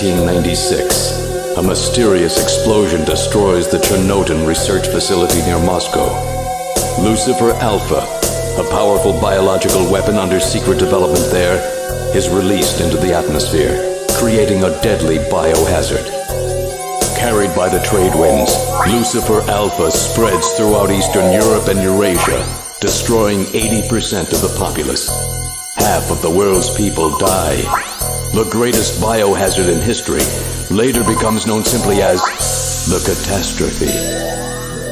1996, a mysterious explosion destroys the Chernobyl research facility near Moscow. Lucifer Alpha, a powerful biological weapon under secret development there, is released into the atmosphere, creating a deadly biohazard. Carried by the trade winds, Lucifer Alpha spreads throughout Eastern Europe and Eurasia, destroying 80% of the populace. Half of the world's people die. The greatest biohazard in history later becomes known simply as the catastrophe.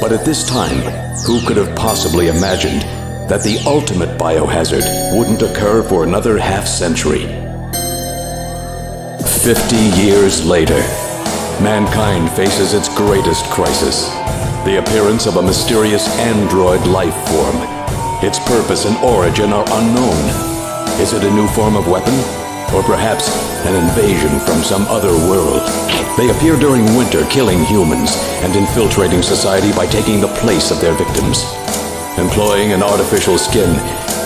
But at this time, who could have possibly imagined that the ultimate biohazard wouldn't occur for another half-century? 50 years later, mankind faces its greatest crisis, the appearance of a mysterious android life form. Its purpose and origin are unknown. Is it a new form of weapon? Or perhaps an invasion from some other world? They appear during winter, killing humans and infiltrating society by taking the place of their victims. Employing an artificial skin,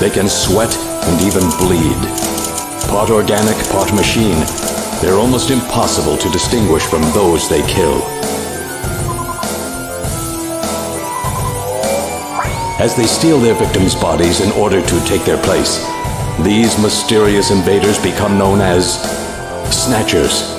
they can sweat and even bleed. Part organic, part machine, they're almost impossible to distinguish from those they kill. As they steal their victims' bodies in order to take their place, these mysterious invaders become known as Snatchers.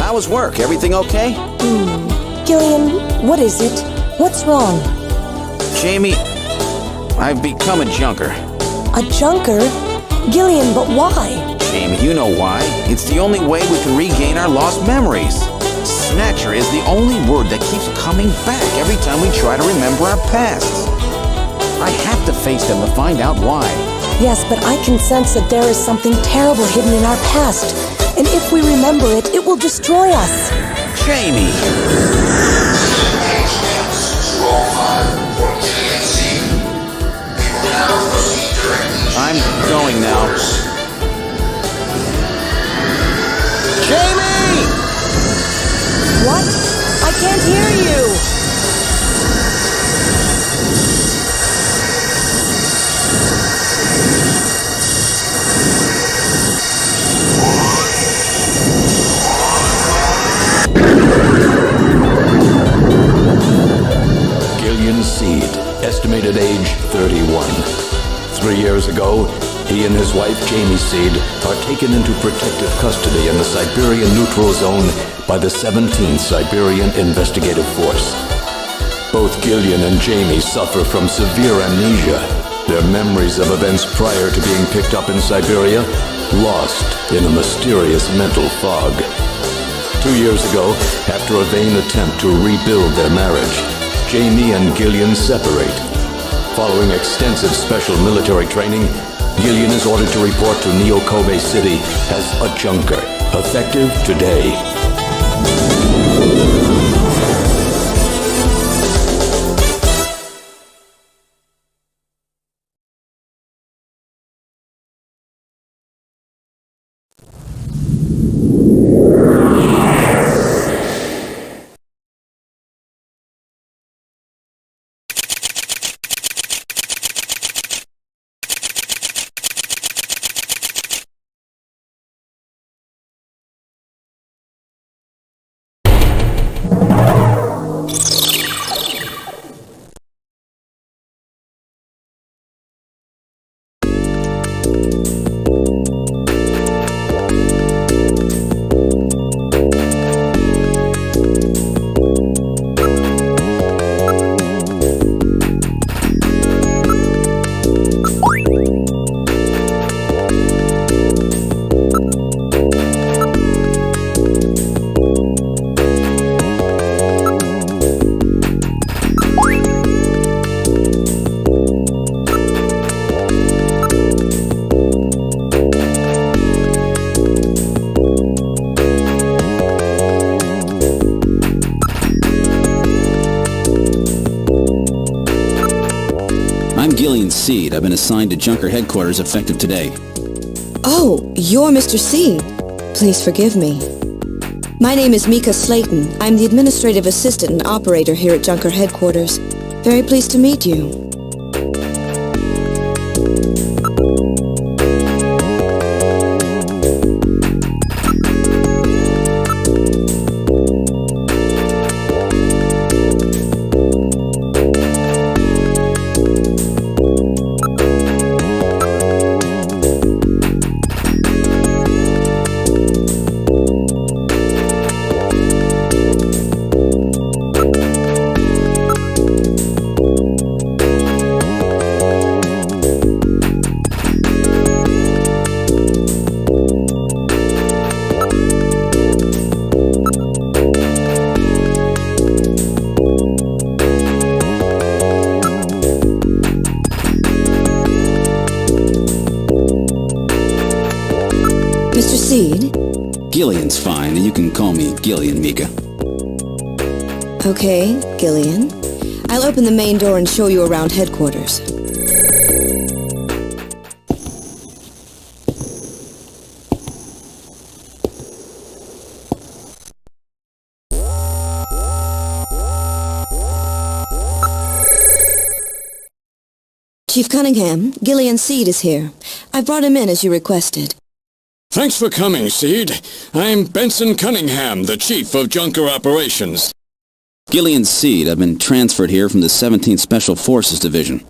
How was work? Everything okay? Gillian, what is it? What's wrong? Jamie, I've become a junker. A junker? Gillian, but why? Jamie, you know why. It's the only way we can regain our lost memories. Snatcher is the only word that keeps coming back every time we try to remember our pasts. I have to face them to find out why. Yes, but I can sense that there is something terrible hidden in our past. And if we remember it, it will destroy us. Jamie! I'm going now. Jamie! What? I can't hear you! Gillian Seed, estimated age 31. 3 years ago, he and his wife Jamie Seed are taken into protective custody in the Siberian Neutral Zone by the 17th Siberian Investigative Force. Both Gillian and Jamie suffer from severe amnesia, their memories of events prior to being picked up in Siberia lost in a mysterious mental fog. 2 years ago, after a vain attempt to rebuild their marriage, Jamie and Gillian separate. Following extensive special military training, Gillian is ordered to report to Neo-Kobe City as a junker, effective today. Seed. I've been assigned to Junker headquarters effective today. Oh, you're Mr. Seed. Please forgive me. My name is Mika Slayton. I'm the administrative assistant and operator here at Junker headquarters. Very pleased to meet you. Mr. Seed? Gillian's fine. You can call me Gillian, Mika. Okay, Gillian. I'll open the main door and show you around headquarters. Chief Cunningham, Gillian Seed is here. I brought him in as you requested. Thanks for coming, Seed. I'm Benson Cunningham, the Chief of Junker Operations. Gillian Seed. I've been transferred here from the 17th Special Forces Division.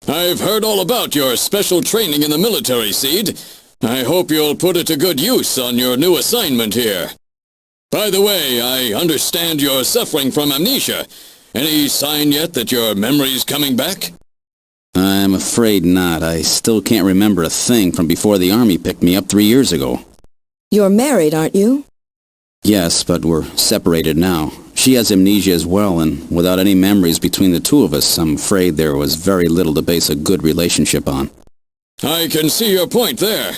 I've heard all about your special training in the military, Seed. I hope you'll put it to good use on your new assignment here. By the way, I understand you're suffering from amnesia. Any sign yet that your memory's coming back? I'm afraid not. I still can't remember a thing from before the Army picked me up 3 years ago. You're married, aren't you? Yes, but we're separated now. She has amnesia as well, and without any memories between the two of us, I'm afraid there was very little to base a good relationship on. I can see your point there.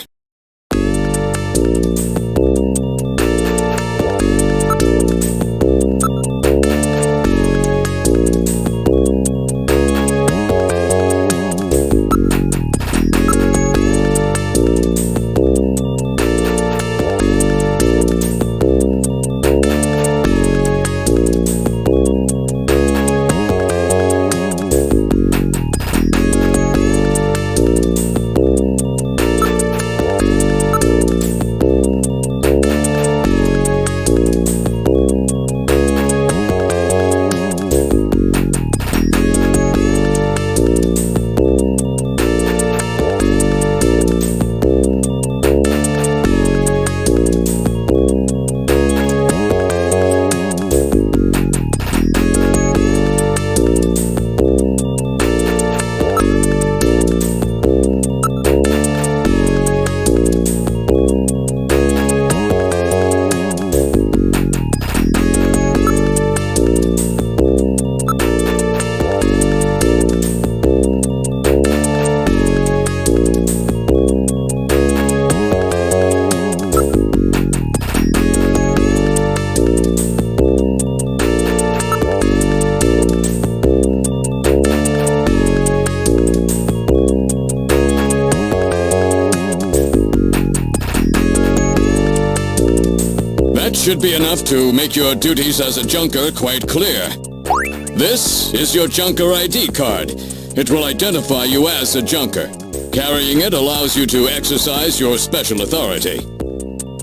Should be enough to make your duties as a junker quite clear. This is your junker ID card. It will identify you as a junker. Carrying it allows you to exercise your special authority.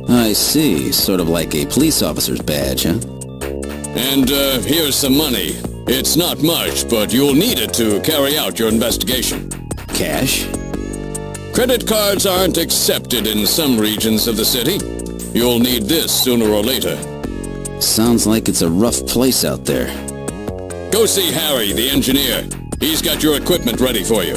I see. Sort of like a police officer's badge, huh? And here's some money. It's not much, but you'll need it to carry out your investigation. Cash? Credit cards aren't accepted in some regions of the city. You'll need this sooner or later. Sounds like it's a rough place out there. Go see Harry, the engineer. He's got your equipment ready for you.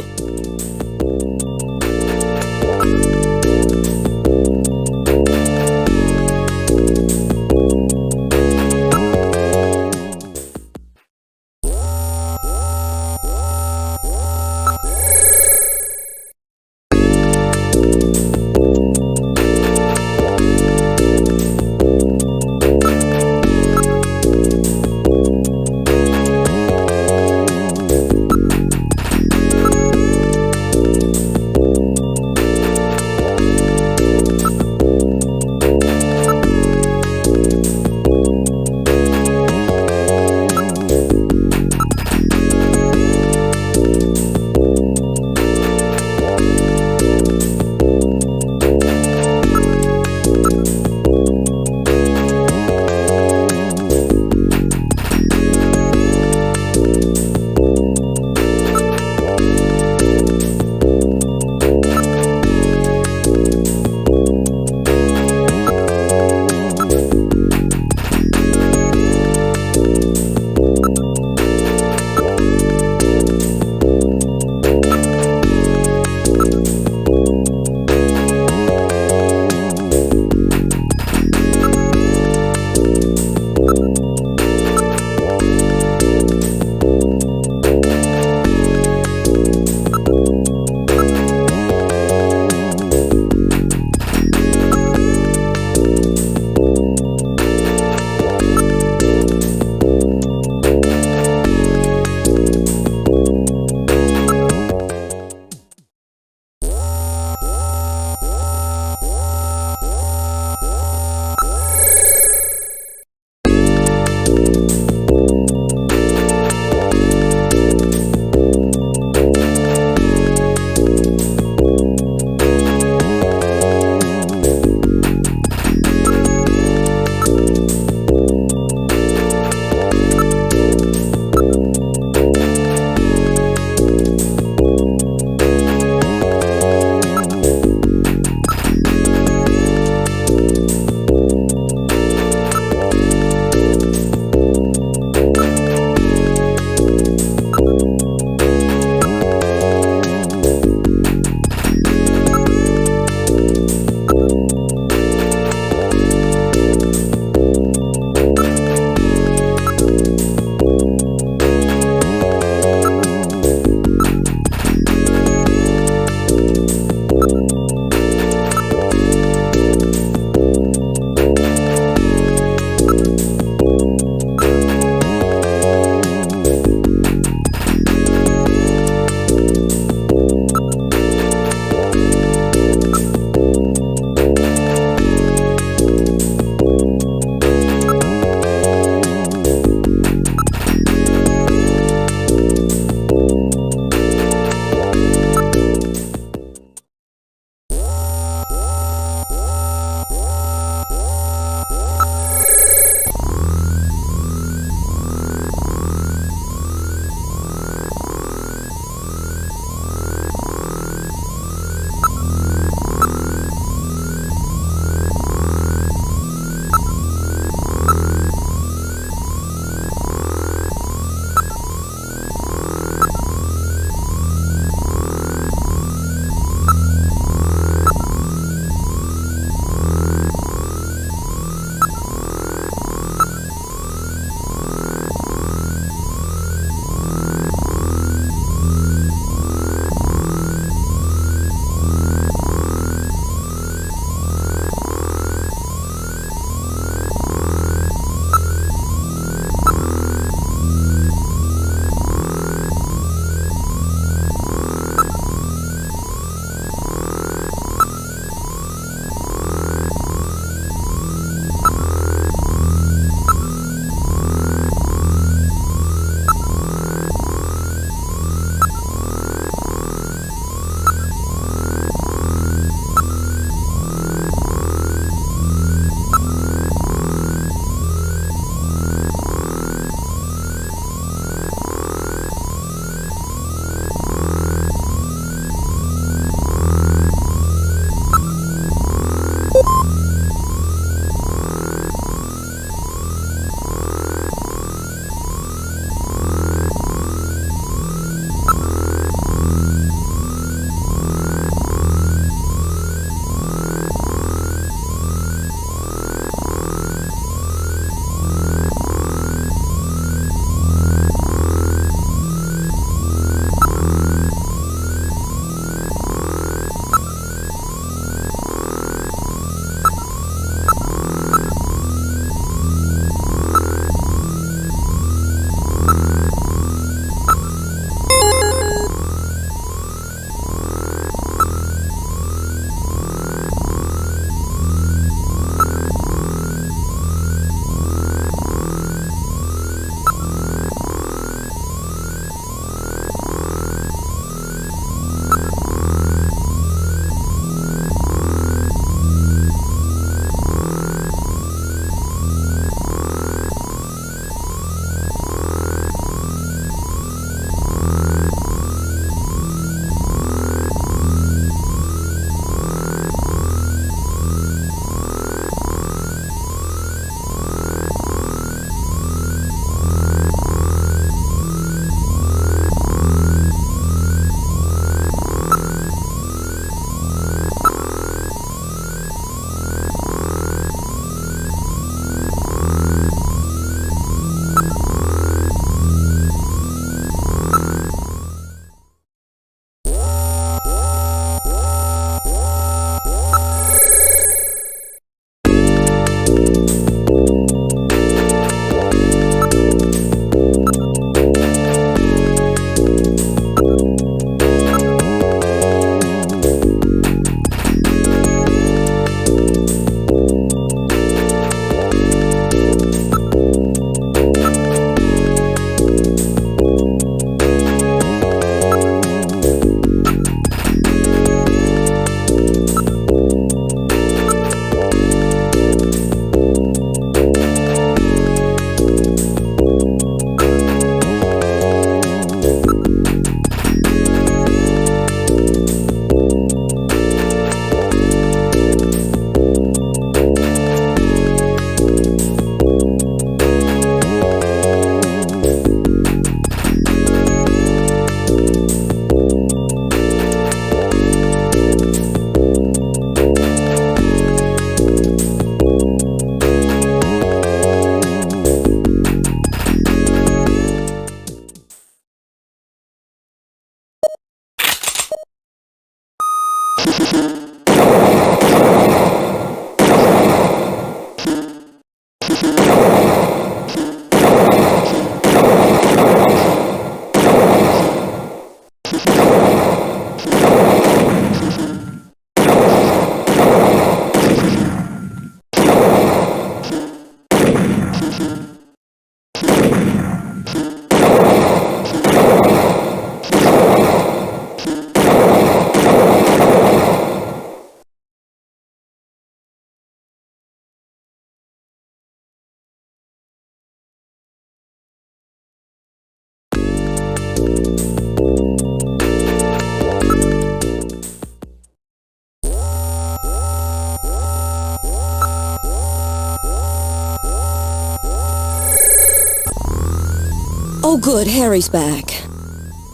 Oh, good. Harry's back.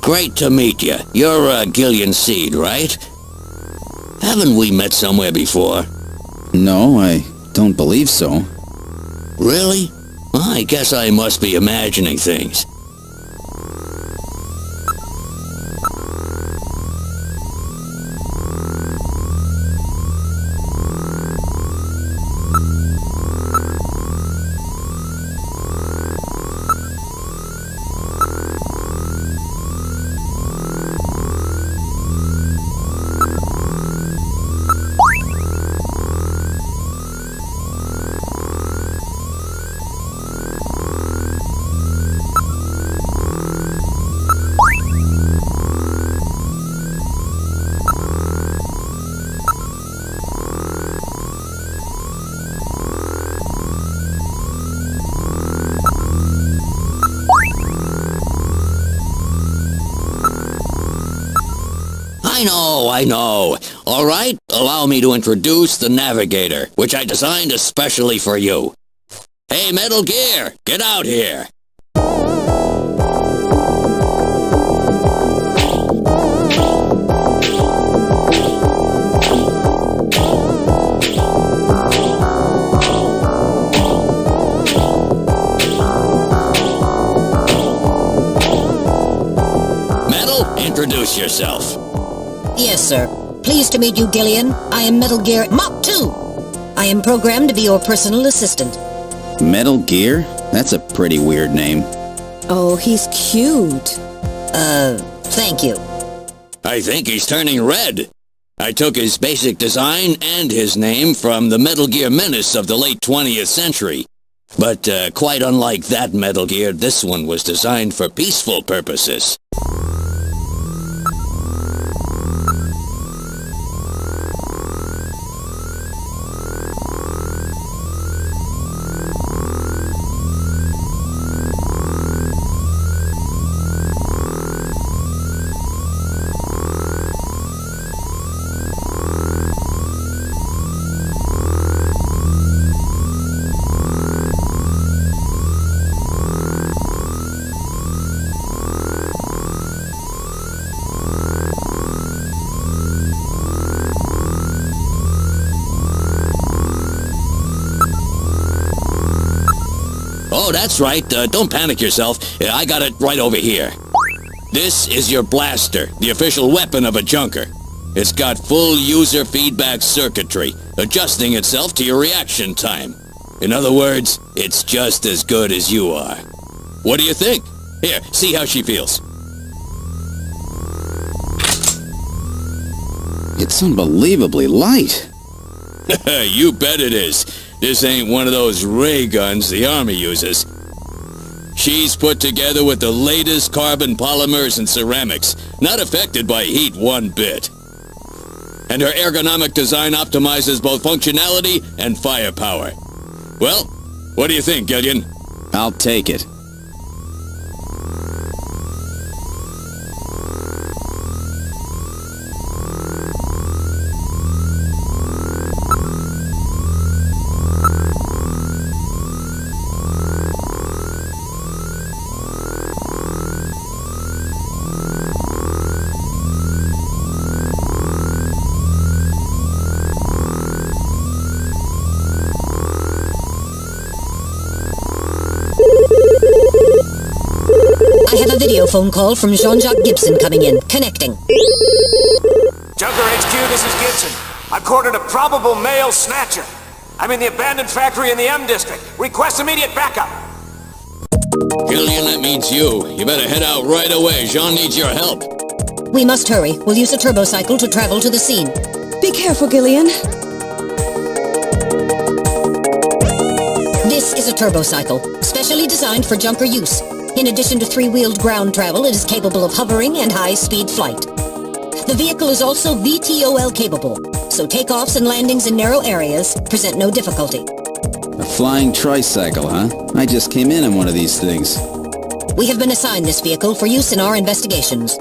Great to meet you. You're Gillian Seed, right? Haven't we met somewhere before? No, I don't believe so. Really? Well, I guess I must be imagining things. I know. All right, allow me to introduce the Navigator, which I designed especially for you. Hey, Metal Gear, get out here. Metal, introduce yourself. Yes, sir. Pleased to meet you, Gillian. I am Metal Gear Mach 2. I am programmed to be your personal assistant. Metal Gear? That's a pretty weird name. Oh, he's cute. Thank you. I think he's turning red. I took his basic design and his name from the Metal Gear Menace of the late 20th century. But quite unlike that Metal Gear, this one was designed for peaceful purposes. Oh, that's right. Don't panic yourself. I got it right over here. This is your blaster, the official weapon of a junker. It's got full user feedback circuitry, adjusting itself to your reaction time. In other words, it's just as good as you are. What do you think? Here, see how she feels. It's unbelievably light. You bet it is. This ain't one of those ray guns the Army uses. She's put together with the latest carbon polymers and ceramics, not affected by heat one bit. And her ergonomic design optimizes both functionality and firepower. Well, what do you think, Gillian? I'll take it. I have a video phone call from Jean-Jacques Gibson coming in. Connecting. Junker HQ, this is Gibson. I've cornered a probable male snatcher. I'm in the abandoned factory in the M District. Request immediate backup. Gillian, that means you. You better head out right away. Jean needs your help. We must hurry. We'll use a turbocycle to travel to the scene. Be careful, Gillian. This is a turbocycle, specially designed for junker use. In addition to three-wheeled ground travel, it is capable of hovering and high-speed flight. The vehicle is also VTOL capable, so takeoffs and landings in narrow areas present no difficulty. A flying tricycle, huh? I just came in on one of these things. We have been assigned this vehicle for use in our investigations.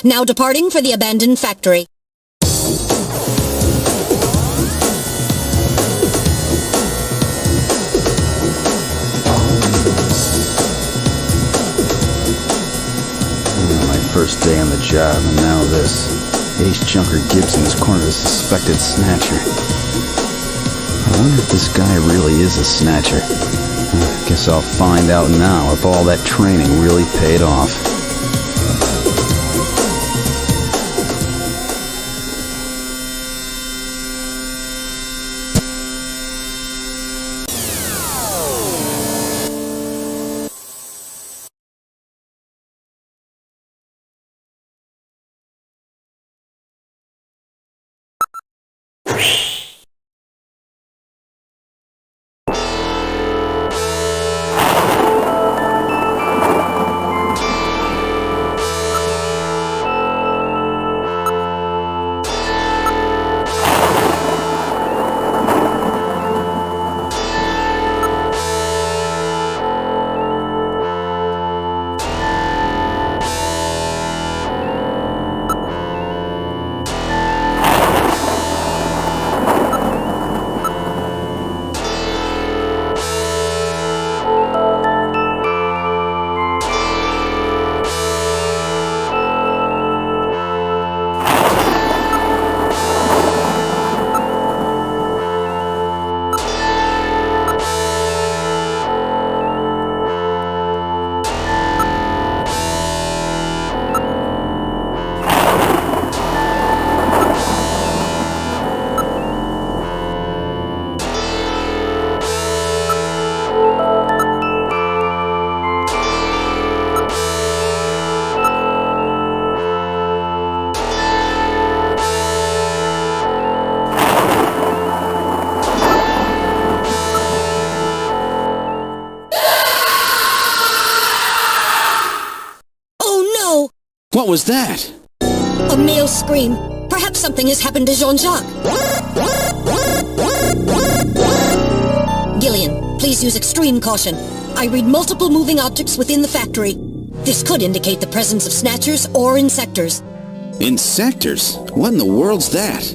Now departing for the abandoned factory. My first day on the job, and now this. Ace Junker Gibson has cornered a suspected snatcher. I wonder if this guy really is a snatcher. Guess I'll find out now if all that training really paid off. What was that? A male scream. Perhaps something has happened to Jean-Jacques. Gillian, please use extreme caution. I read multiple moving objects within the factory. This could indicate the presence of snatchers or insectors. Insectors? What in the world's that?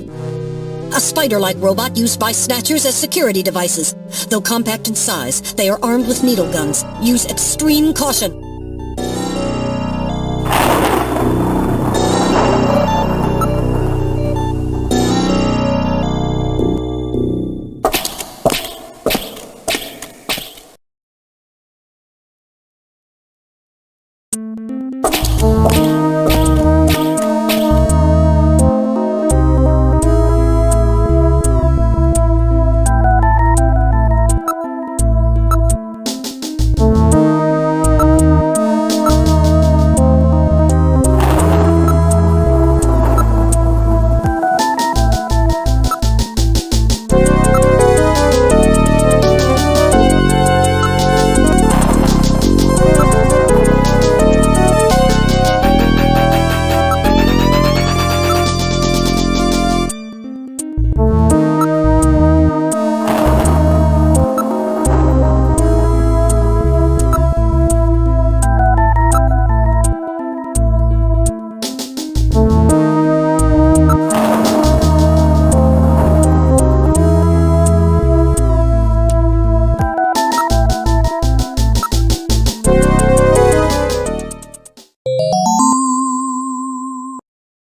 A spider-like robot used by snatchers as security devices. Though compact in size, they are armed with needle guns. Use extreme caution.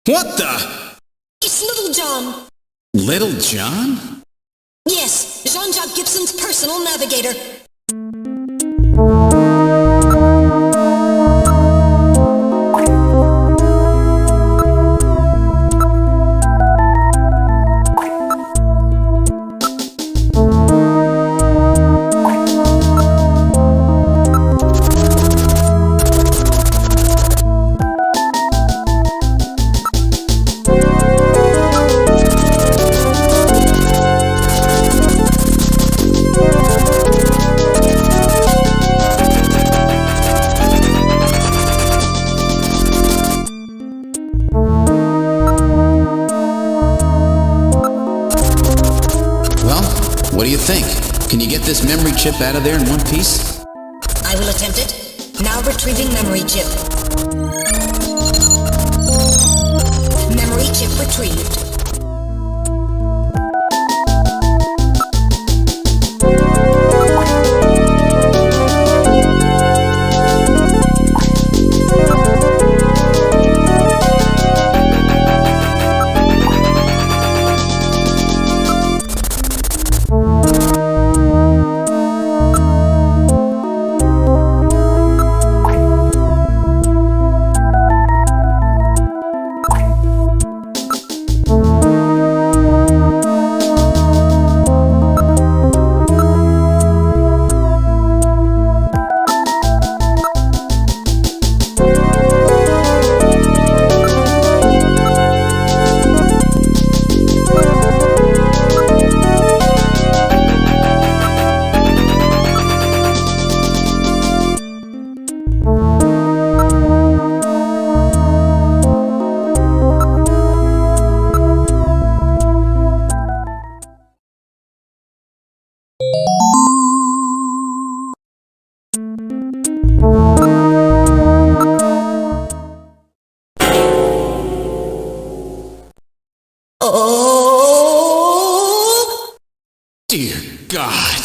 What the? It's Little John. Little John? Yes, Jean-Jacques Gibson's personal navigator. What do you think? Can you get this memory chip out of there in one piece? I will attempt it. Now retrieving memory chip. Key chip retrieved. Oh! Dear God.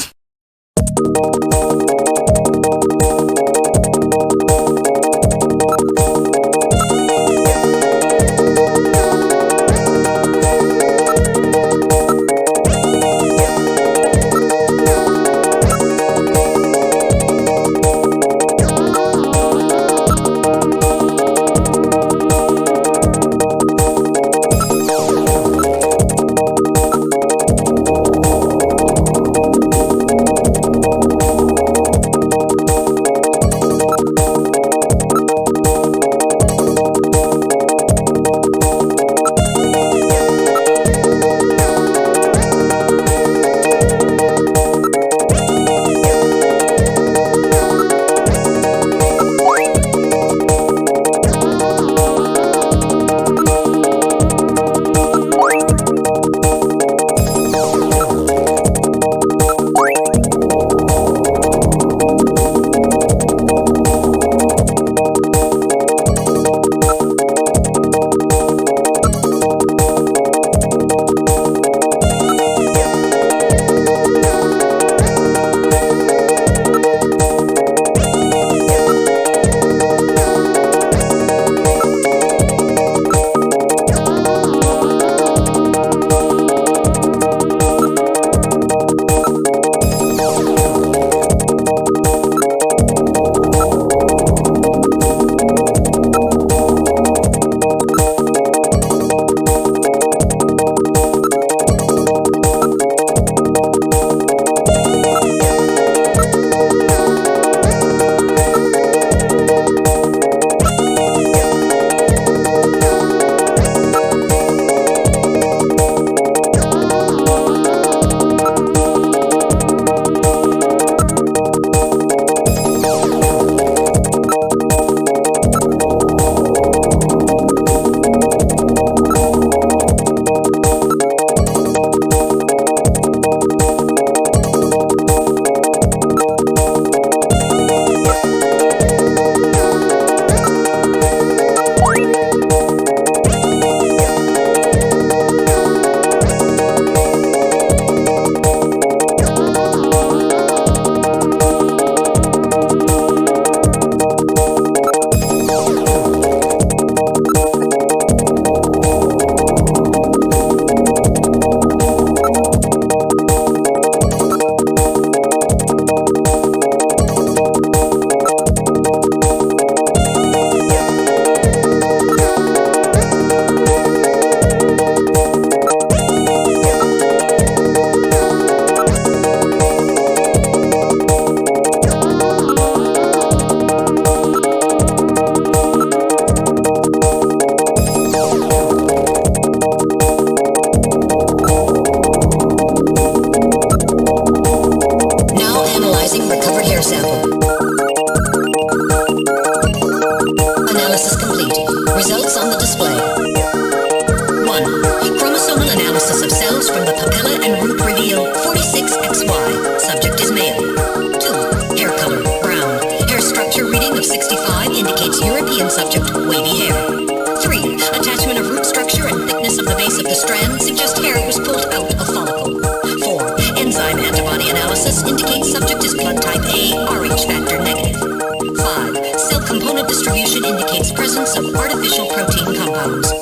European subject, wavy hair. 3. Attachment of root structure and thick blood type A, RH factor negative. 5. Cell component distribution indicates presence of artificial protein compounds.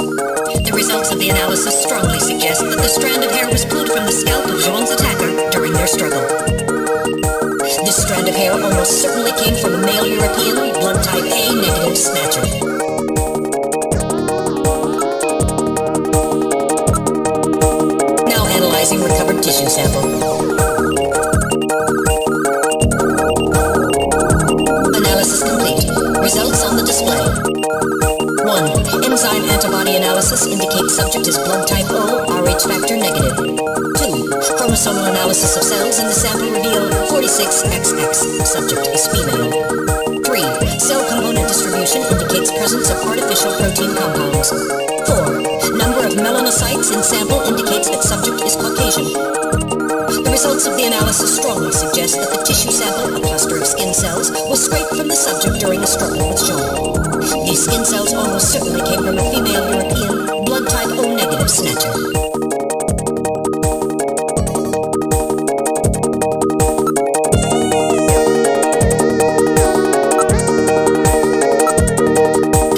The results of the analysis strongly suggest that the strand of hair was pulled from the scalp of Jean's attacker during their struggle. This strand of hair almost certainly came from a male European, blood type A negative Snatcher. Now analyzing recovered tissue sample. Analysis complete. Results on the display. 1. Enzyme antibody analysis indicates subject is blood type O, RH factor negative. 2. Chromosomal analysis of cells in the sample reveal 46XX. Subject is female. 3. Cell component distribution indicates presence of artificial protein compounds. 4. Number of melanocytes in sample indicates that subject is Caucasian. The results of the analysis strongly suggest that the tissue sample, a cluster of skin cells, was scraped from the subject during a struggle with Jean. These skin cells almost certainly came from a female European, blood type O negative Snatcher.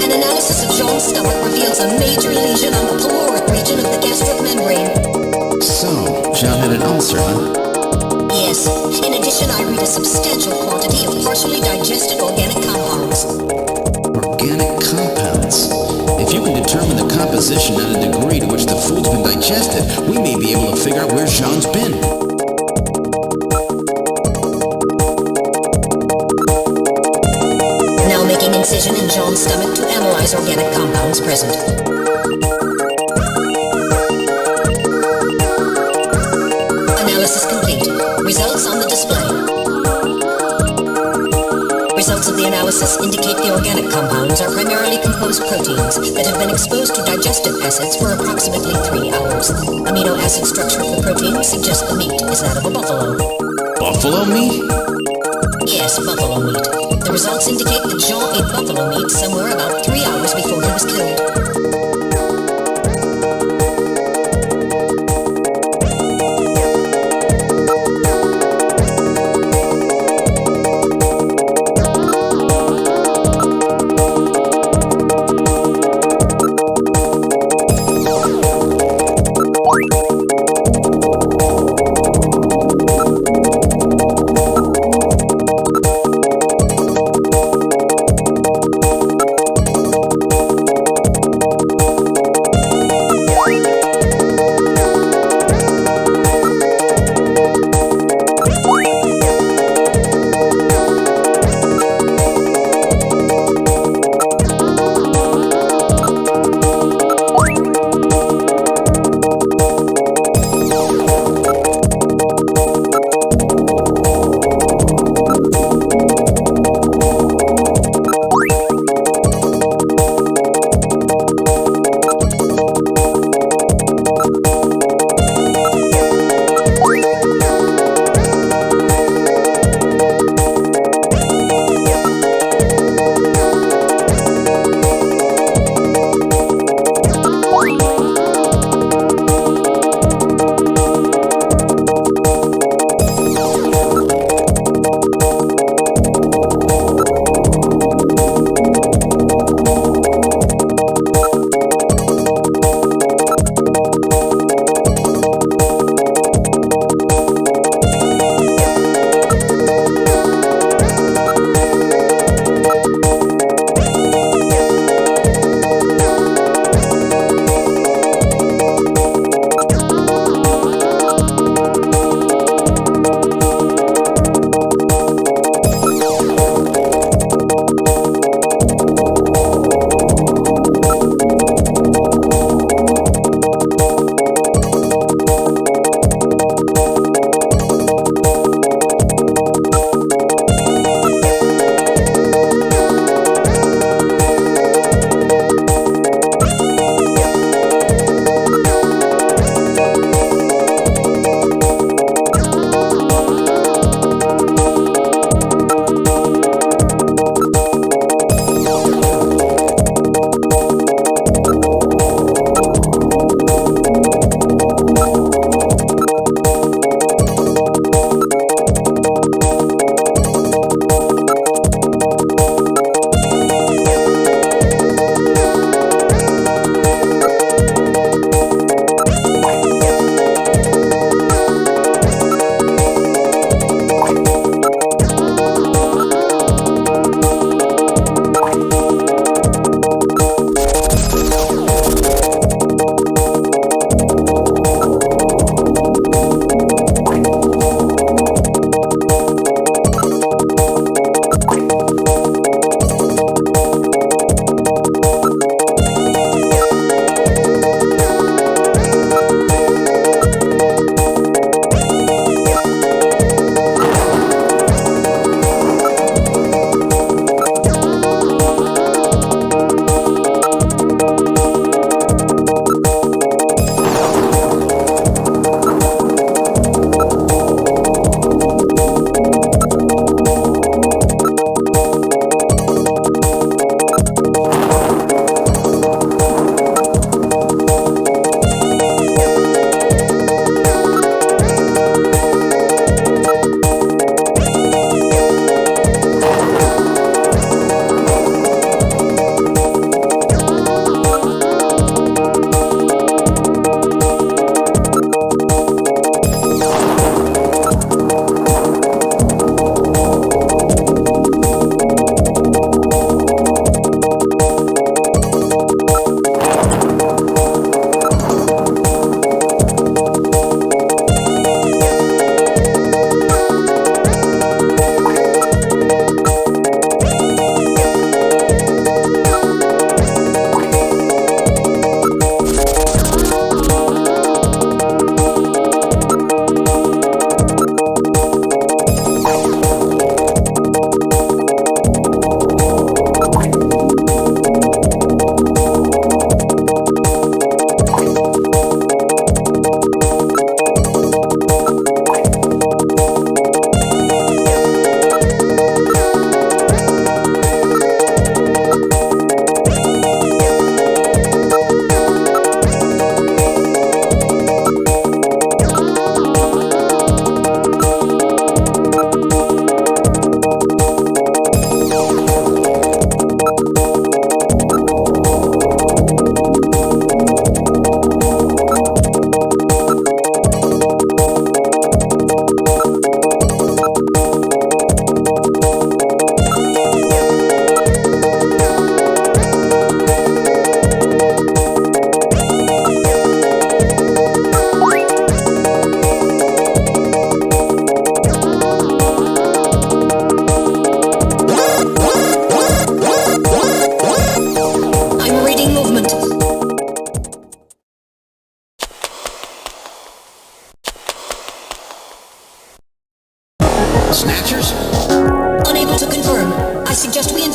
An analysis of Jean's stomach reveals a major lesion on the caloric region of the gastric membrane. So, Jean had an ulcer, huh? Yes. In addition, I read a substantial quantity of partially digested organic compounds. Organic compounds. If you can determine the composition and the degree to which the food's been digested, we may be able to figure out where Jean's been. Now making incision in Jean's stomach to analyze organic compounds present. Analysis complete. Results on the display. Results of the analysis indicate the organic compounds are primarily composed proteins that have been exposed to digestive acids for approximately 3 hours. Amino acid structure of the protein suggests the meat is that of a buffalo. Buffalo meat? Yes, buffalo meat. The results indicate that Jean ate buffalo meat somewhere about 3 hours before he was killed.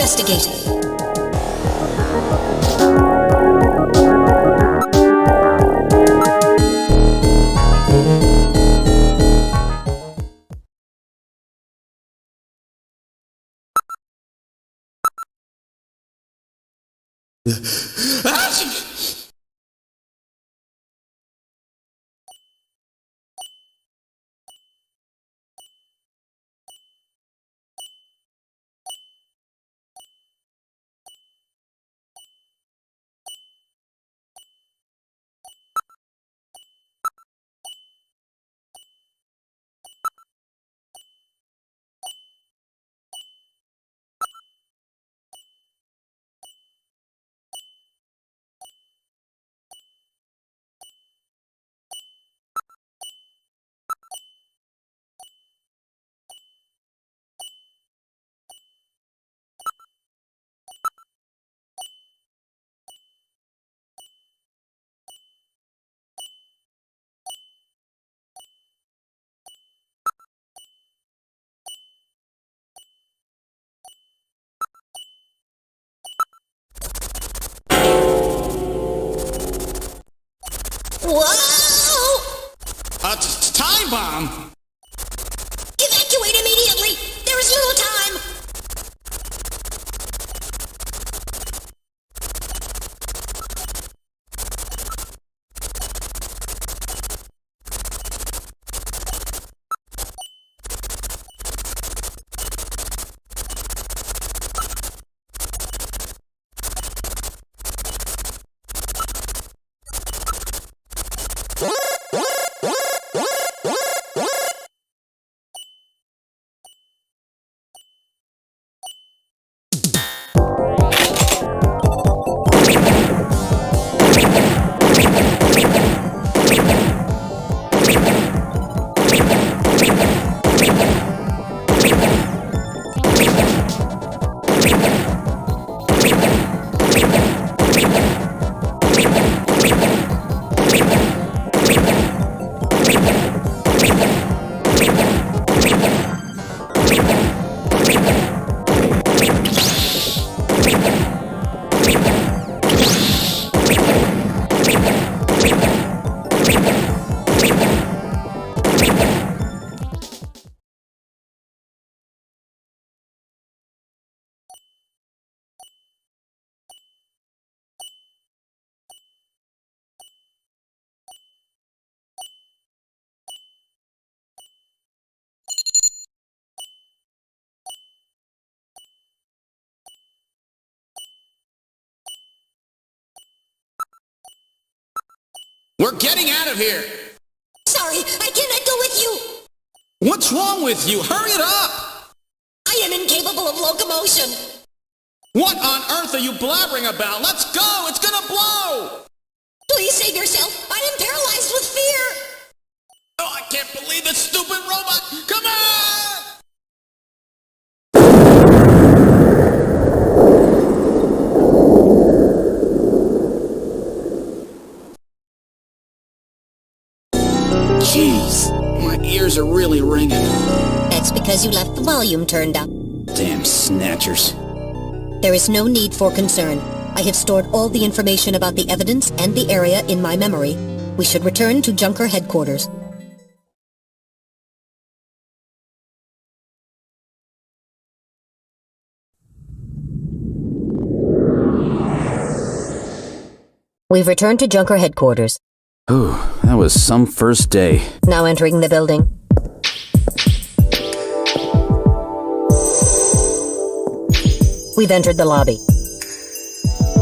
investigate. Whoa! Time bomb! Evacuate immediately! There is little time! We're getting out of here! Sorry, I cannot go with you! What's wrong with you? Hurry it up! I am incapable of locomotion! What on earth are you blabbering about? Let's go! It's gonna blow! Please save yourself! I am paralyzed with fear! Oh, I can't believe this stupid robot! Come on! Jeez, my ears are really ringing. That's because you left the volume turned up. Damn snatchers. There is no need for concern. I have stored all the information about the evidence and the area in my memory. We should return to Junker headquarters. We've returned to Junker headquarters. Ooh, that was some first day. Now entering the building. We've entered the lobby.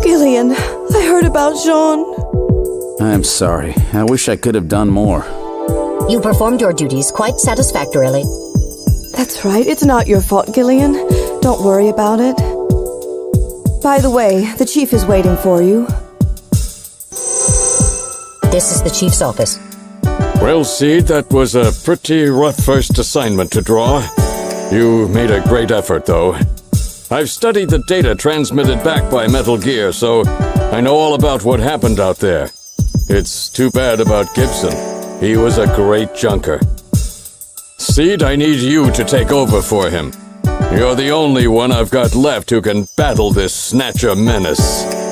Gillian, I heard about Jean. I'm sorry. I wish I could have done more. You performed your duties quite satisfactorily. That's right, it's not your fault, Gillian. Don't worry about it. By the way, the chief is waiting for you. This is the chief's office. Well, Seed, that was a pretty rough first assignment to draw. You made a great effort, though. I've studied the data transmitted back by Metal Gear, so I know all about what happened out there. It's too bad about Gibson. He was a great junker. Seed, I need you to take over for him. You're the only one I've got left who can battle this Snatcher menace.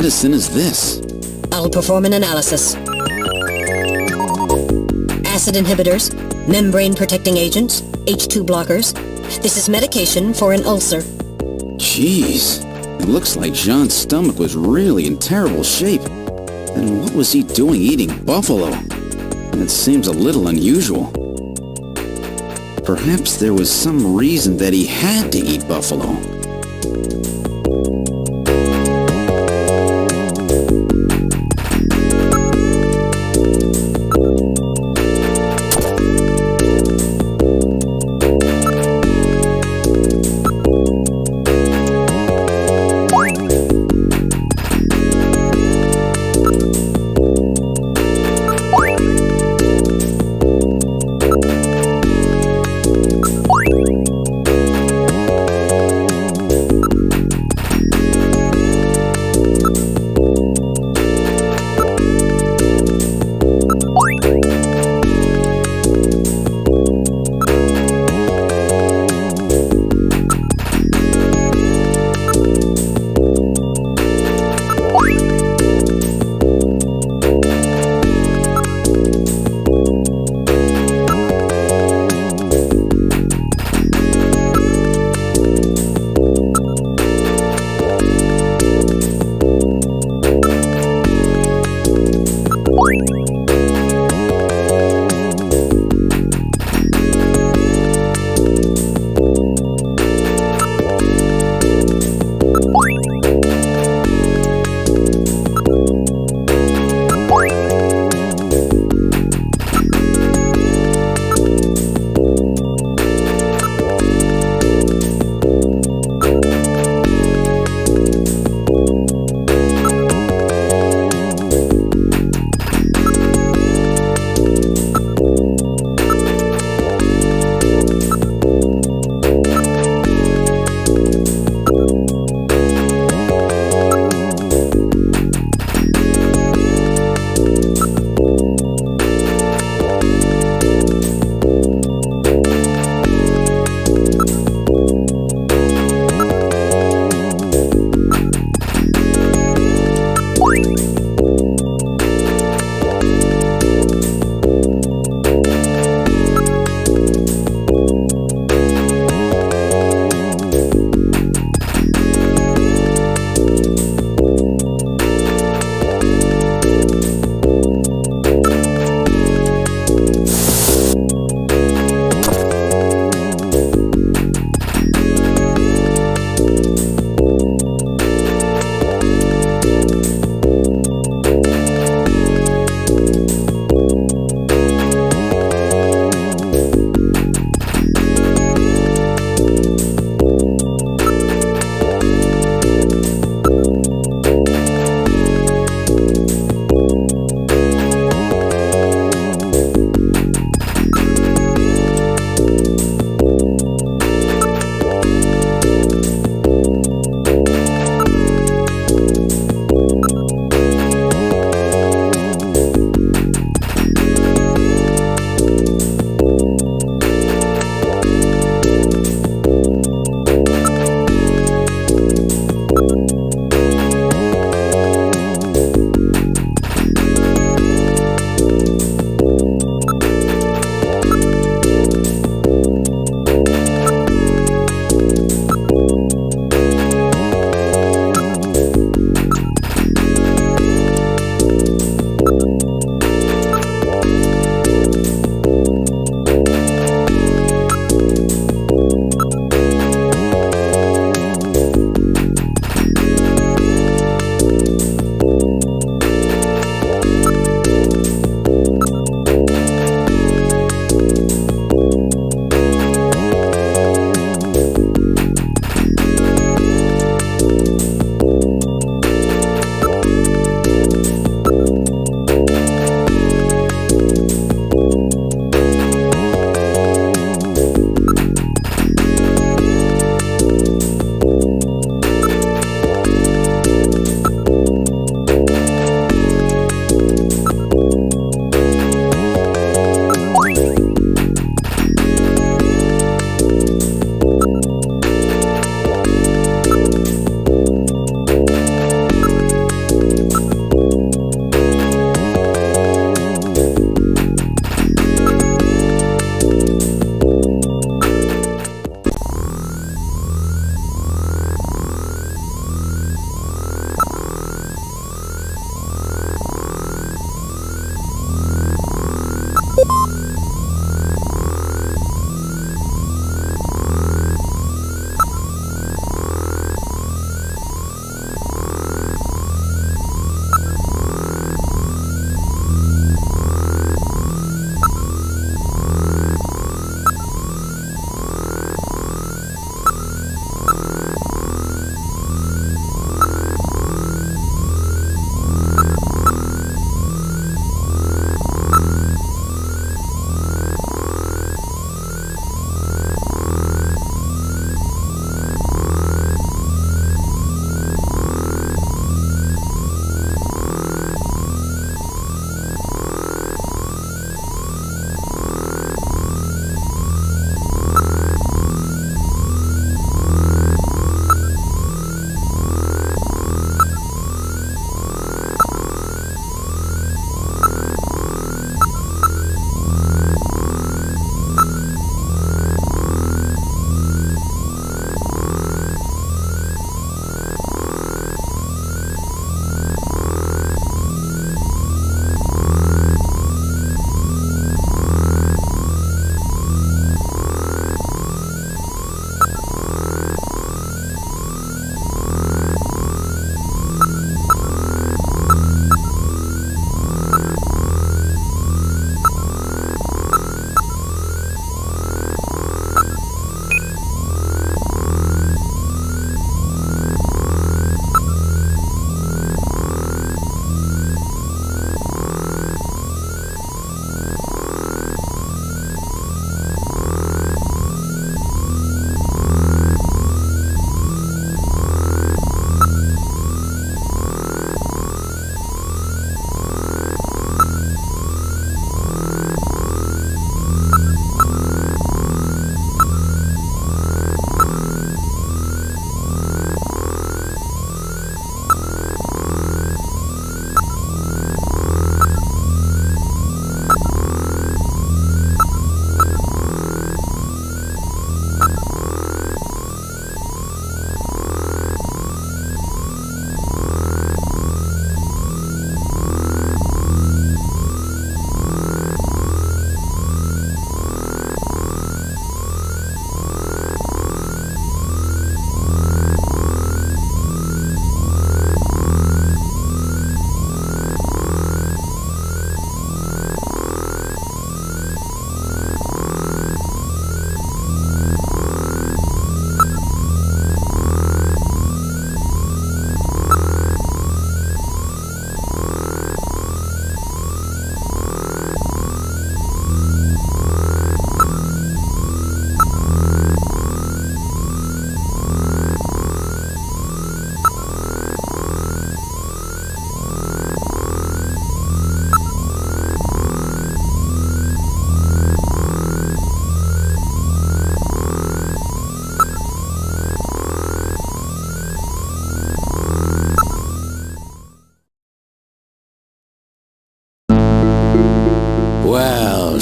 medicine is this? I'll perform an analysis. Acid inhibitors, membrane-protecting agents, H2 blockers. This is medication for an ulcer. Jeez, it looks like Jean's stomach was really in terrible shape. Then what was he doing eating buffalo? That seems a little unusual. Perhaps there was some reason that he had to eat buffalo.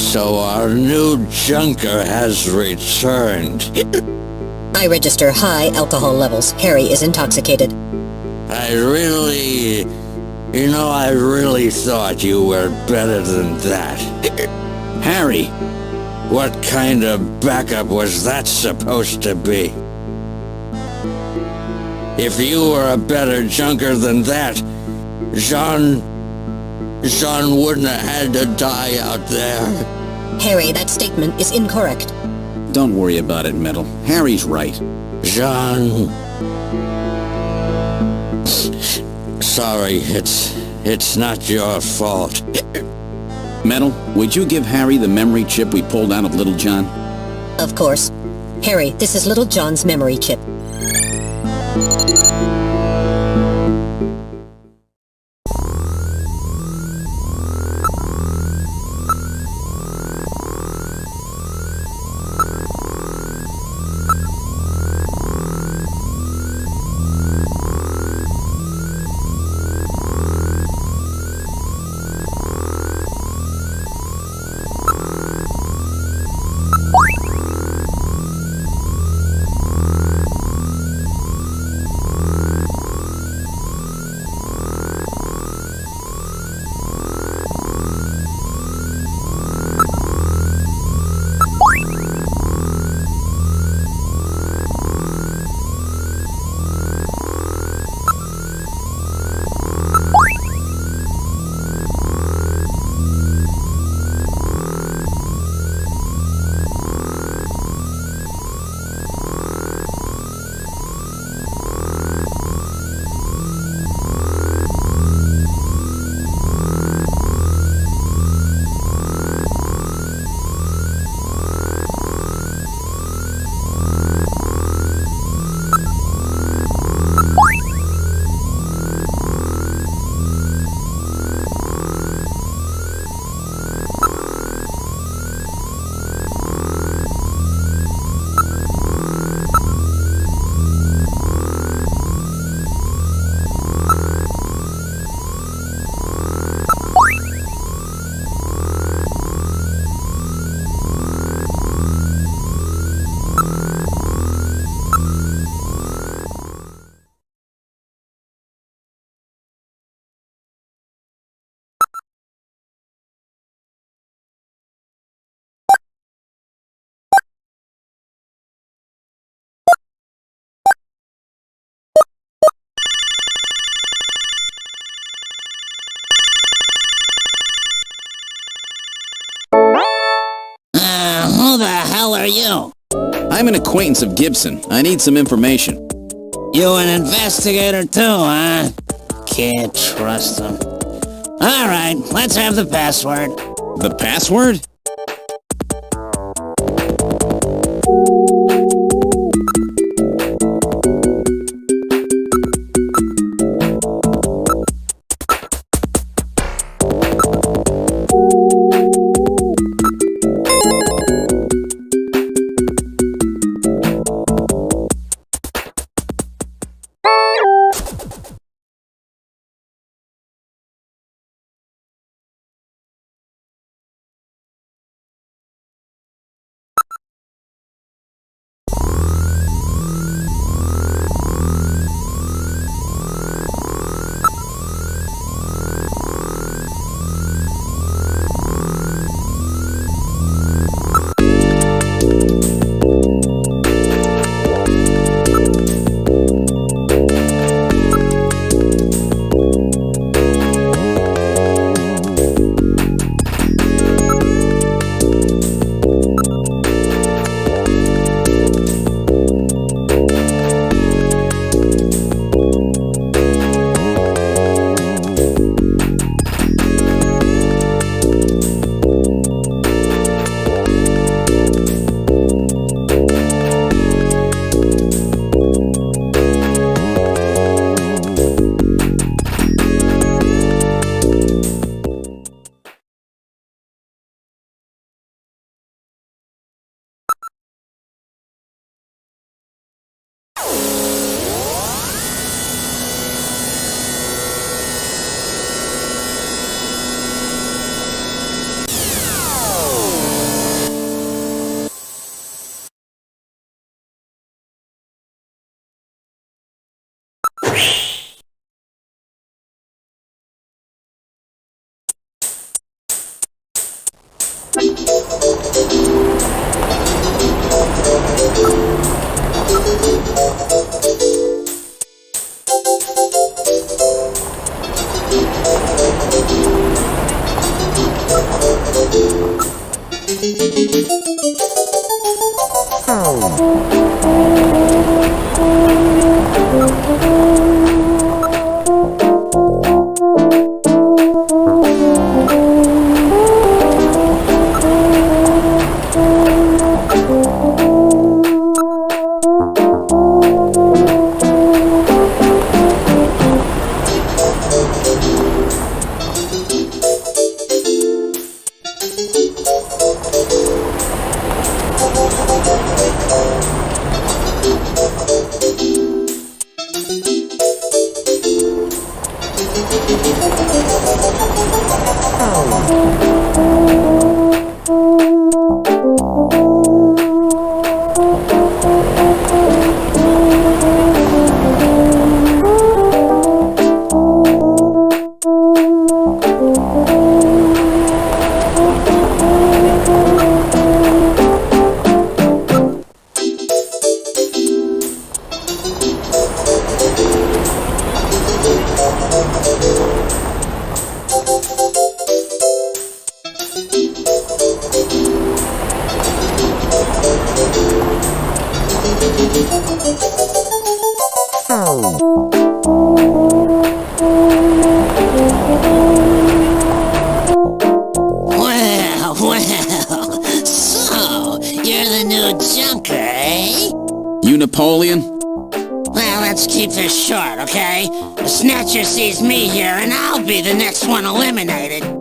So our new junker has returned. I register high alcohol levels. Harry is intoxicated. I really thought you were better than that. Harry! What kind of backup was that supposed to be? If you were a better junker than that, Jean wouldn't have had to die out there. Harry, that statement is incorrect. Don't worry about it, Metal. Harry's right. Jean... Sorry, it's not your fault. Metal, would you give Harry the memory chip we pulled out of Little John? Of course. Harry, this is Little John's memory chip. Who the hell are you? I'm an acquaintance of Gibson. I need some information. You an investigator too, huh? Can't trust him. All right, let's have the password. The password? Well, so, you're the new junker, eh? You Napoleon? Well, let's keep this short, okay? The Snatcher sees me here, and I'll be the next one eliminated.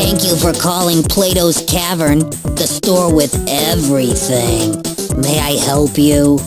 Thank you for calling Plato's Cavern, the store with everything. May I help you?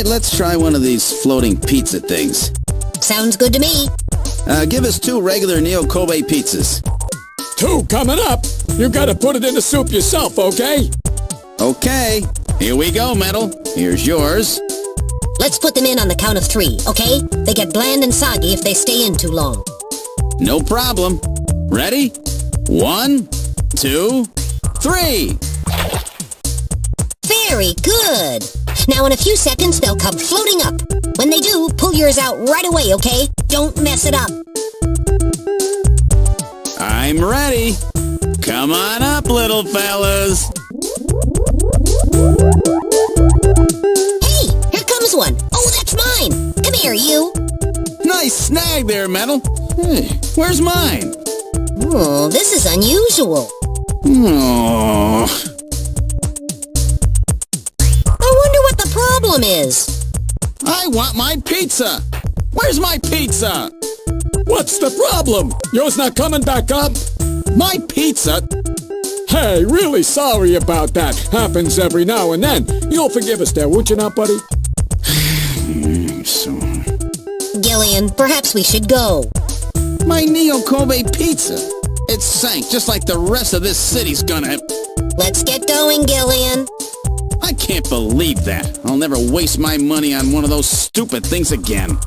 Let's try one of these floating pizza things. Sounds good to me. Give us 2 regular Neo-Kobe pizzas. 2 coming up. You gotta put it in the soup yourself, okay? Okay. Here we go, Metal. Here's yours. Let's put them in on the count of 3, okay? They get bland and soggy if they stay in too long. No problem. Ready? 1, 2, 3. Very good. Now in a few seconds, they'll come floating up. When they do, pull yours out right away, okay? Don't mess it up. I'm ready. Come on up, little fellas. Hey, here comes one. Oh, that's mine. Come here, you. Nice snag there, Metal. Hey, where's mine? Oh, this is unusual. Oh. I wonder what the problem is. I want my pizza. Where's my pizza? What's the problem? Yours not coming back up? My pizza? Hey, really sorry about that. Happens every now and then. You'll forgive us there, won't you not, buddy? Gillian, perhaps we should go. My Neo-Kobe pizza. It sank just like the rest of this city's gonna. Let's get going, Gillian. I can't believe that. I'll never waste my money on one of those stupid things again.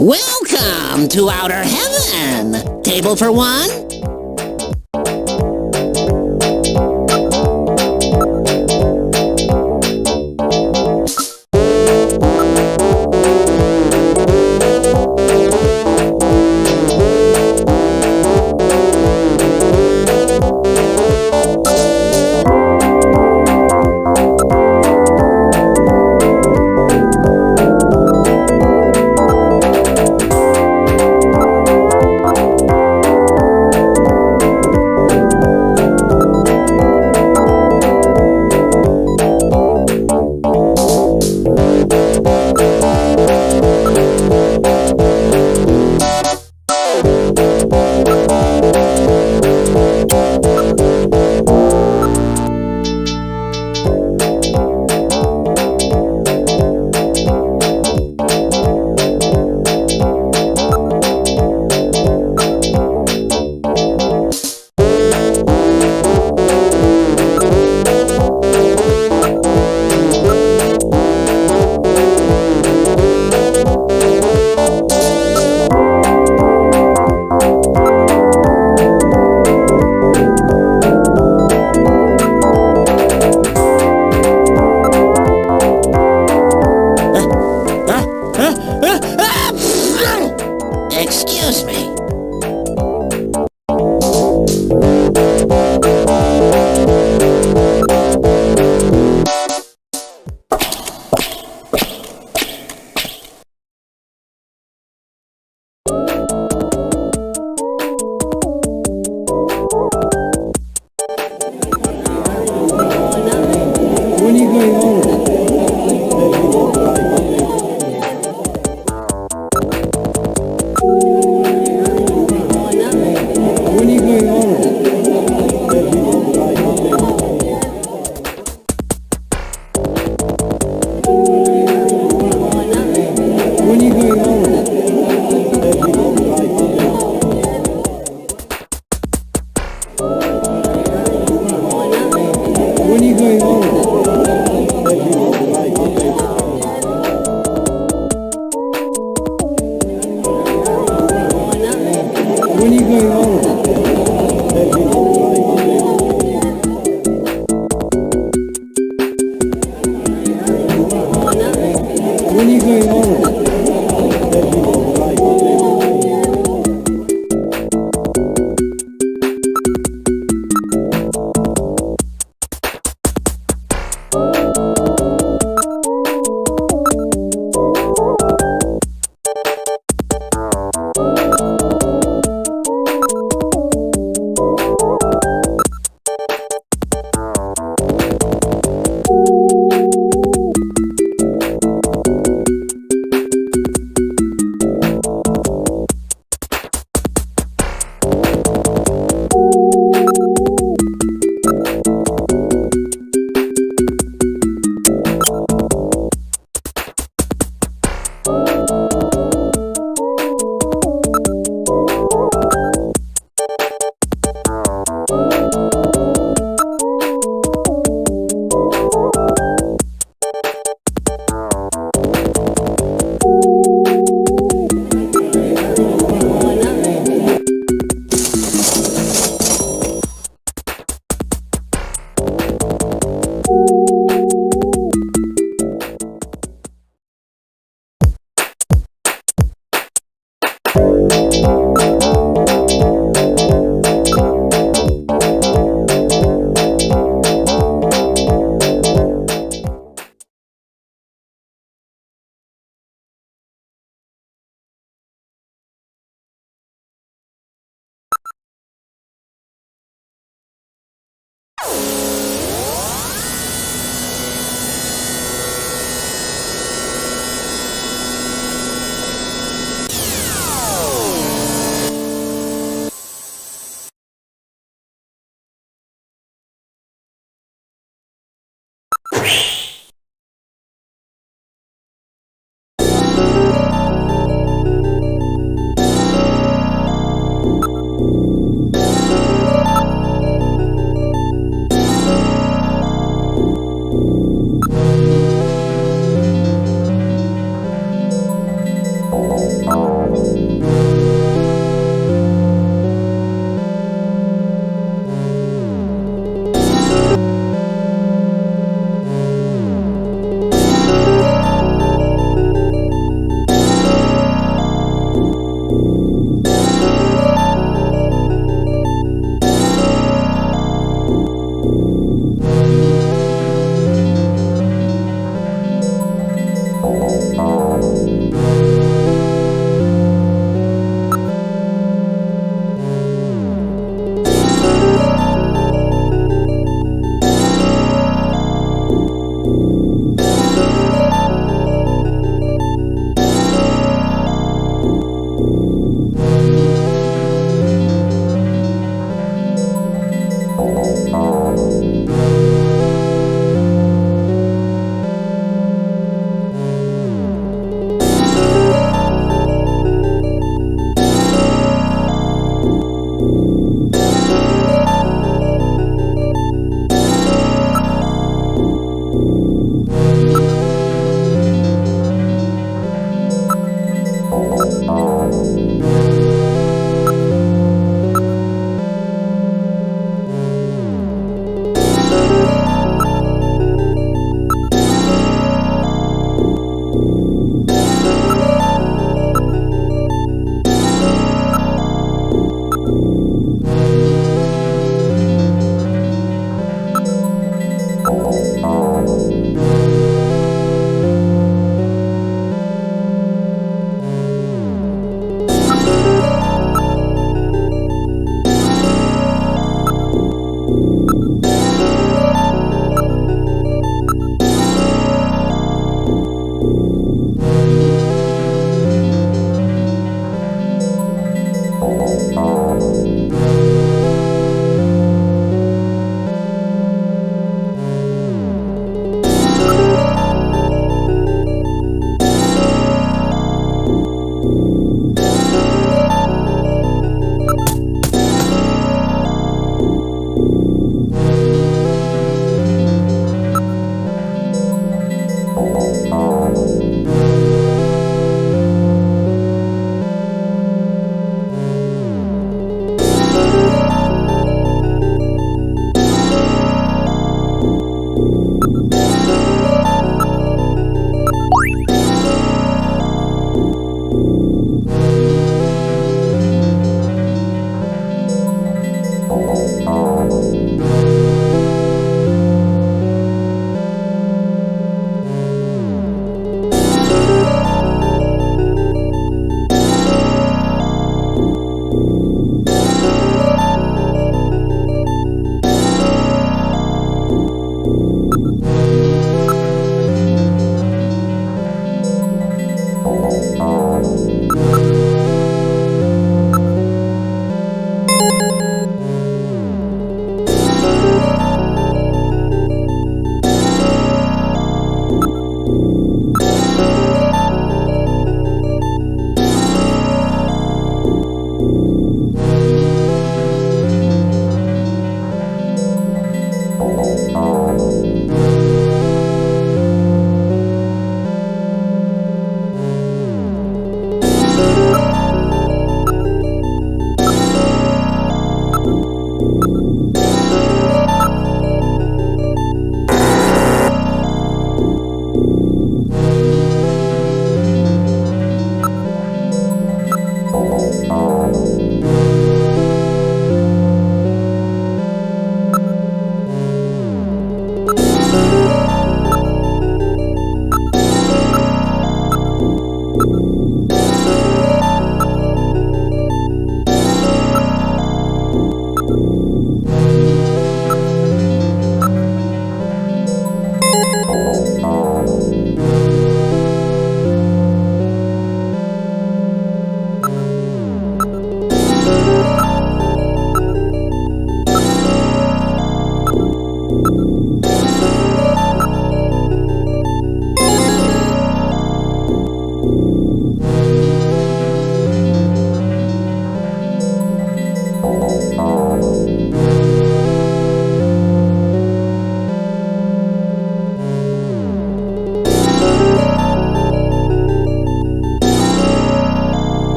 Welcome to Outer Heaven. Table for one? Excuse me. When are you going home? When are you going home? When are you going home? When are you going home? When are you going home? When are you going home?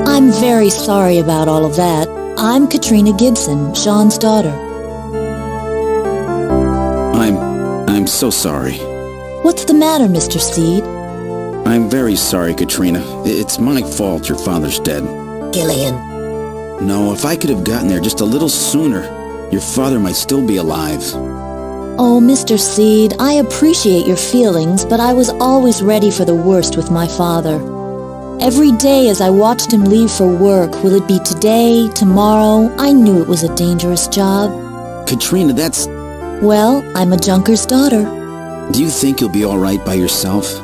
I'm very sorry about all of that. I'm Katrina Gibson, Sean's daughter. I'm so sorry. What's the matter, Mr. Seed? I'm very sorry, Katrina. It's my fault your father's dead. Gillian. No, if I could have gotten there just a little sooner, your father might still be alive. Oh, Mr. Seed, I appreciate your feelings, but I was always ready for the worst with my father. Every day as I watched him leave for work, will it be today, tomorrow, I knew it was a dangerous job. Katrina, that's... Well, I'm a junker's daughter. Do you think you'll be all right by yourself?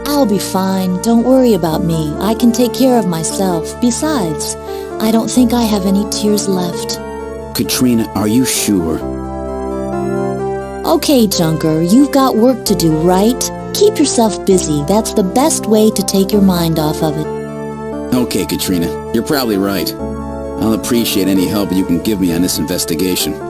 I'll be fine. Don't worry about me. I can take care of myself. Besides, I don't think I have any tears left. Katrina, are you sure? Okay, Junker, you've got work to do, right? Keep yourself busy. That's the best way to take your mind off of it. Okay, Katrina, you're probably right. I'll appreciate any help you can give me on this investigation.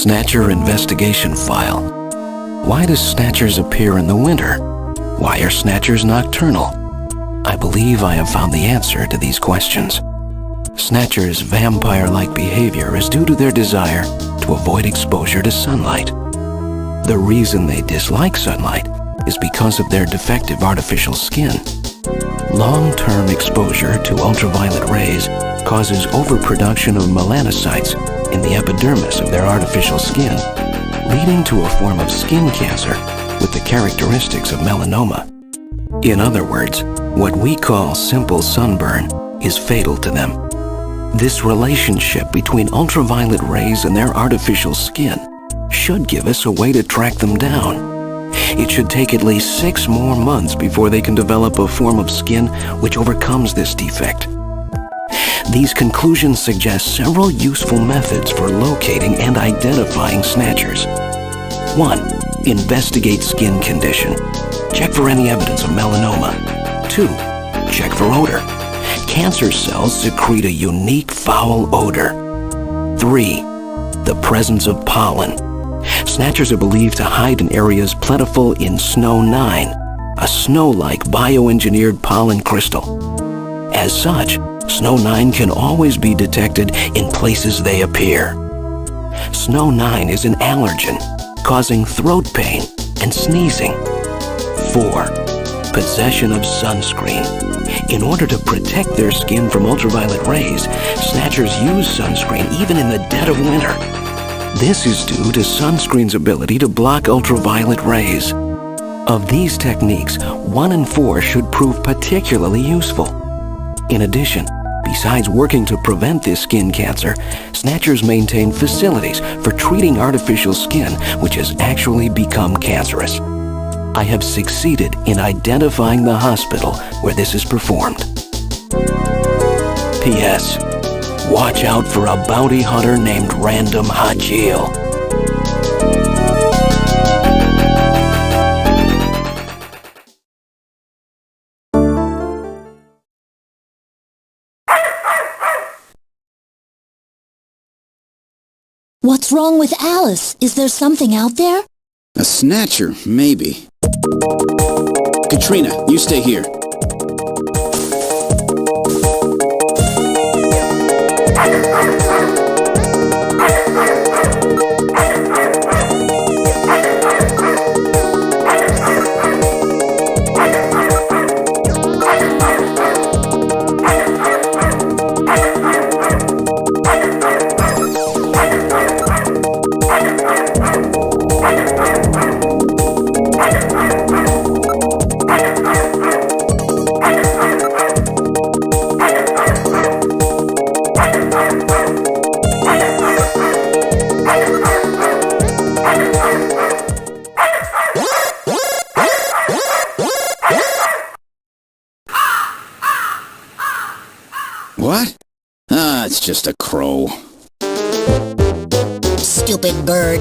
Snatcher investigation file. Why do Snatchers appear in the winter? Why are Snatchers nocturnal? I believe I have found the answer to these questions. Snatchers' vampire-like behavior is due to their desire to avoid exposure to sunlight. The reason they dislike sunlight is because of their defective artificial skin. Long-term exposure to ultraviolet rays causes overproduction of melanocytes in the epidermis of their artificial skin, leading to a form of skin cancer with the characteristics of melanoma. In other words, what we call simple sunburn is fatal to them. This relationship between ultraviolet rays and their artificial skin should give us a way to track them down. It should take at least 6 more months before they can develop a form of skin which overcomes this defect. These conclusions suggest several useful methods for locating and identifying Snatchers. 1. Investigate skin condition. Check for any evidence of melanoma. 2. Check for odor. Cancer cells secrete a unique foul odor. 3. The presence of pollen. Snatchers are believed to hide in areas plentiful in Snow 9, a snow-like bioengineered pollen crystal. As such, Snow 9 can always be detected in places they appear. Snow 9 is an allergen, causing throat pain and sneezing. 4. Possession of sunscreen. In order to protect their skin from ultraviolet rays, Snatchers use sunscreen even in the dead of winter. This is due to sunscreen's ability to block ultraviolet rays. Of these techniques, 1 and 4 should prove particularly useful. In addition, besides working to prevent this skin cancer, Snatchers maintain facilities for treating artificial skin which has actually become cancerous. I have succeeded in identifying the hospital where this is performed. P.S. Watch out for a bounty hunter named Random Hajil. What's wrong with Alice? Is there something out there? A Snatcher, maybe. Katrina, you stay here. What? Ah, it's just a crow. Stupid bird.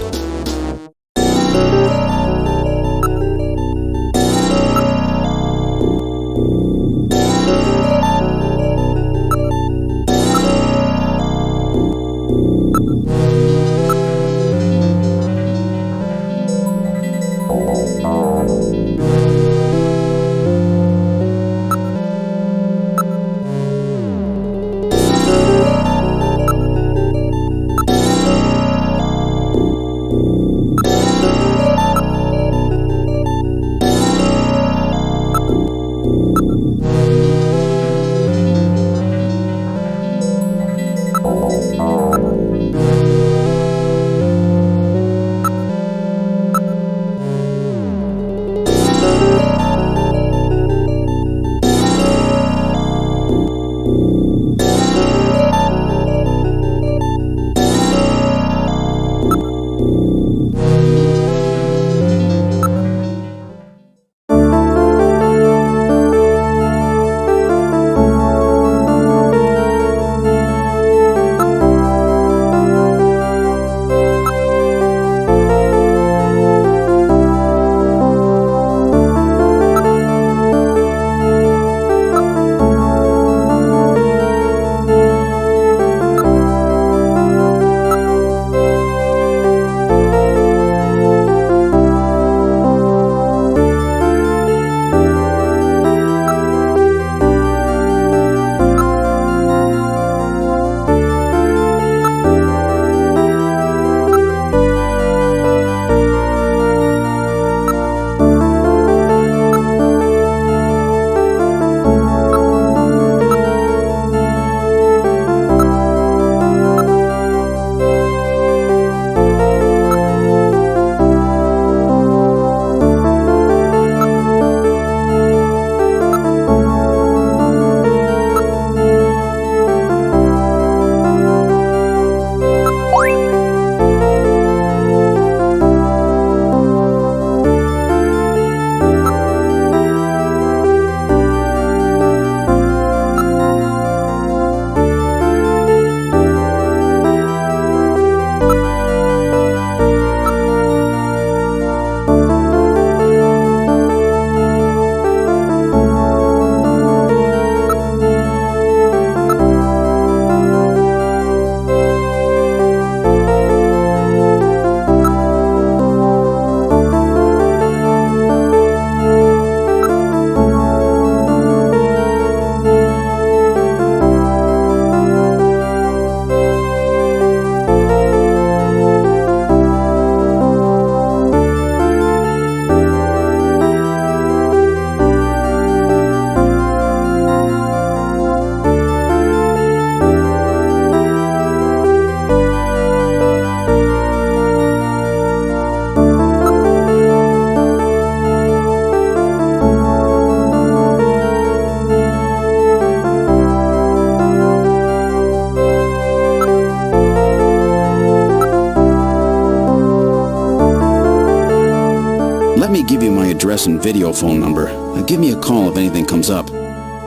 Let me give you my address and video phone number. Give me a call if anything comes up.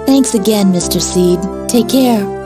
Thanks again, Mr. Seed. Take care.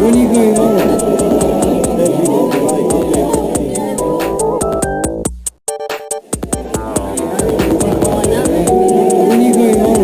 When are you going home? When are you going home?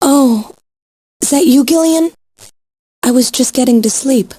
Oh, is that you, Gillian? I was just getting to sleep.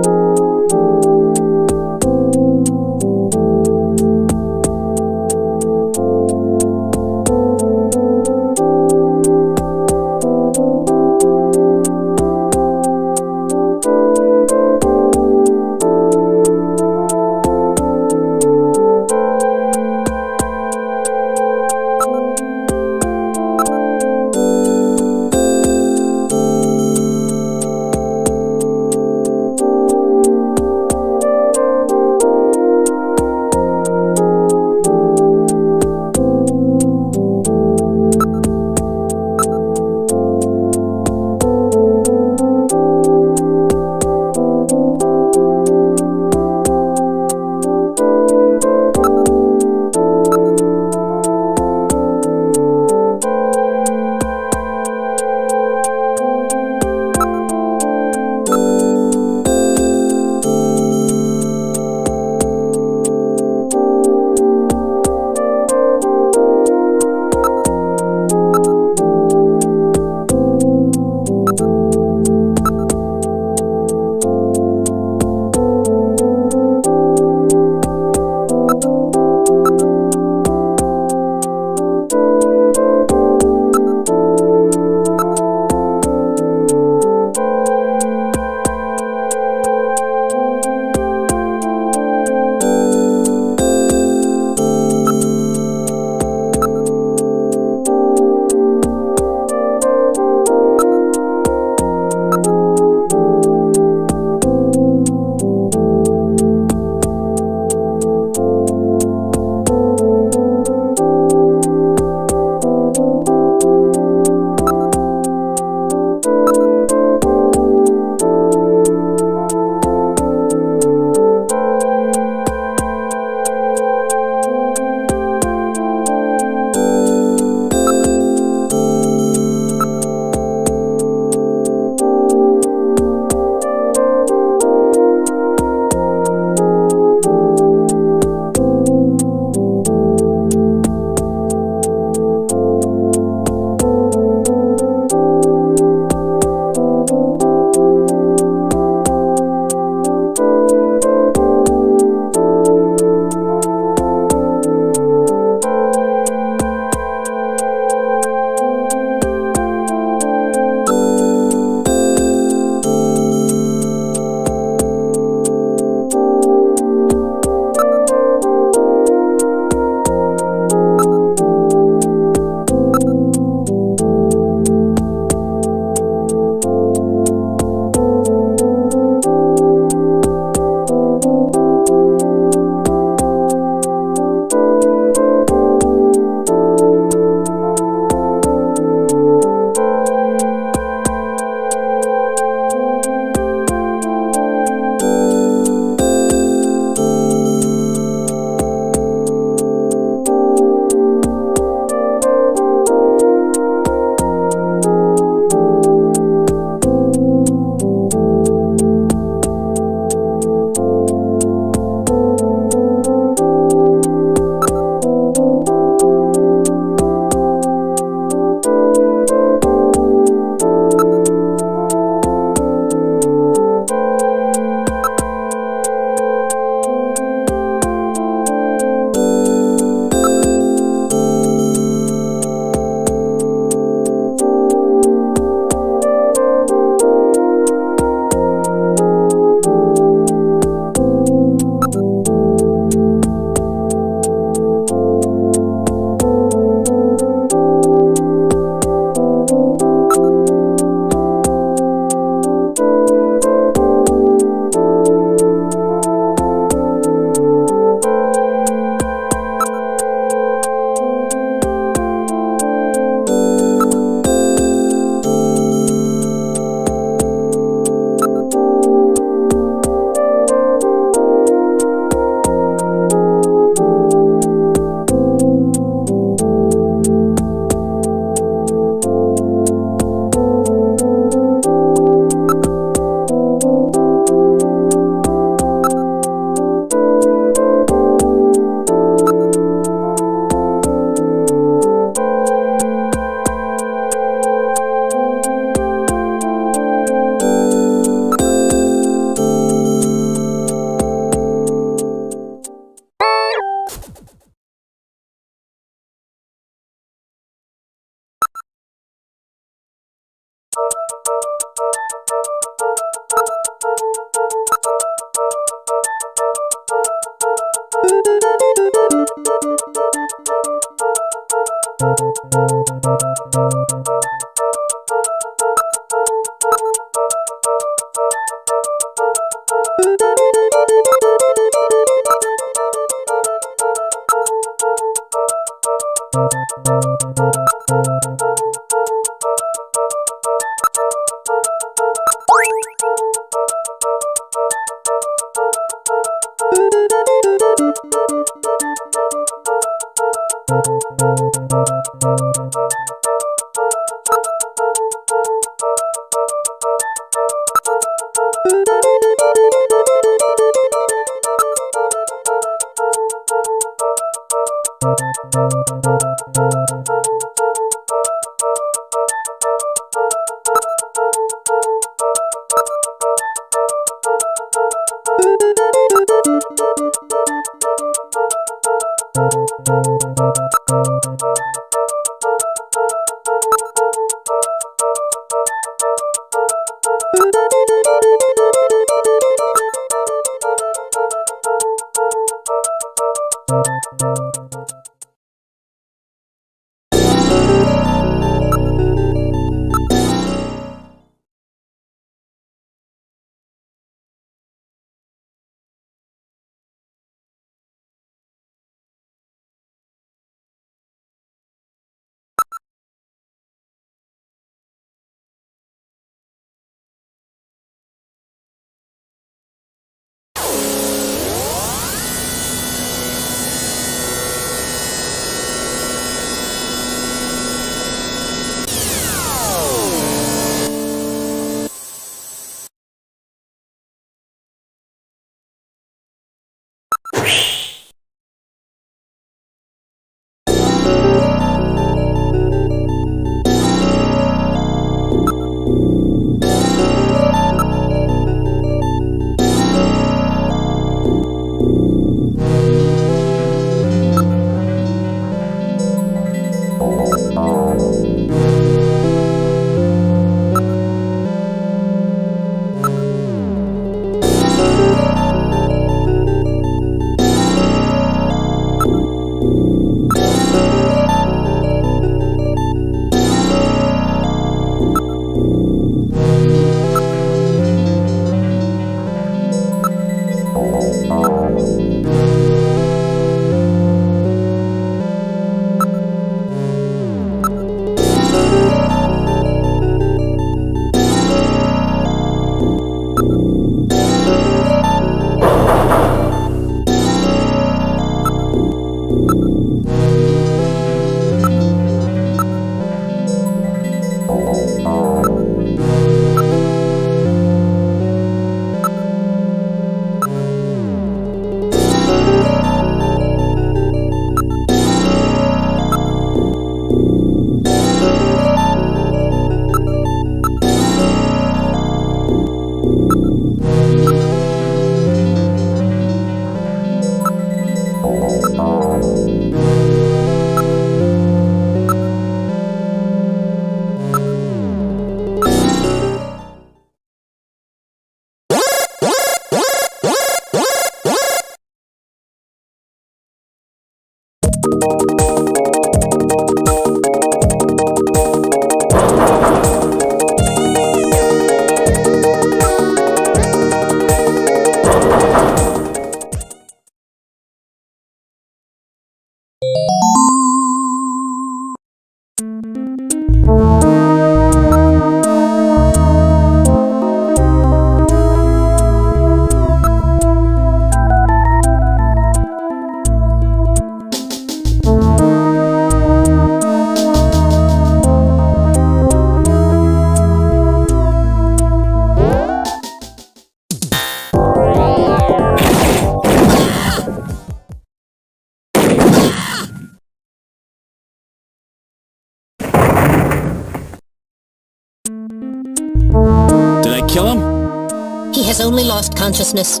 Kill him? He has only lost consciousness.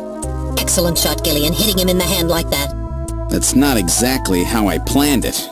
Excellent shot, Gillian, hitting him in the hand like that. That's not exactly how I planned it.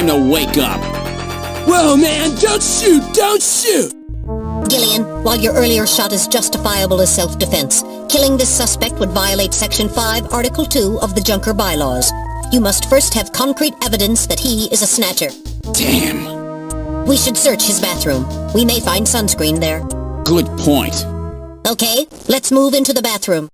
time to wake up. Whoa, man, don't shoot! Don't shoot! Gillian, while your earlier shot is justifiable as self-defense, killing this suspect would violate Section 5, Article 2 of the Junker Bylaws. You must first have concrete evidence that he is a snatcher. Damn. We should search his bathroom. We may find sunscreen there. Good point. Okay, let's move into the bathroom.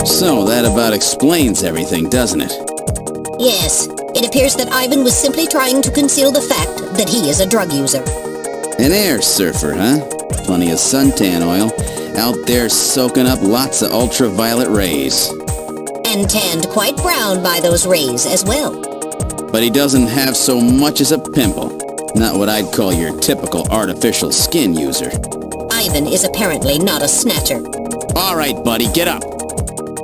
So that about explains everything, doesn't it? Yes, it appears that Ivan was simply trying to conceal the fact that he is a drug user. An air surfer, huh? Plenty of suntan oil. Out there soaking up lots of ultraviolet rays. And tanned quite brown by those rays as well. But he doesn't have so much as a pimple. Not what I'd call your typical artificial skin user. Ivan is apparently not a snatcher. All right, buddy, get up.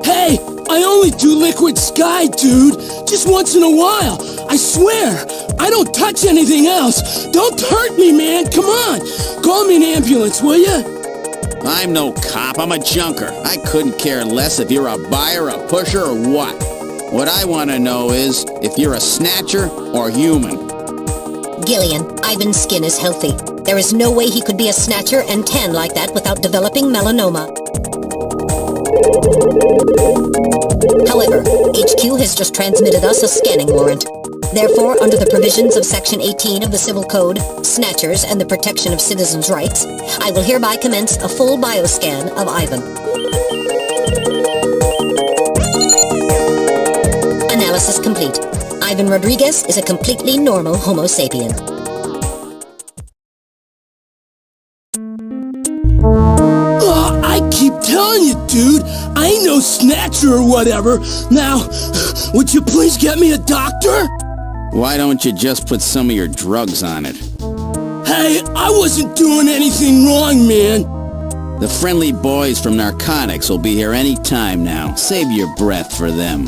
Hey, I only do liquid sky, dude. Just once in a while. I swear. I don't touch anything else. Don't hurt me, man. Come on. Call me an ambulance, will ya? I'm no cop. I'm a junker. I couldn't care less if you're a buyer, a pusher, or what. What I want to know is if you're a snatcher or human. Gillian, Ivan's skin is healthy. There is no way he could be a snatcher and tan like that without developing melanoma. However, HQ has just transmitted us a scanning warrant. Therefore, under the provisions of Section 18 of the Civil Code, Snatchers and the Protection of Citizens' Rights, I will hereby commence a full bioscan of Ivan. Analysis complete. Ivan Rodriguez is a completely normal Homo sapien. I keep telling you, dude, I ain't no snatcher or whatever. Now, would you please get me a doctor? Why don't you just put some of your drugs on it? Hey, I wasn't doing anything wrong, man. The friendly boys from narcotics will be here any time now. Save your breath for them.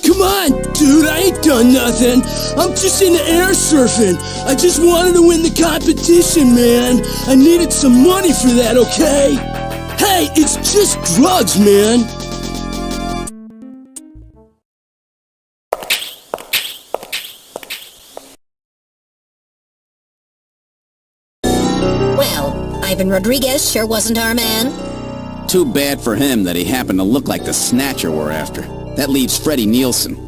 Come come on, dude, I ain't done nothing. I'm just into air surfing. I just wanted to win the competition, man. I needed some money for that, okay? Hey, it's just drugs, man. Well, Ivan Rodriguez sure wasn't our man. Too bad for him that he happened to look like the Snatcher we're after. That leaves Freddie Nielsen.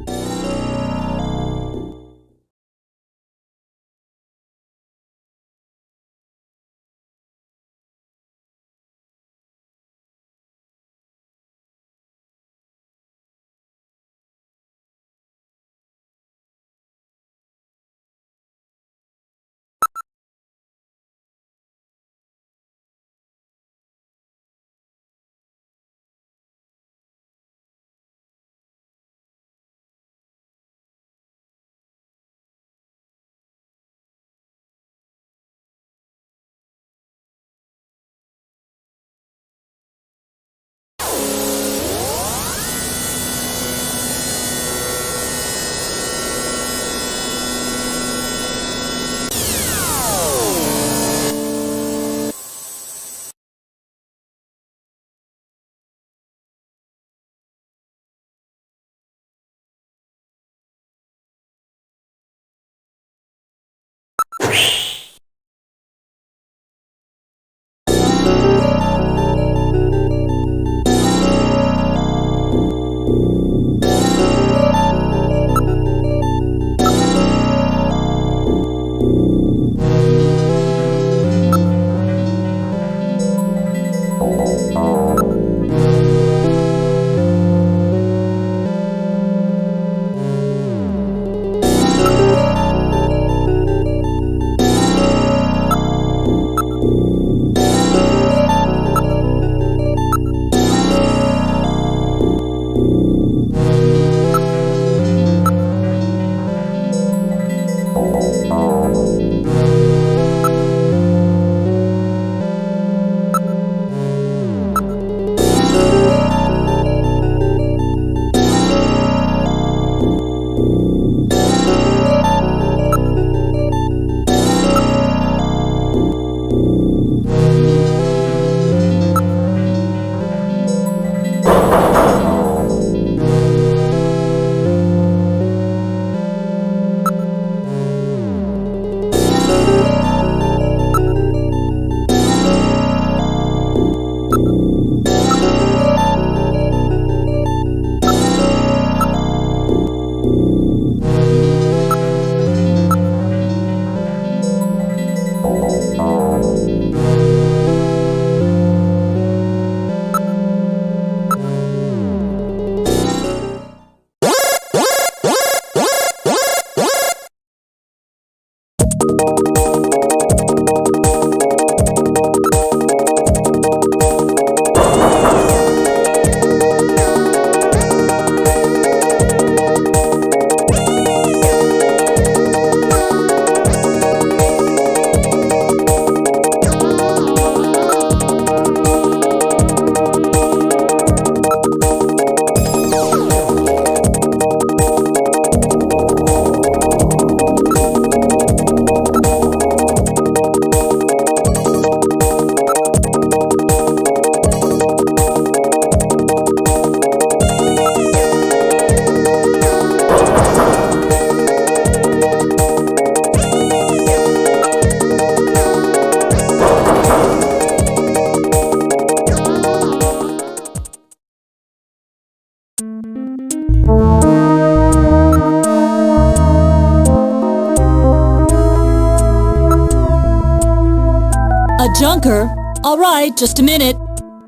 A junker? All right, just a minute.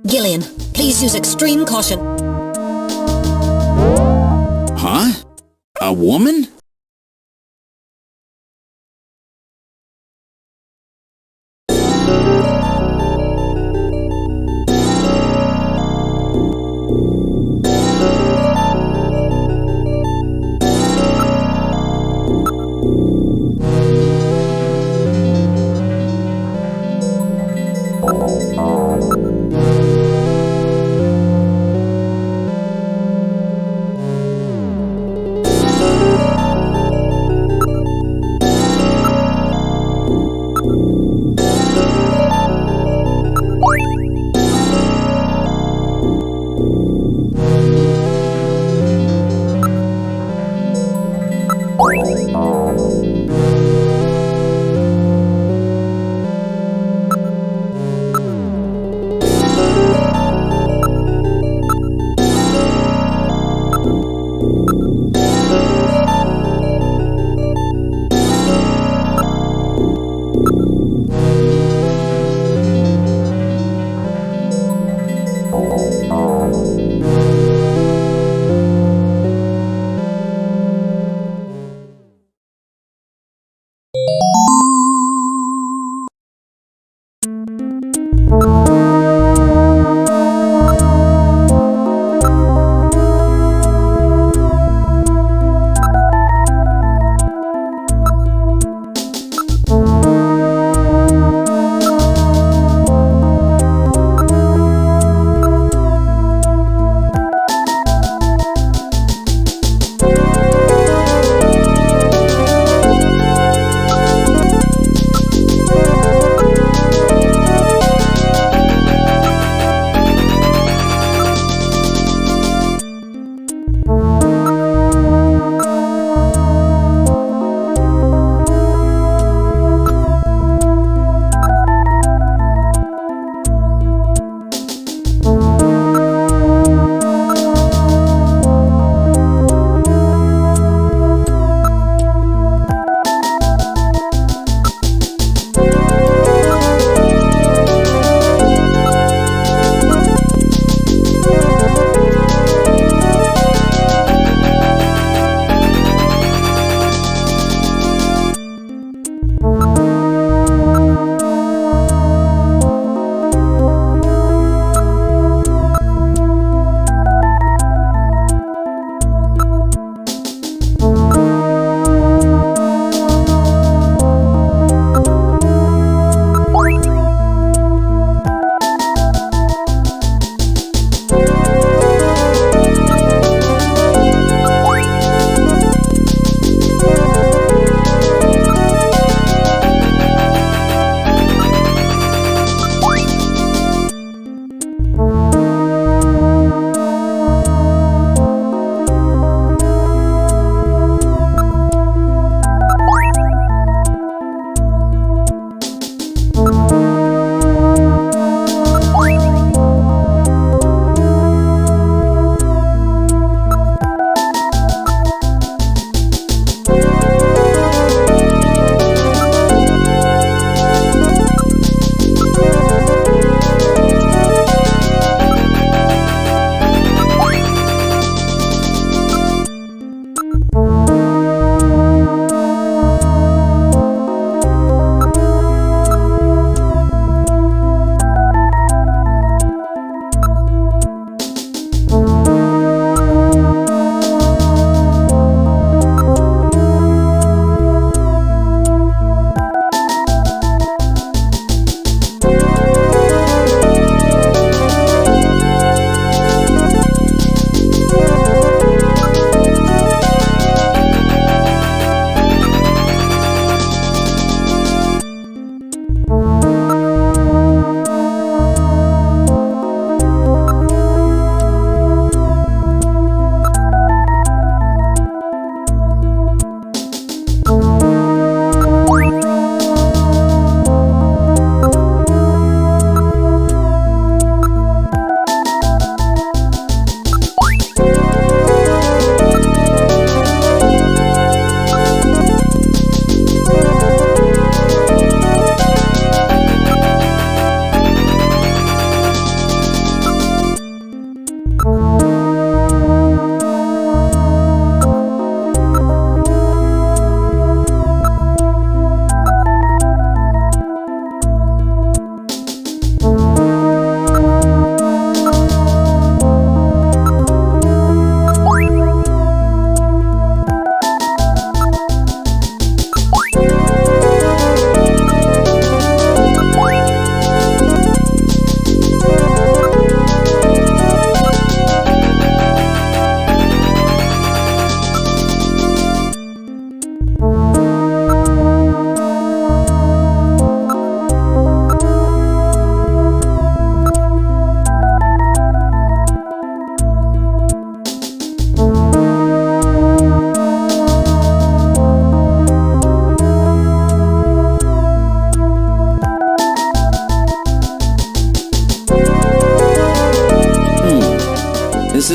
Gillian, please use extreme caution. Huh? A woman?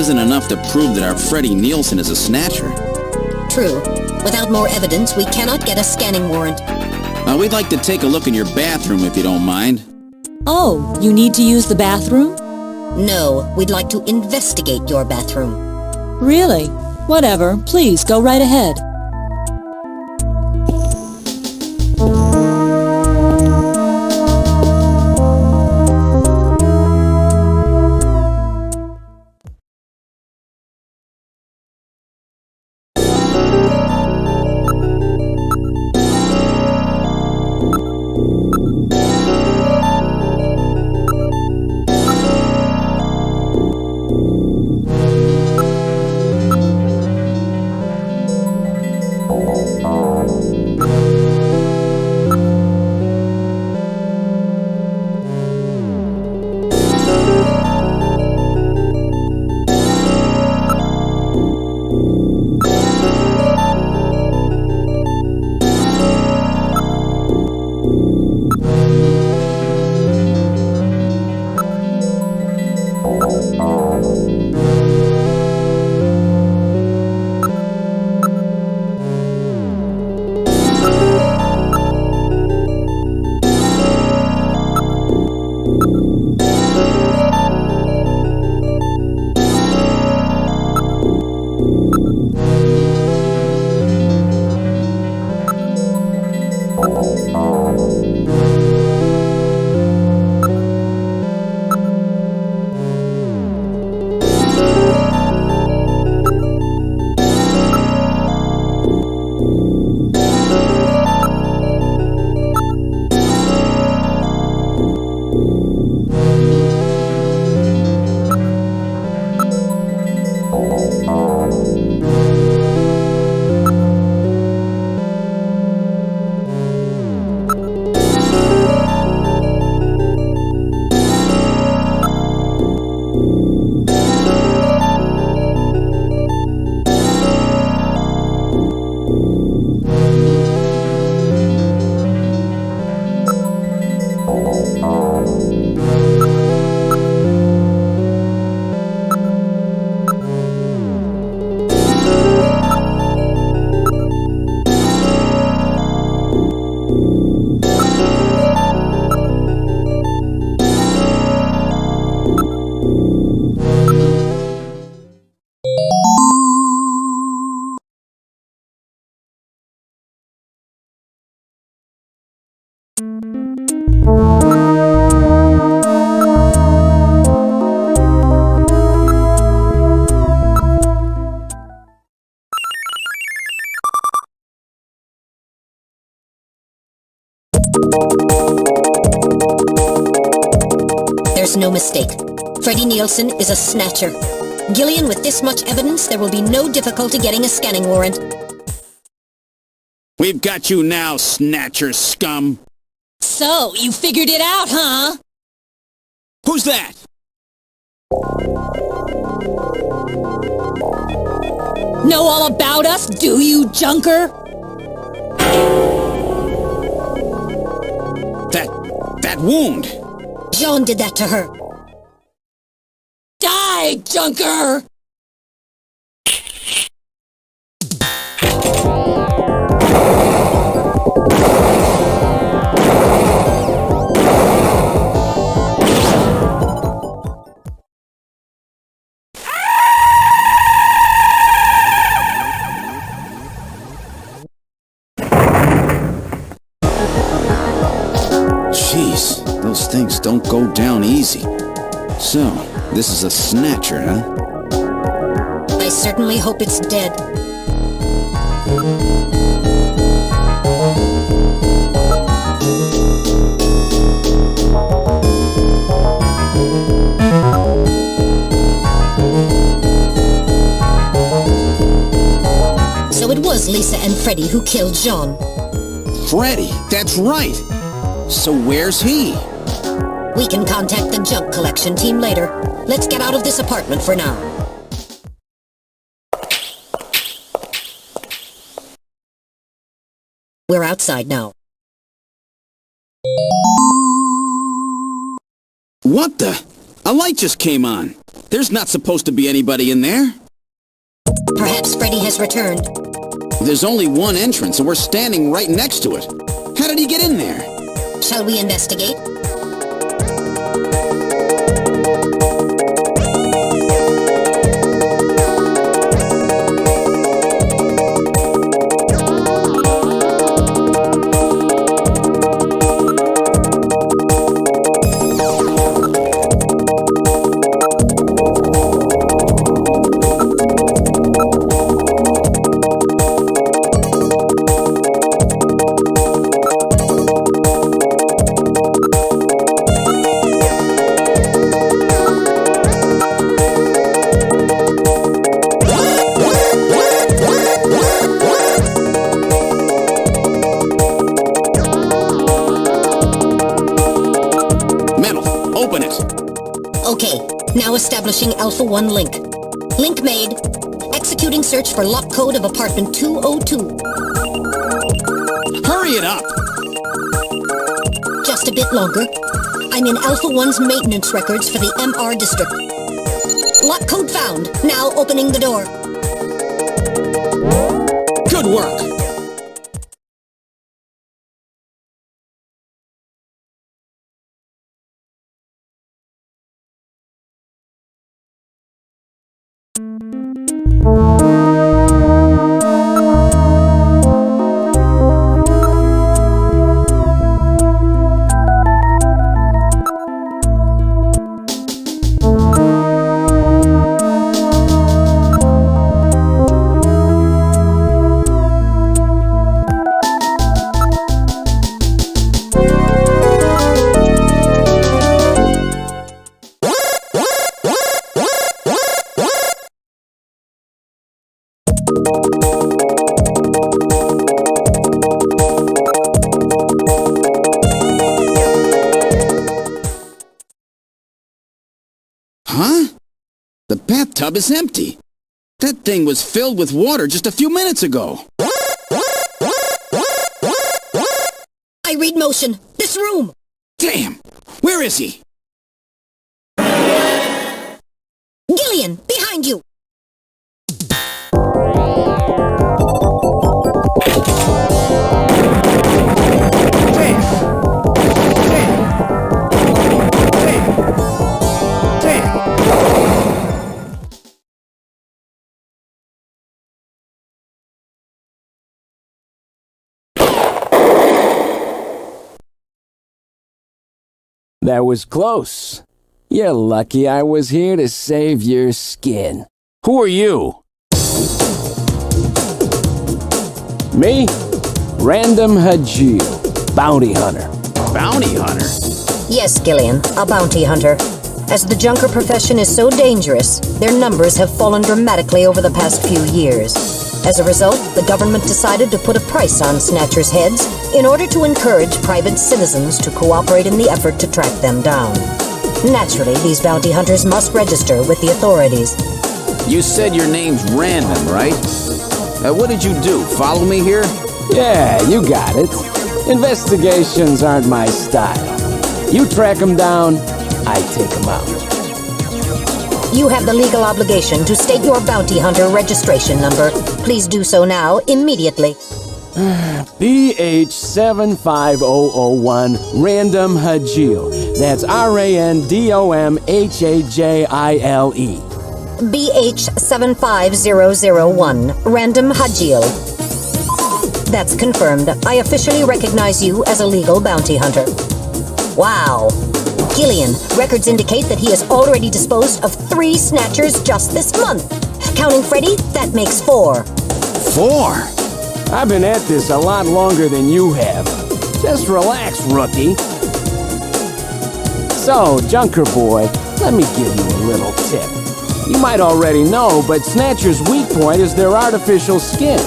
isn't enough to prove that our Freddie Nielsen is a snatcher. True. Without more evidence, we cannot get a scanning warrant. We'd like to take a look in your bathroom if you don't mind. Oh, you need to use the bathroom? No, we'd like to investigate your bathroom. Really? Whatever. Please, go right ahead. There's no mistake. Freddie Nielsen is a snatcher. Gillian, with this much evidence, there will be no difficulty getting a scanning warrant. We've got you now, snatcher scum. So, you figured it out, huh? Who's that? Know all about us, do you, junker? That wound. Jean did that to her. Die, junker! Jeez, those things don't go down easy. So, this is a snatcher, huh? I certainly hope it's dead. So it was Lisa and Freddie who killed Jean. Freddie, that's right. So where's he? We can contact the junk collection team later. Let's get out of this apartment for now. We're outside now. What the? A light just came on. There's not supposed to be anybody in there. Perhaps Freddy has returned. There's only one entrance, and we're standing right next to it. How did he get in there? Shall we investigate? Establishing Alpha 1 link. Link made. Executing search for lock code of apartment 202. Hurry it up! Just a bit longer. I'm in Alpha 1's maintenance records for the MR district. Lock code found. Now opening the door. Good work! Huh? The bathtub is empty. That thing was filled with water just a few minutes ago. I read motion. This room! Damn! Where is he? Gillian, behind you! That was close. You're lucky I was here to save your skin. Who are you? Me? Random Hajil, bounty hunter. Bounty hunter? Yes, Gillian, a bounty hunter. As the junker profession is so dangerous, their numbers have fallen dramatically over the past few years. As a result, the government decided to put a price on Snatcher's heads in order to encourage private citizens to cooperate in the effort to track them down. Naturally, these bounty hunters must register with the authorities. You said your name's Random, right? What did you do? Follow me here? Yeah, you got it. Investigations aren't my style. You track them down, I take them out. You have the legal obligation to state your bounty hunter registration number. Please do so now, immediately. BH75001, Random Hajil. That's RANDOMHAJILE. BH75001, Random Hajil. That's confirmed. I officially recognize you as a legal bounty hunter. Wow. Gillian, records indicate that he has already disposed of 3 snatchers just this month. Counting Freddy, that makes 4. 4? I've been at this a lot longer than you have. Just relax, rookie. So, Junker Boy, let me give you a little tip. You might already know, but Snatcher's weak point is their artificial skin.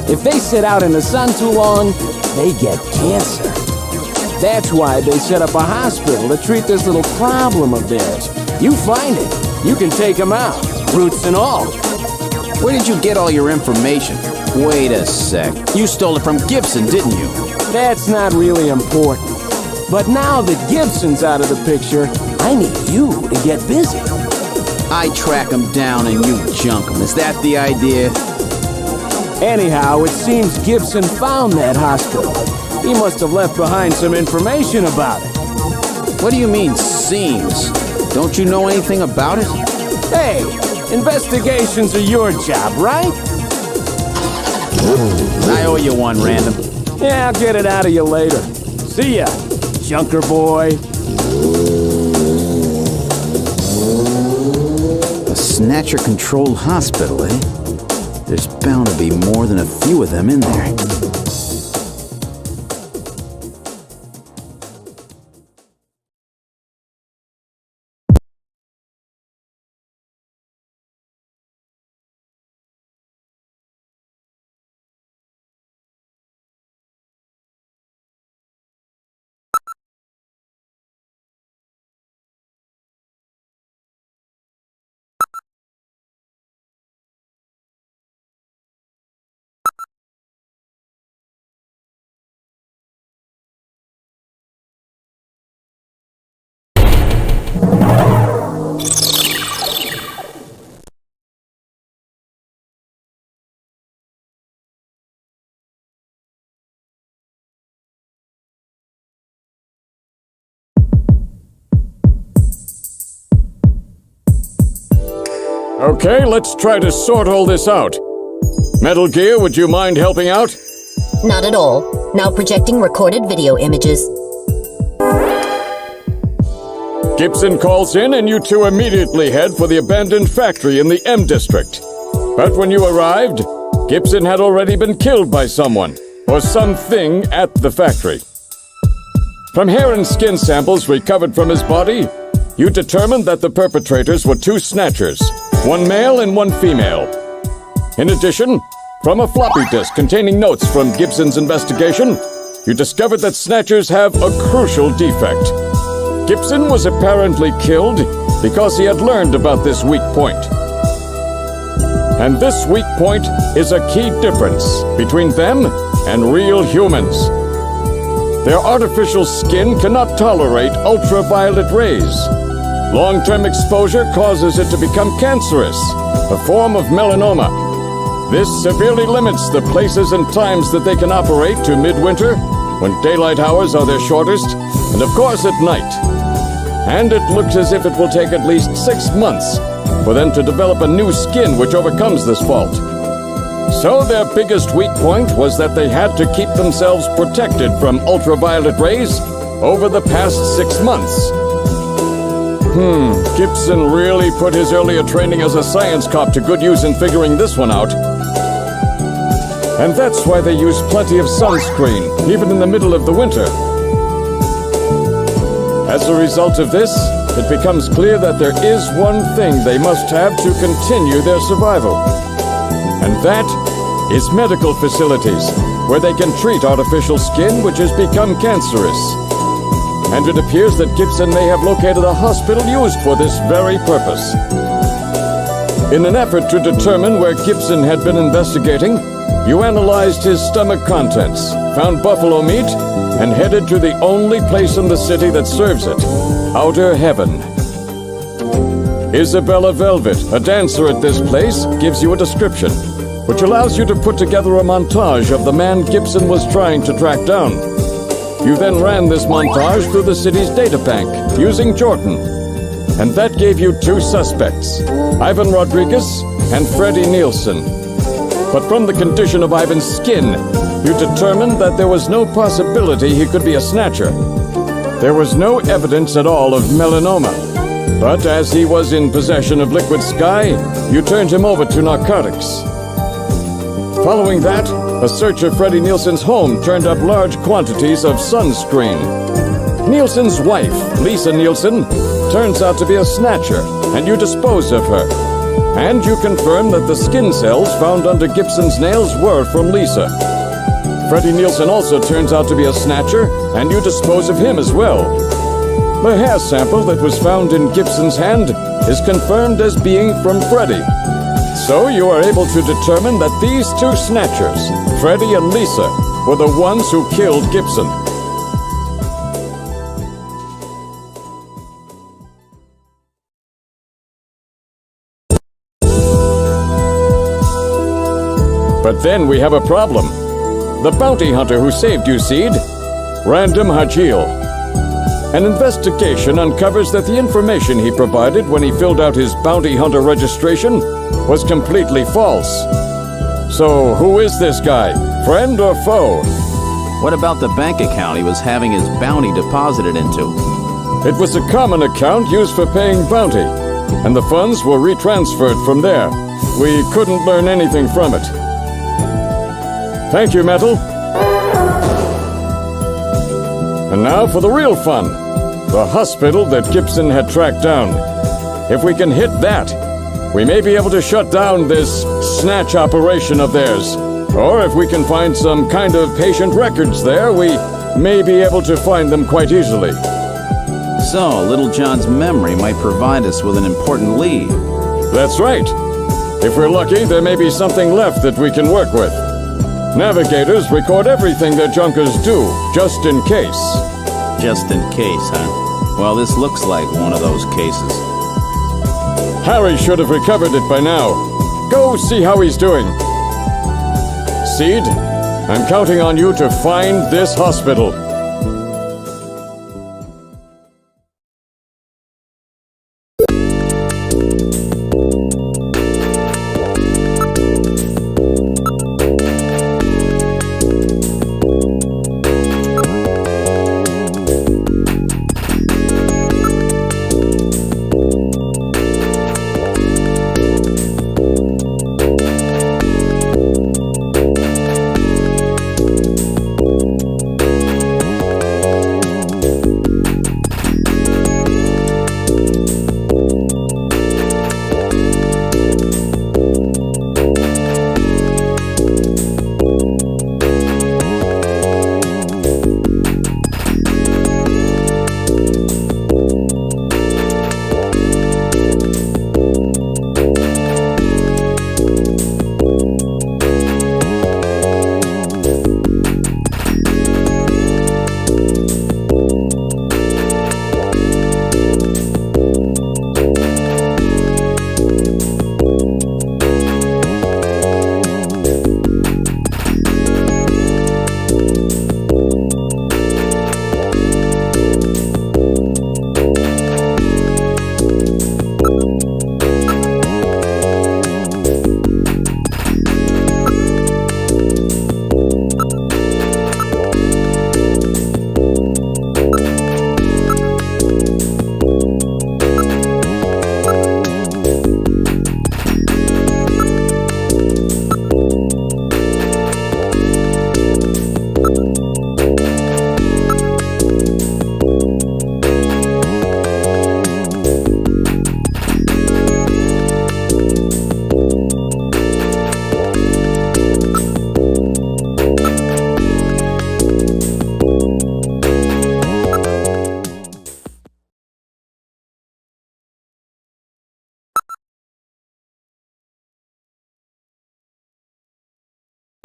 If they sit out in the sun too long, they get cancer. That's why they set up a hospital to treat this little problem of theirs. You find it, you can take them out, roots and all. Where did you get all your information? Wait a sec. You stole it from Gibson, didn't you? That's not really important. But now that Gibson's out of the picture, I need you to get busy. I track them down and you junk them. Is that the idea? Anyhow, it seems Gibson found that hospital. He must have left behind some information about it. What do you mean, seems? Don't you know anything about it? Hey, investigations are your job, right? I owe you one, Random. Yeah, I'll get it out of you later. See ya, Junker boy. A Snatcher-controlled hospital, eh? There's bound to be more than a few of them in there. Okay, let's try to sort all this out. Metal Gear, would you mind helping out? Not at all. Now projecting recorded video images. Gibson calls in and you two immediately head for the abandoned factory in the M District. But when you arrived, Gibson had already been killed by someone, or something at the factory. From hair and skin samples recovered from his body, you determined that the perpetrators were two Snatchers, one male and one female. In addition, from a floppy disk containing notes from Gibson's investigation, you discovered that Snatchers have a crucial defect. Gibson was apparently killed because he had learned about this weak point. And this weak point is a key difference between them and real humans. Their artificial skin cannot tolerate ultraviolet rays. Long-term exposure causes it to become cancerous, a form of melanoma. This severely limits the places and times that they can operate to midwinter, when daylight hours are their shortest, and of course at night. And it looks as if it will take at least 6 months for them to develop a new skin which overcomes this fault. So their biggest weak point was that they had to keep themselves protected from ultraviolet rays over the past 6 months. Gibson really put his earlier training as a science cop to good use in figuring this one out. And that's why they use plenty of sunscreen, even in the middle of the winter. As a result of this, it becomes clear that there is one thing they must have to continue their survival. And that is medical facilities, where they can treat artificial skin which has become cancerous. And it appears that Gibson may have located a hospital used for this very purpose. In an effort to determine where Gibson had been investigating, you analyzed his stomach contents, found buffalo meat, and headed to the only place in the city that serves it, Outer Heaven. Isabella Velvet, a dancer at this place, gives you a description, which allows you to put together a montage of the man Gibson was trying to track down. You then ran this montage through the city's data bank, using Jordan. And that gave you two suspects, Ivan Rodriguez and Freddie Nielsen. But from the condition of Ivan's skin, you determined that there was no possibility he could be a Snatcher. There was no evidence at all of melanoma. But as he was in possession of Liquid Sky, you turned him over to narcotics. Following that, a search of Freddie Nielsen's home turned up large quantities of sunscreen. Nielsen's wife, Lisa Nielsen, turns out to be a Snatcher, and you dispose of her. And you confirm that the skin cells found under Gibson's nails were from Lisa. Freddie Nielsen also turns out to be a Snatcher, and you dispose of him as well. The hair sample that was found in Gibson's hand is confirmed as being from Freddie. So you are able to determine that these two Snatchers, Freddie and Lisa, were the ones who killed Gibson. But then we have a problem. The bounty hunter who saved you, Seed, Random Hajil. An investigation uncovers that the information he provided when he filled out his bounty hunter registration was completely false. So, who is this guy? Friend or foe? What about the bank account he was having his bounty deposited into? It was a common account used for paying bounty, and the funds were retransferred from there. We couldn't learn anything from it. Thank you, Metal. And now for the real fun. The hospital that Gibson had tracked down. If we can hit that, we may be able to shut down this snatch operation of theirs. Or if we can find some kind of patient records there, we may be able to find them quite easily. So, Little John's memory might provide us with an important lead. That's right. If we're lucky, there may be something left that we can work with. Navigators record everything their junkers do, just in case. Just in case, huh? Well, this looks like one of those cases. Harry should have recovered it by now. Go see how he's doing. Seed, I'm counting on you to find this hospital.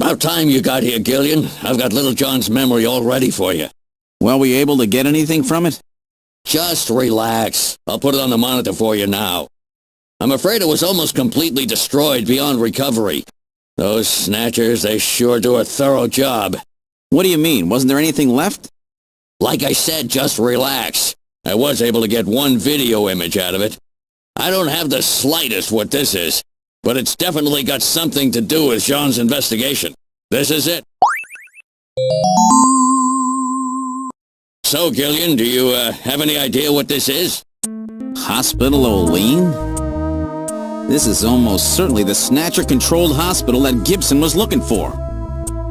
About time you got here, Gillian. I've got Little John's memory all ready for you. Well, we able to get anything from it? Just relax. I'll put it on the monitor for you now. I'm afraid it was almost completely destroyed beyond recovery. Those Snatchers, they sure do a thorough job. What do you mean? Wasn't there anything left? Like I said, just relax. I was able to get one video image out of it. I don't have the slightest what this is, but it's definitely got something to do with Jean's investigation. This is it. So, Gillian, do you have any idea what this is? Hospital O'Lean? This is almost certainly the Snatcher-controlled hospital that Gibson was looking for.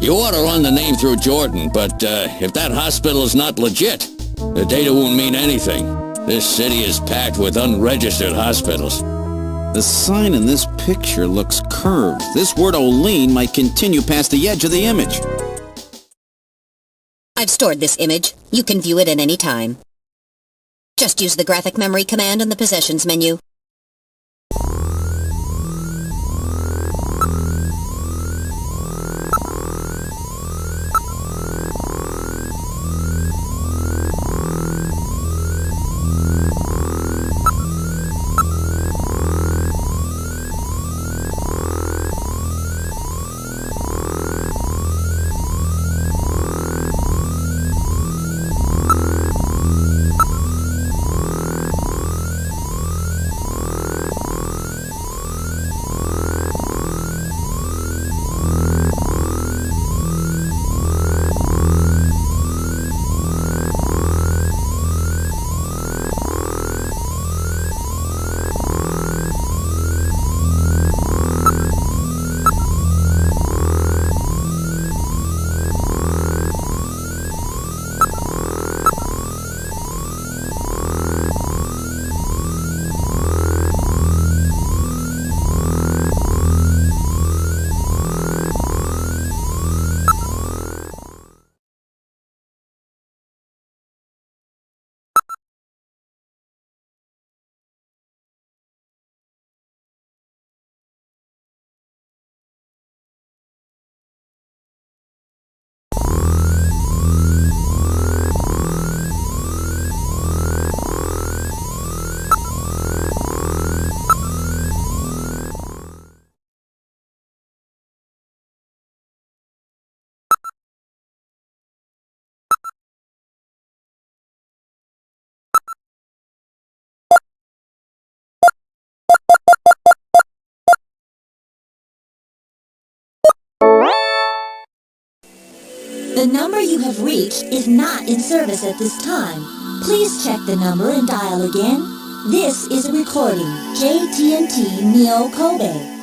You ought to run the name through Jordan, but if that hospital is not legit, the data won't mean anything. This city is packed with unregistered hospitals. The sign in this picture looks curved. This word O'Lean might continue past the edge of the image. I've stored this image. You can view it at any time. Just use the graphic memory command in the Possessions menu. The number you have reached is not in service at this time. Please check the number and dial again. This is a recording. JTNT Neo Kobe.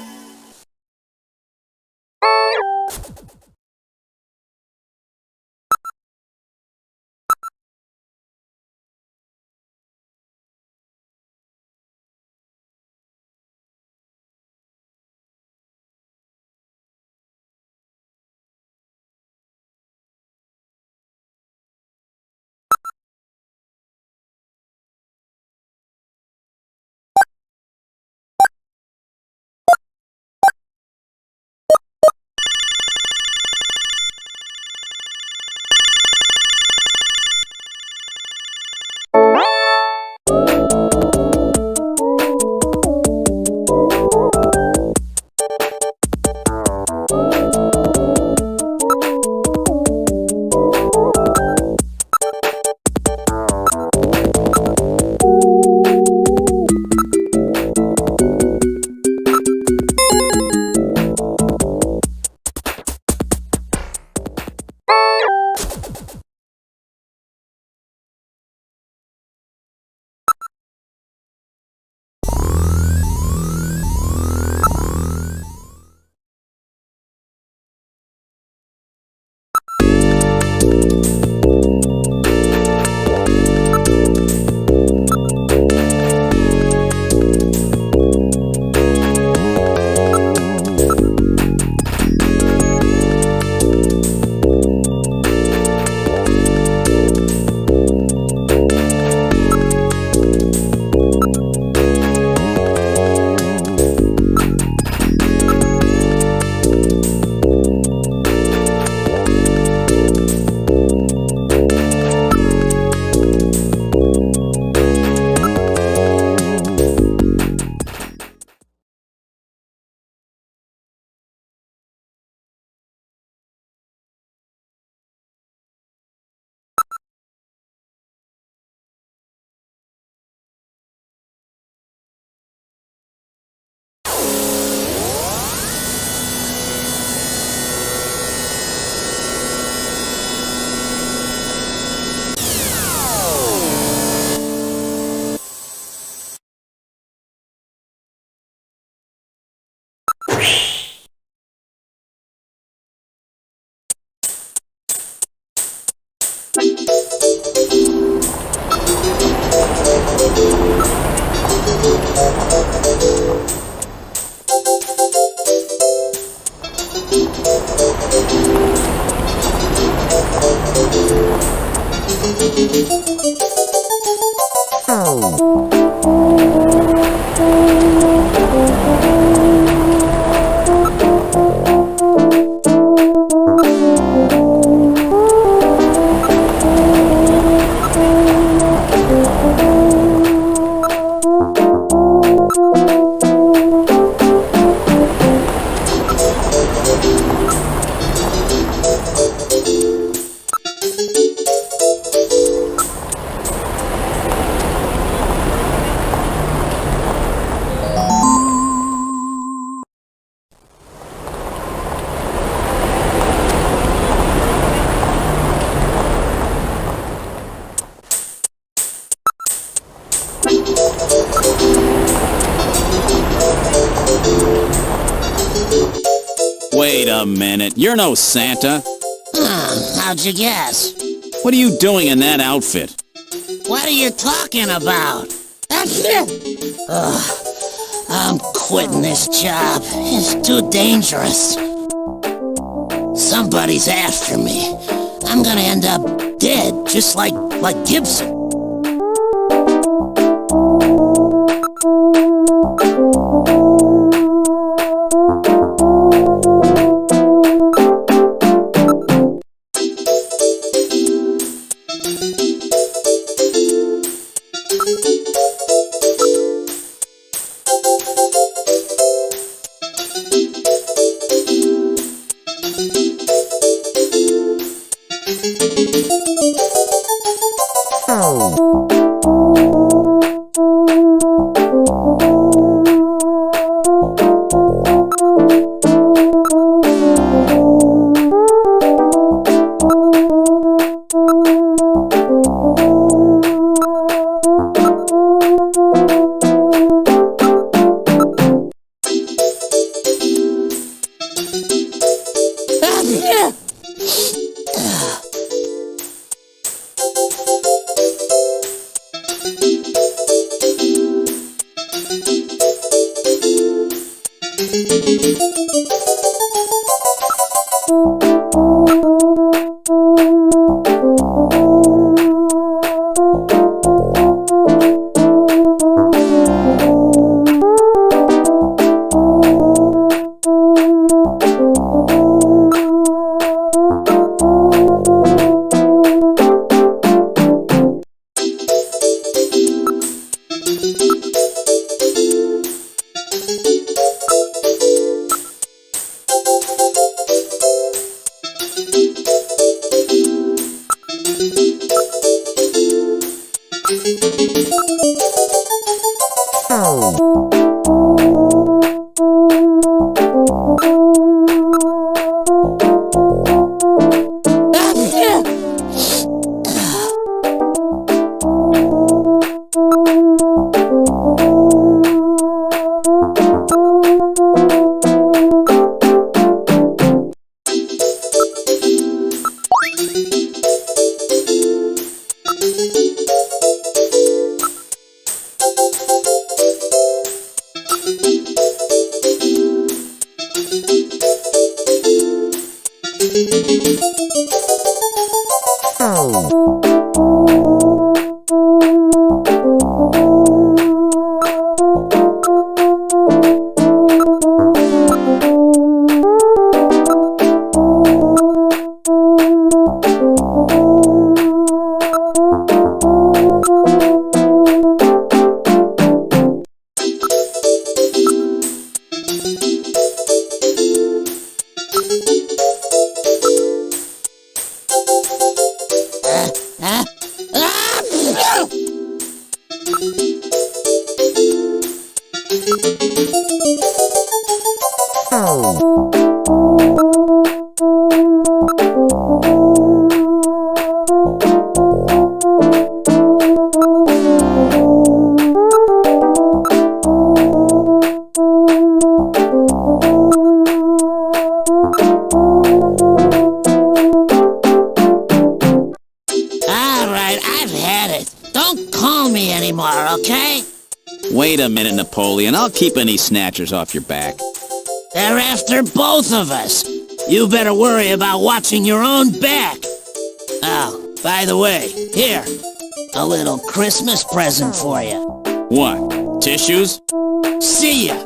Wait a minute, you're no Santa. How'd you guess? What are you doing in that outfit? What are you talking about? Ugh, I'm quitting this job. It's too dangerous. Somebody's after me. I'm gonna end up dead, just like Gibson. Oh. Wait a minute, Napoleon. I'll keep any snatchers off your back. They're after both of us. You better worry about watching your own back. Oh, by the way, here. A little Christmas present for you. What? Tissues? See ya.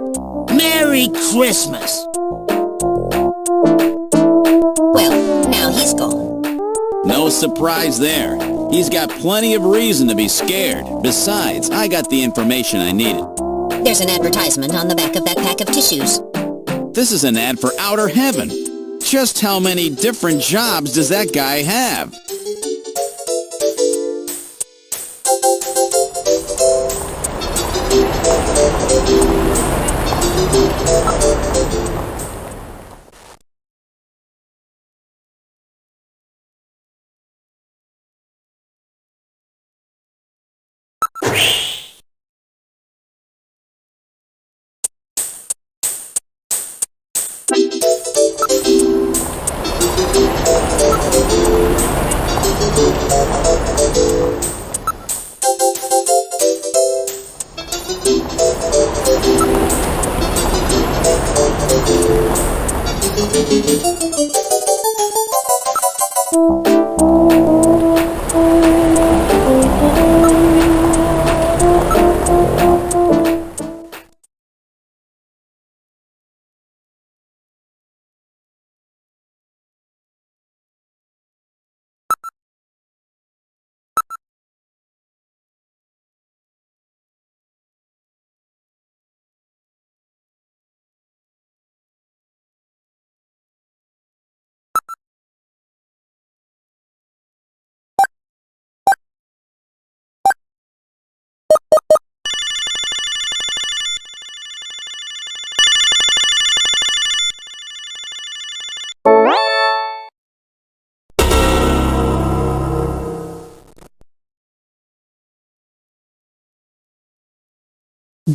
Merry Christmas. Well, now he's gone. No surprise there. He's got plenty of reason to be scared. Besides, I got the information I needed. There's an advertisement on the back of that pack of tissues. This is an ad for outer heaven. Just how many different jobs does that guy have?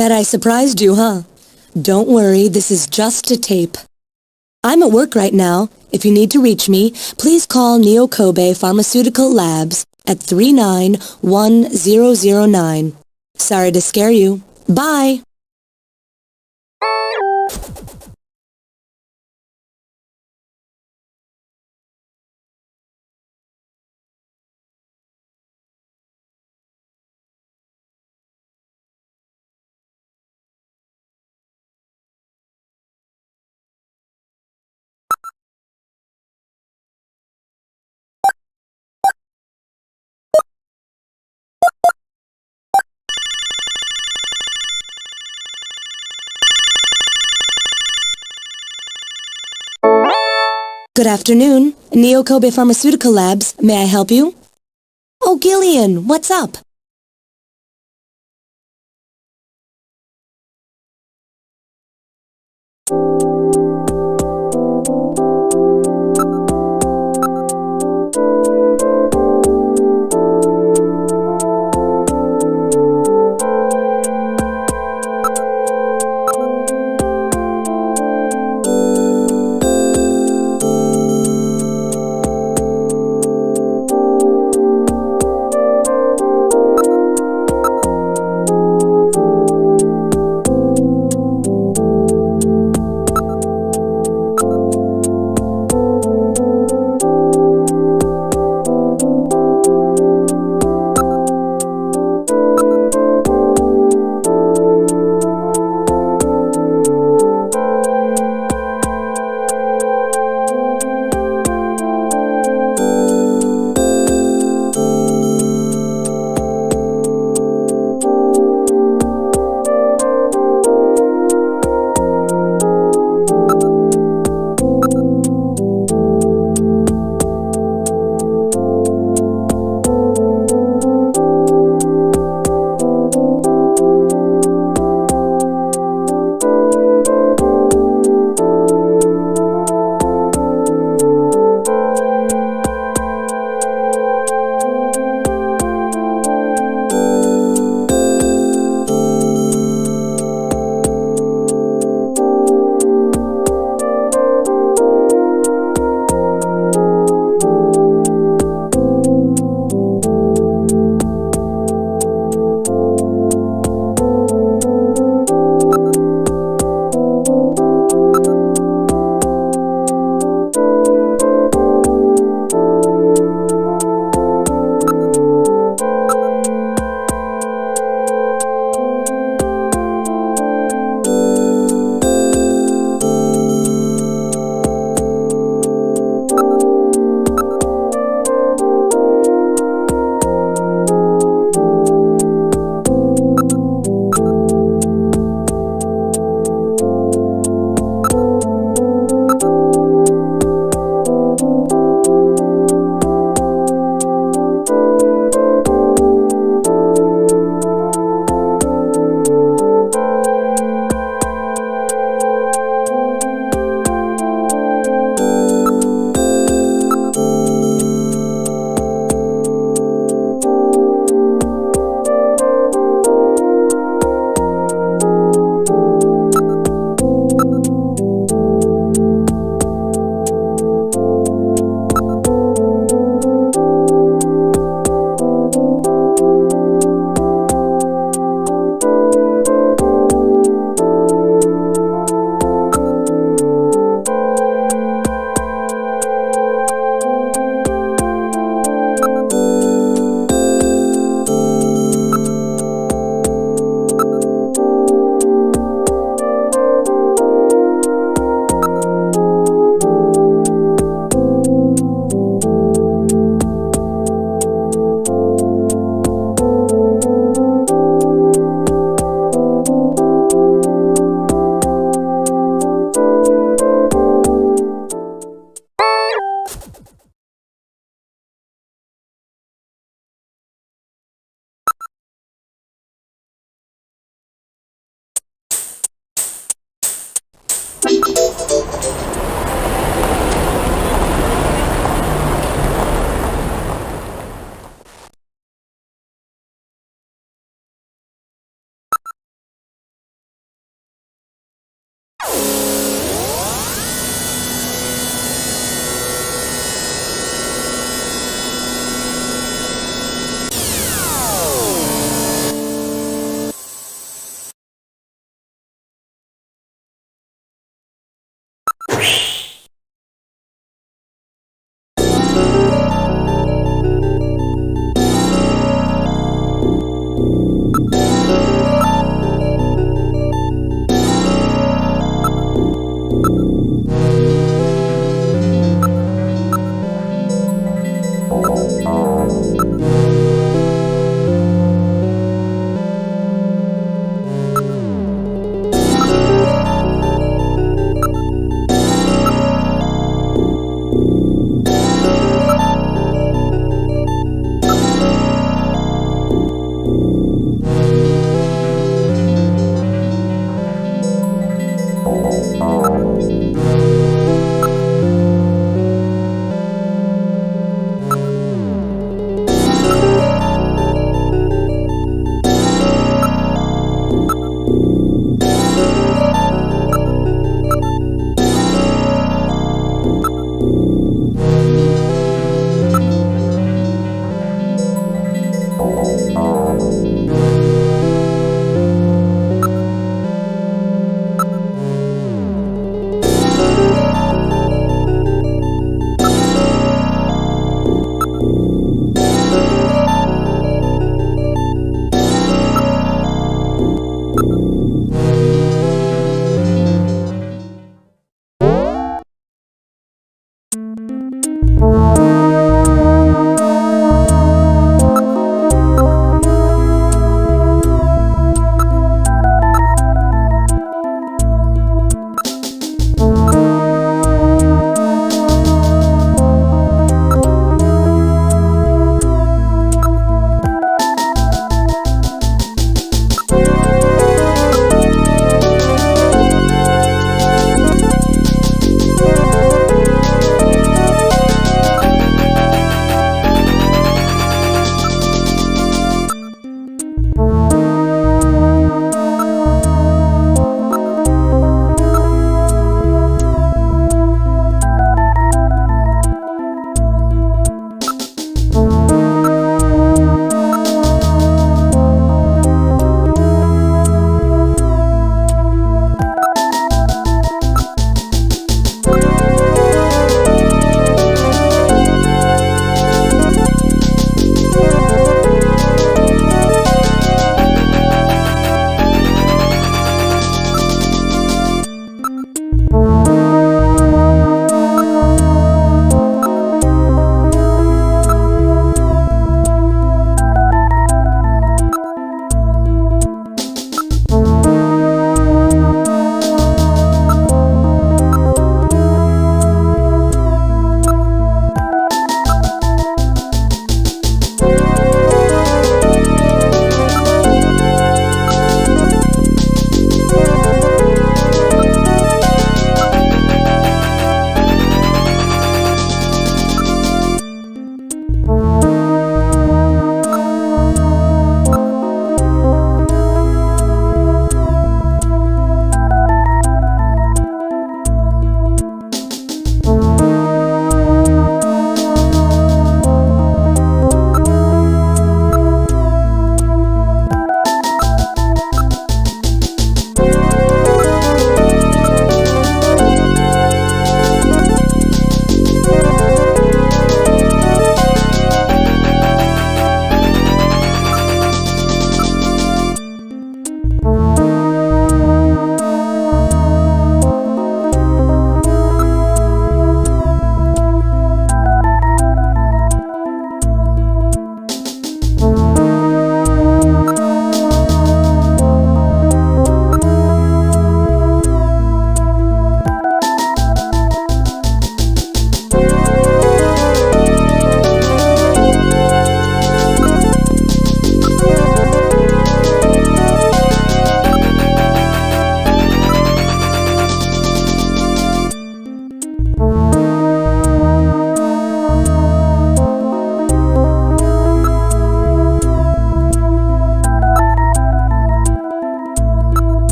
Bet I surprised you, huh? Don't worry, this is just a tape. I'm at work right now. If you need to reach me, please call Neo Kobe Pharmaceutical Labs at 391009. Sorry to scare you. Bye! Good afternoon. Neo Kobe Pharmaceutical Labs. May I help you? Oh, Gillian, what's up?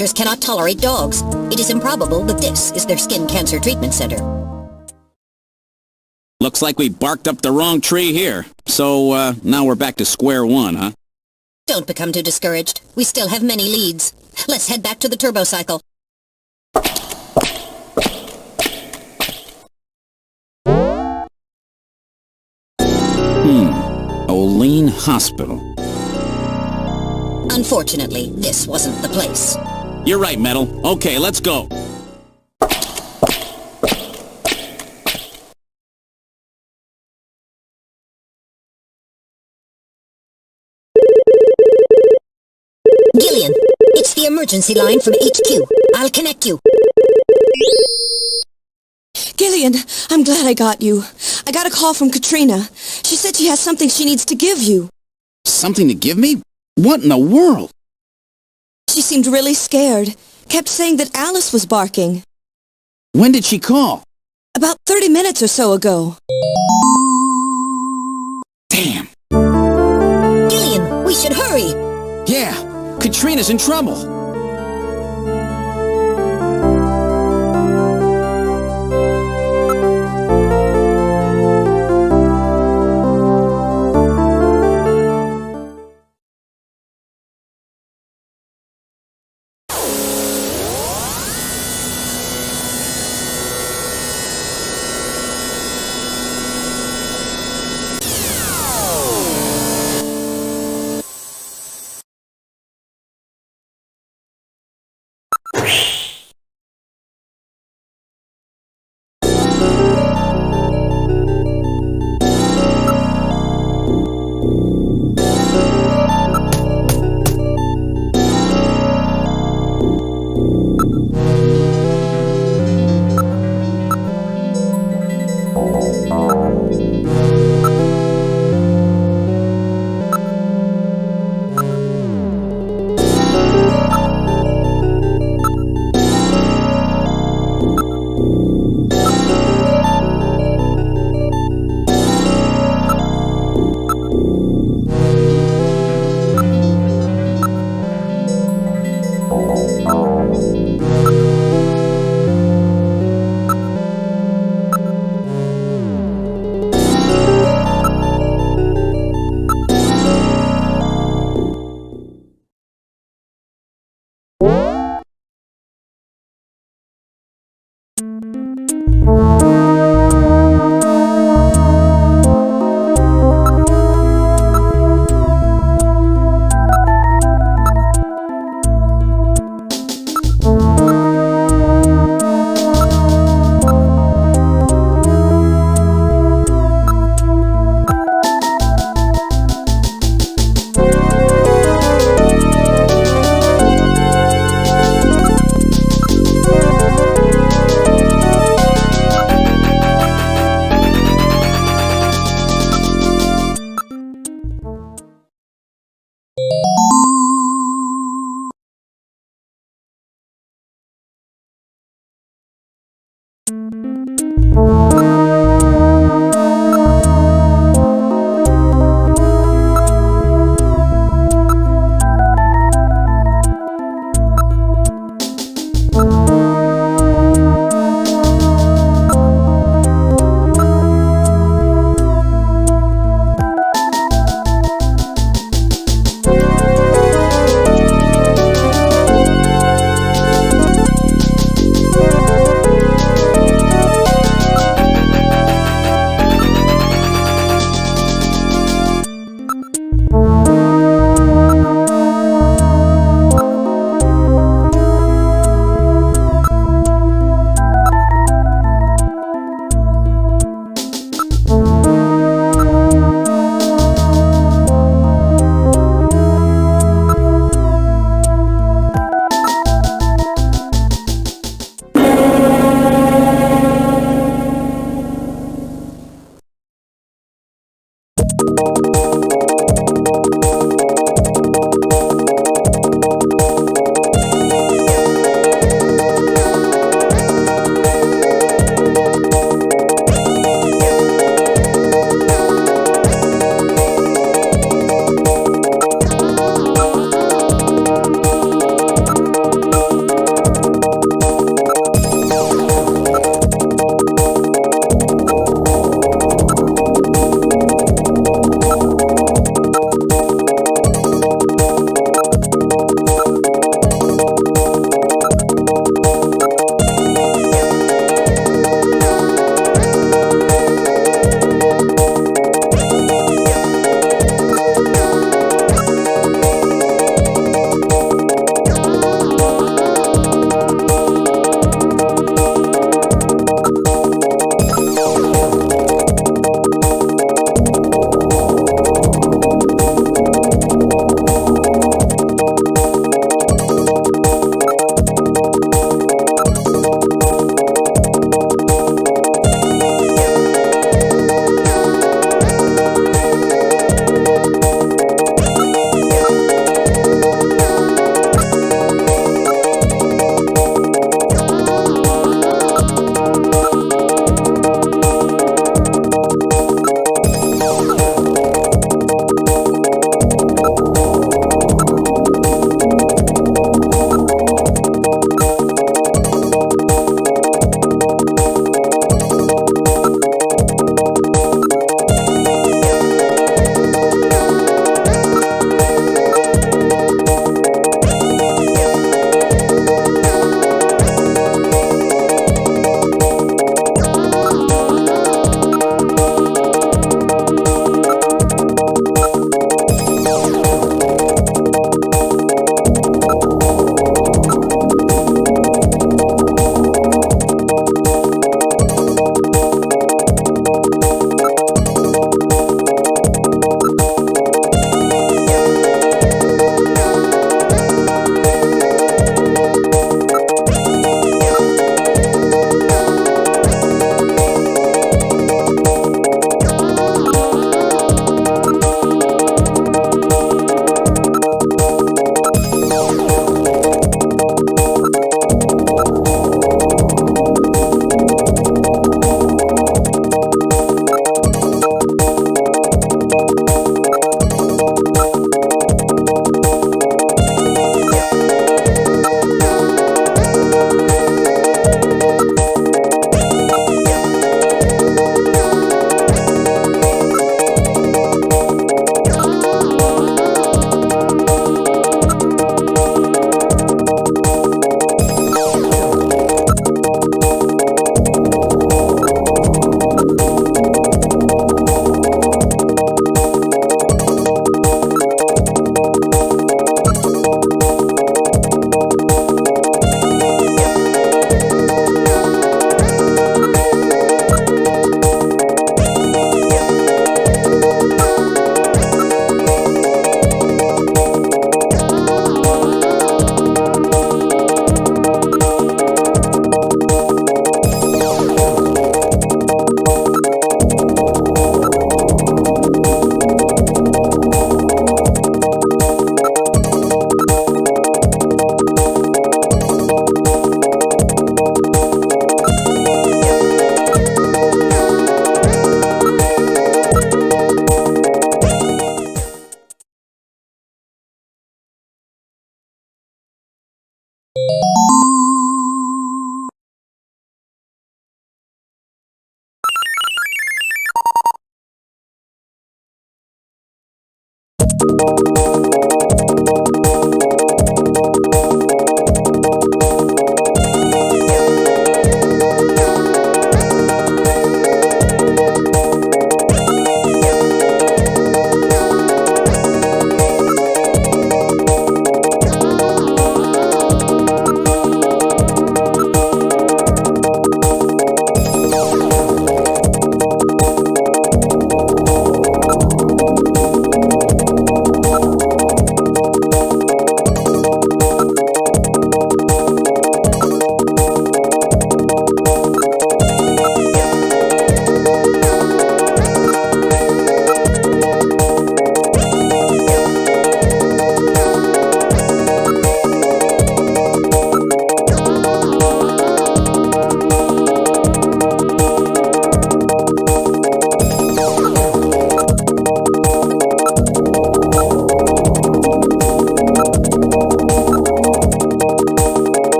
Snatchers cannot tolerate dogs. It is improbable that this is their skin cancer treatment center. Looks like we barked up the wrong tree here. So, now we're back to square one, huh? Don't become too discouraged. We still have many leads. Let's head back to the turbo cycle. Olean Hospital. Unfortunately, this wasn't the place. You're right, Metal. Okay, let's go. Gillian, it's the emergency line from HQ. I'll connect you. Gillian, I'm glad I got you. I got a call from Katrina. She said she has something she needs to give you. Something to give me? What in the world? She seemed really scared. Kept saying that Alice was barking. When did she call? About 30 minutes or so ago. Damn. Gillian, we should hurry. Yeah, Katrina's in trouble.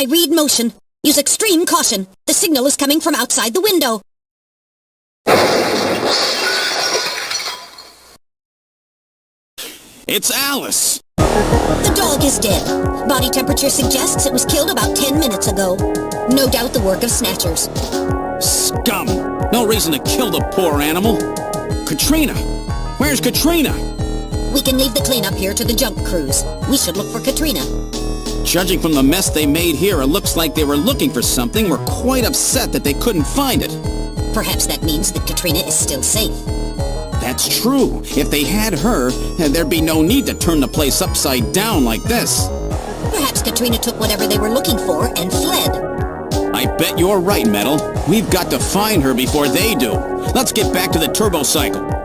I read motion. Use extreme caution. The signal is coming from outside the window. It's Alice! The dog is dead. Body temperature suggests it was killed about 10 minutes ago. No doubt the work of Snatchers. Scum! No reason to kill the poor animal. Katrina! Where's Katrina? We can leave the cleanup here to the junk crews. We should look for Katrina. Judging from the mess they made here, it looks like they were looking for something. We're quite upset that they couldn't find it. Perhaps that means that Katrina is still safe. That's true. If they had her, there'd be no need to turn the place upside down like this. Perhaps Katrina took whatever they were looking for and fled. I bet you're right, Metal. We've got to find her before they do. Let's get back to the turbo cycle.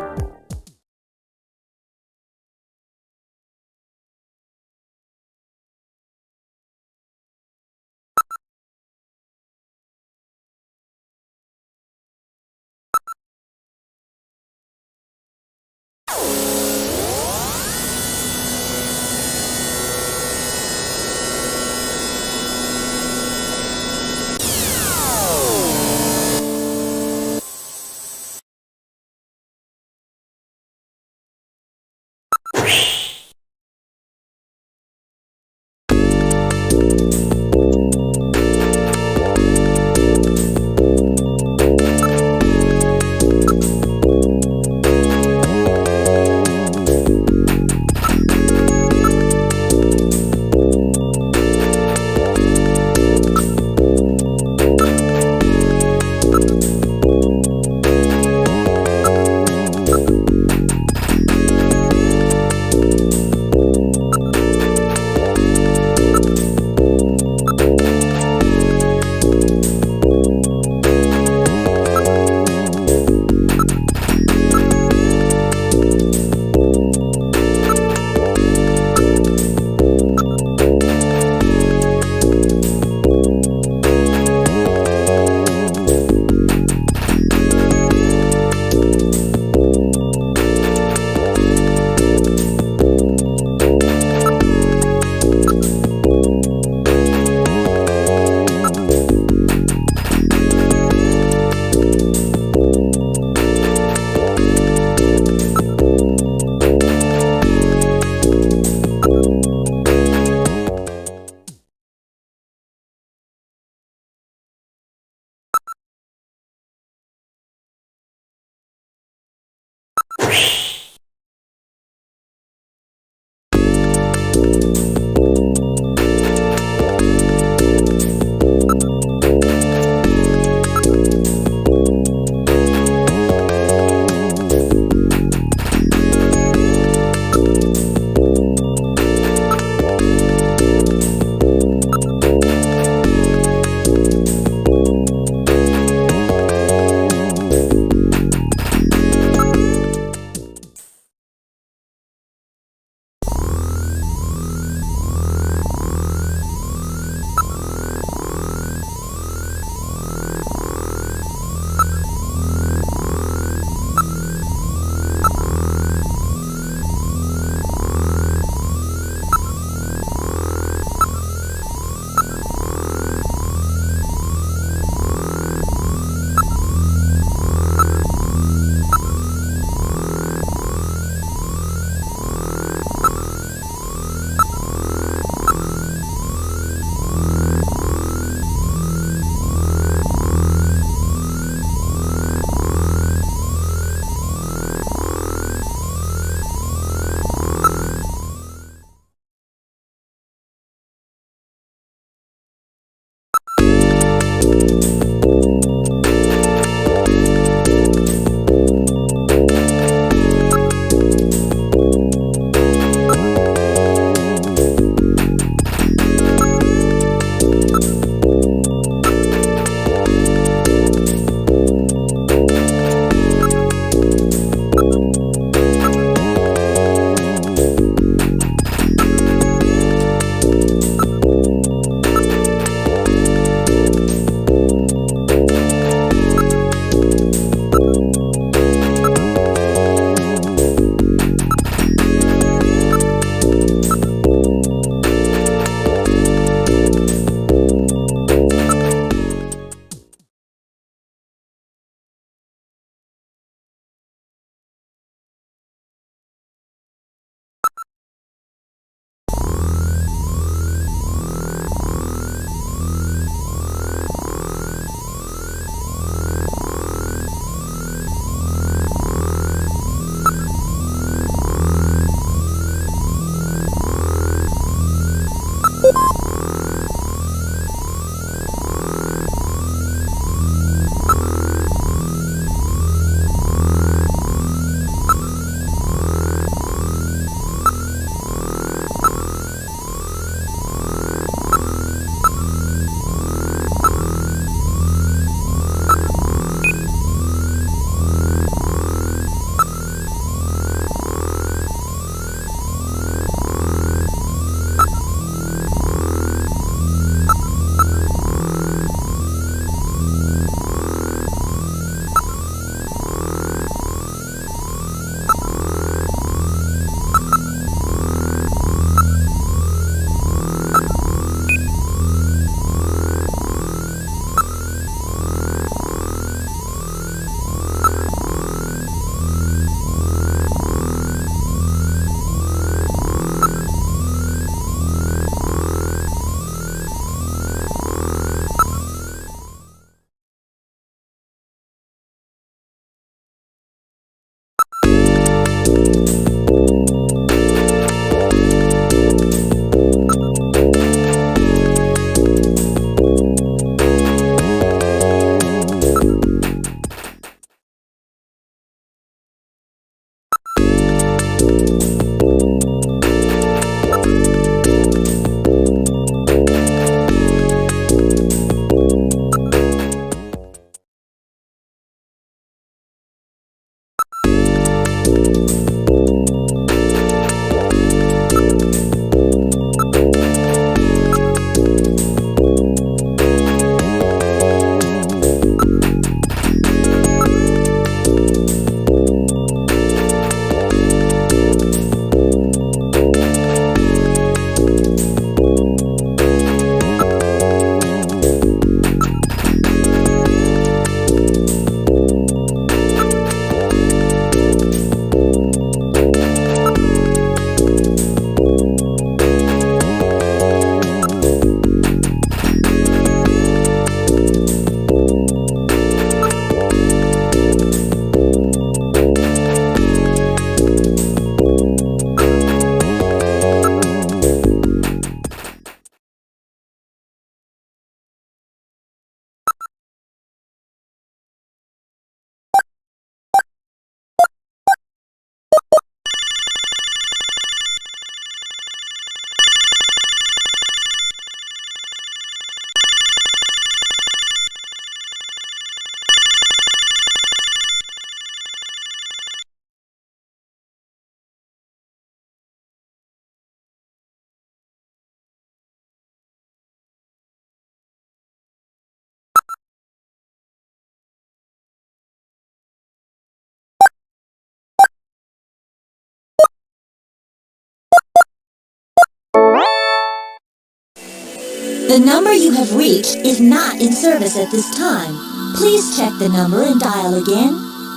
The number you have reached is not in service at this time. Please check the number and dial again.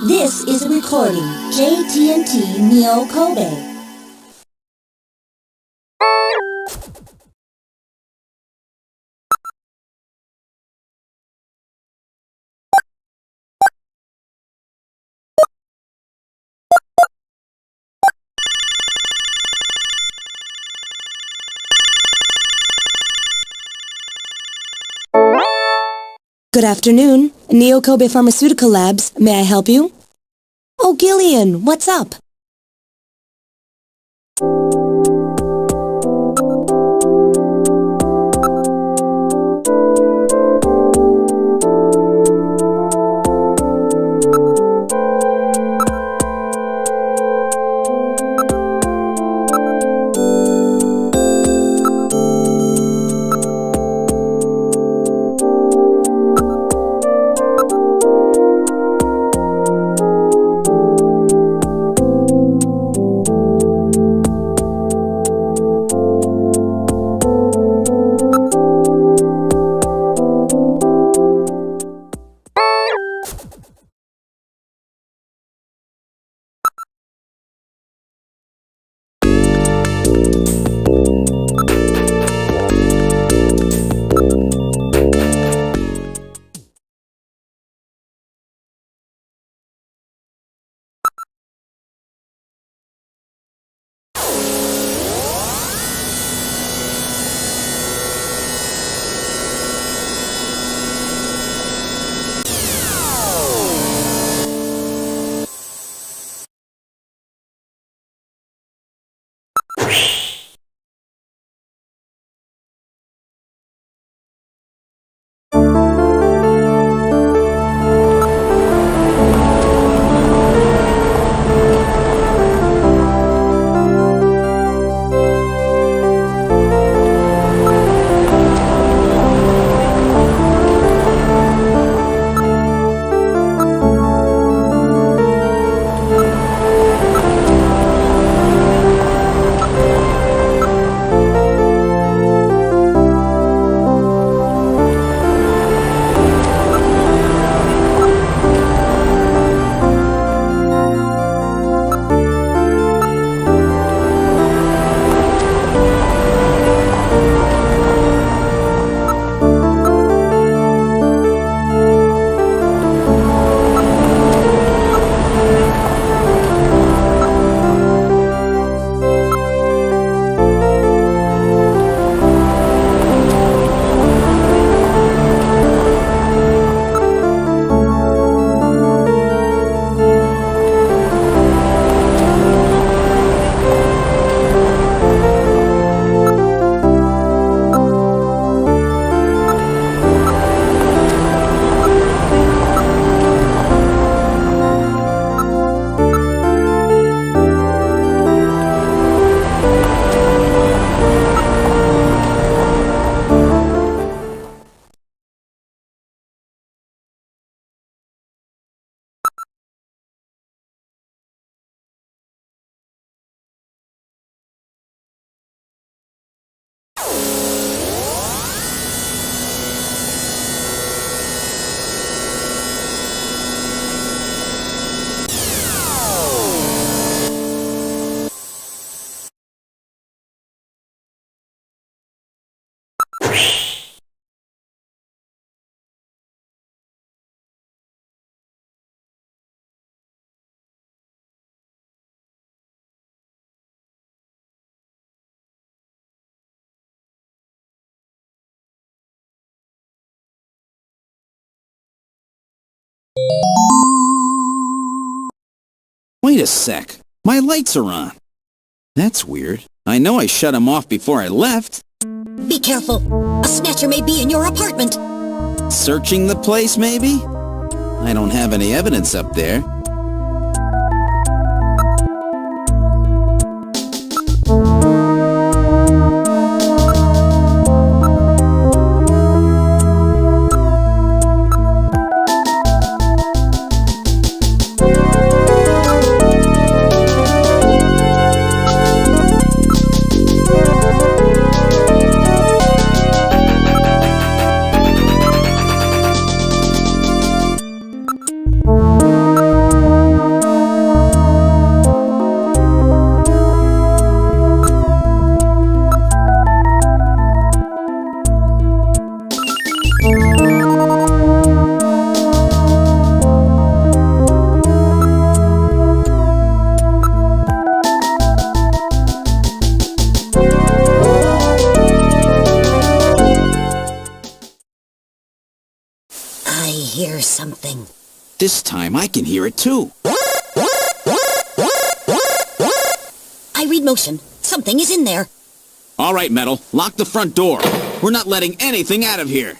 This is a recording. JT&T Neo Kobe. Good afternoon. Neo Kobe Pharmaceutical Labs. May I help you? Oh, Gillian, what's up? Wait a sec. My lights are on. That's weird. I know I shut them off before I left. Be careful. A snatcher may be in your apartment. Searching the place, maybe? I don't have any evidence up there. I hear something. This time I can hear it too. I read motion. Something is in there. All right, Metal, lock the front door. We're not letting anything out of here.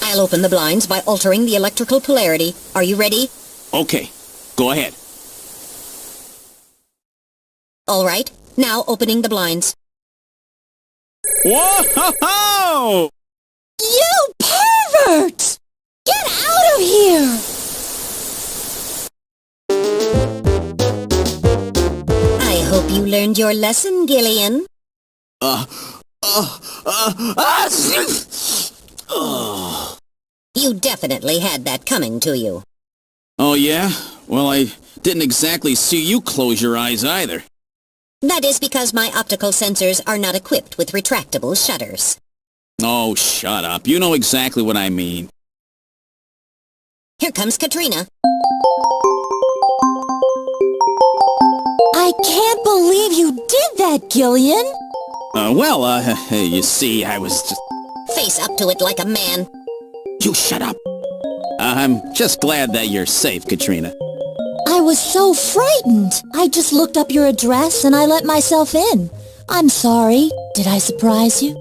I'll open the blinds by altering the electrical polarity. Are you ready? Okay, go ahead. All right. Now opening the blinds. Whoa! You pervert! Get out of here! I hope you learned your lesson, Gillian. You definitely had that coming to you. Oh, yeah? Well, I didn't exactly see you close your eyes either. That is because my optical sensors are not equipped with retractable shutters. Oh, shut up. You know exactly what I mean. Here comes Katrina. I can't believe you did that, Gillian. You see, I was just... Face up to it like a man. You shut up. I'm just glad that you're safe, Katrina. I was so frightened. I just looked up your address and I let myself in. I'm sorry. Did I surprise you?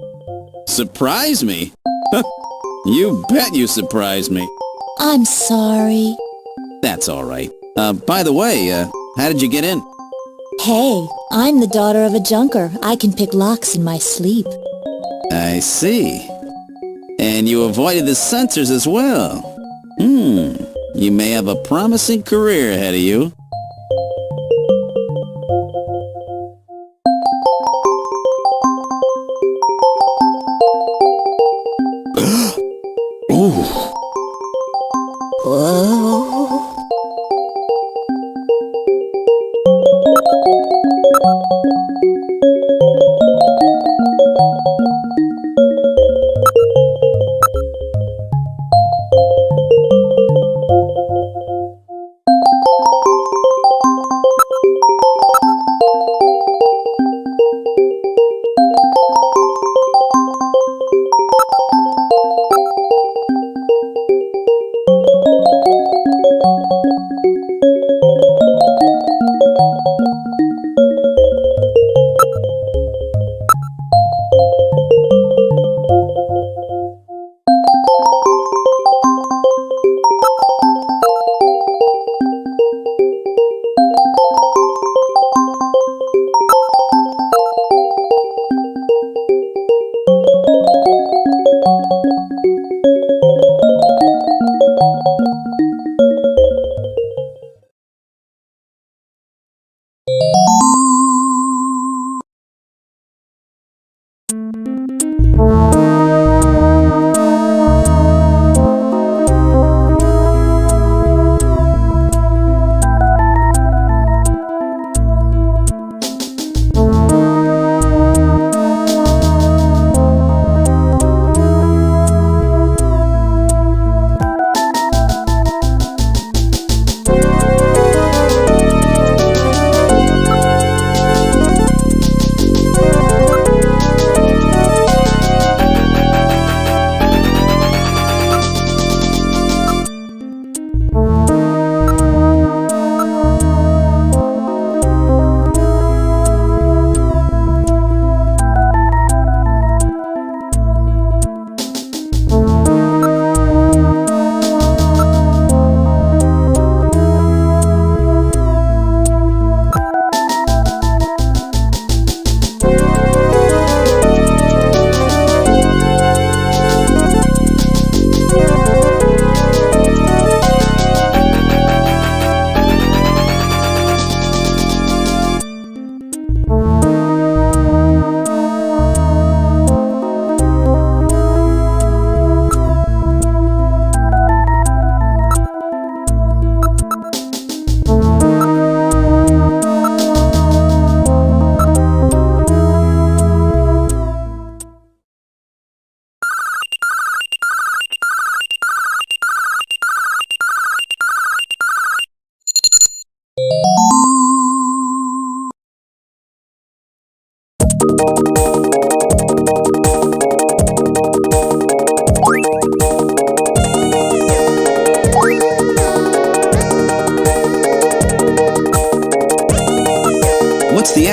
Surprise me? You bet you surprised me. I'm sorry. That's all right. By the way, how did you get in? Hey, I'm the daughter of a junker. I can pick locks in my sleep. I see. And you avoided the sensors as well. You may have a promising career ahead of you. Whoa.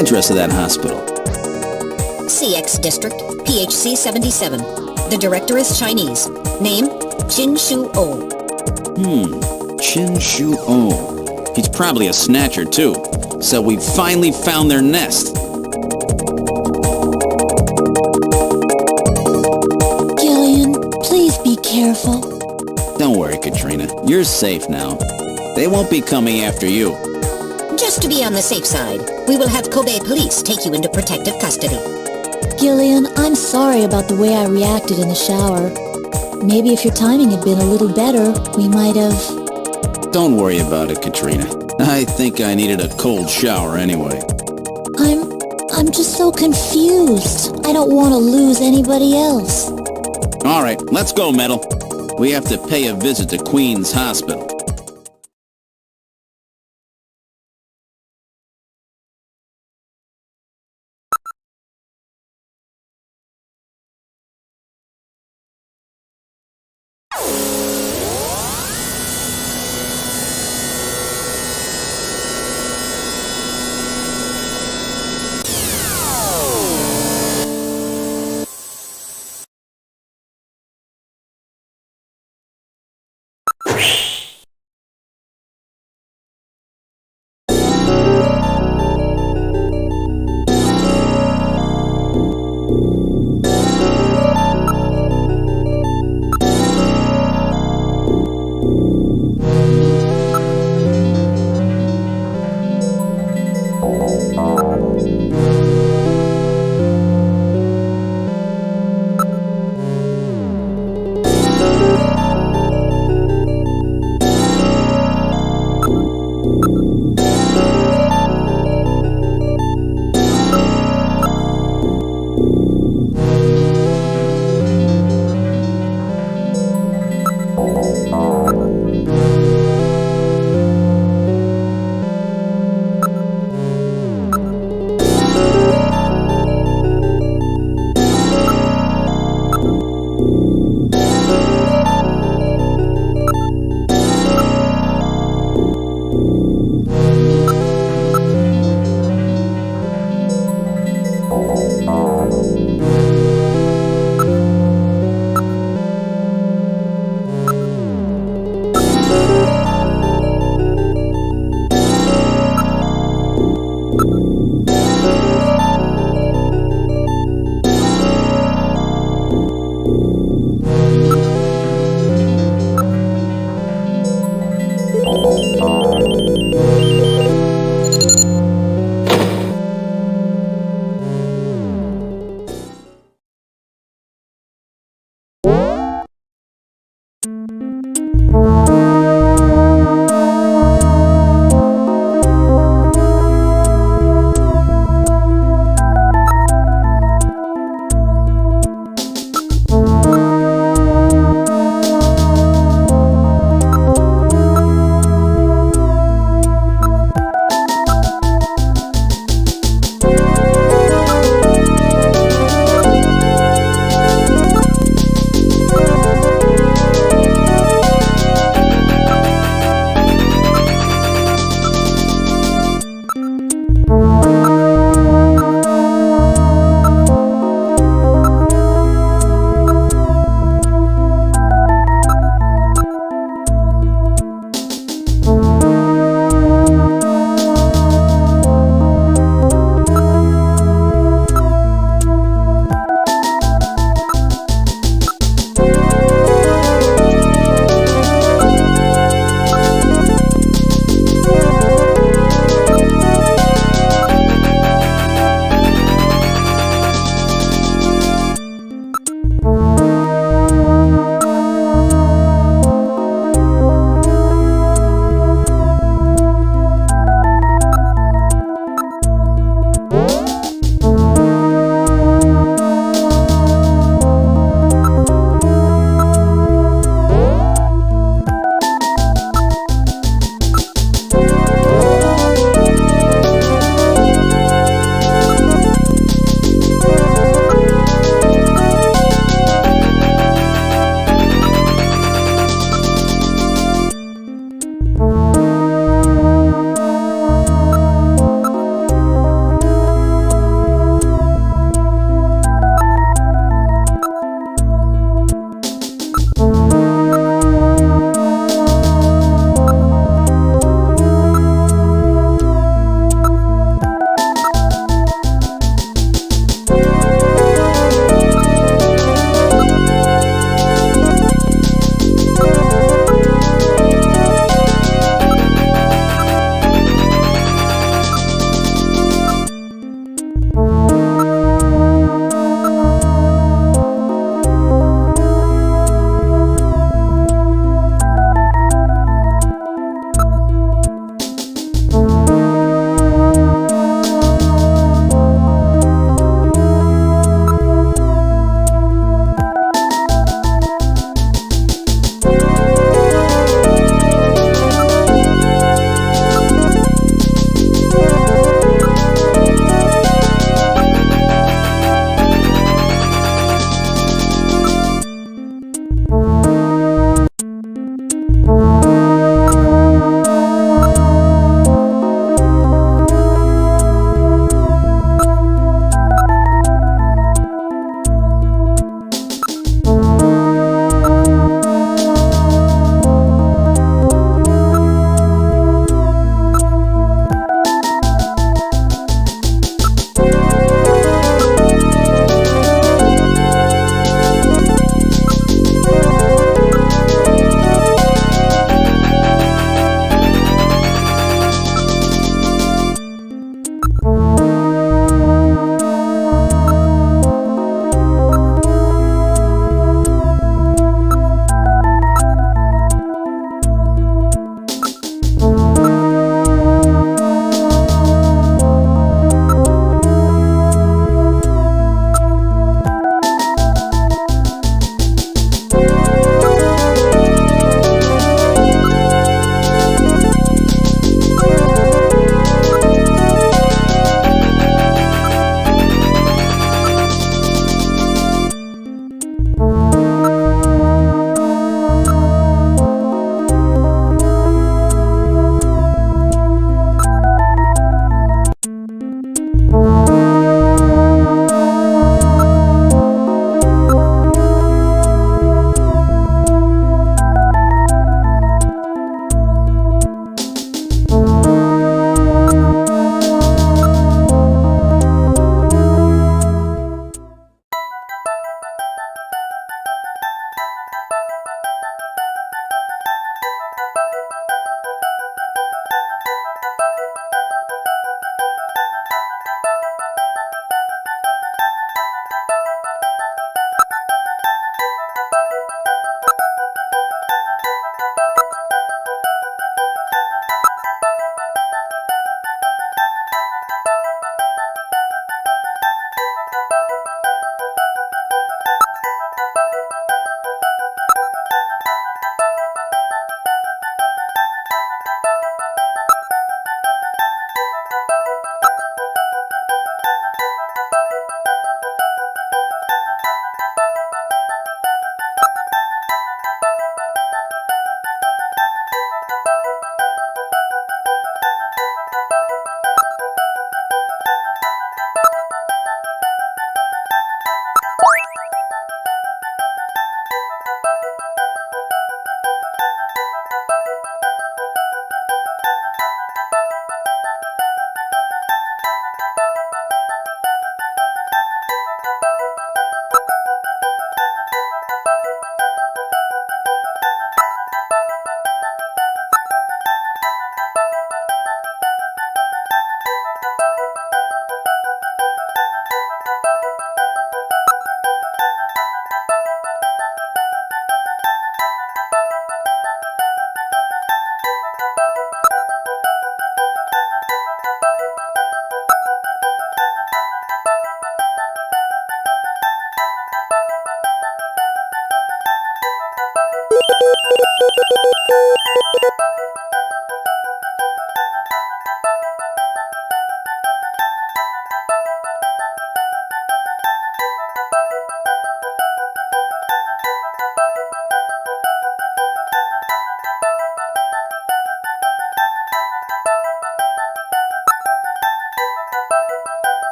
address of that hospital? CX District, PHC 77. The director is Chinese. Name, Chin Shu O. Chin Shu O. He's probably a snatcher, too. So we finally found their nest. Gillian, please be careful. Don't worry, Katrina. You're safe now. They won't be coming after you. Just to be on the safe side, we will have Kobe police take you into protective custody. Gillian, I'm sorry about the way I reacted in the shower. Maybe if your timing had been a little better, we might have... Don't worry about it, Katrina. I think I needed a cold shower anyway. I'm just so confused. I don't want to lose anybody else. All right, let's go, Metal. We have to pay a visit to Queen's Hospital.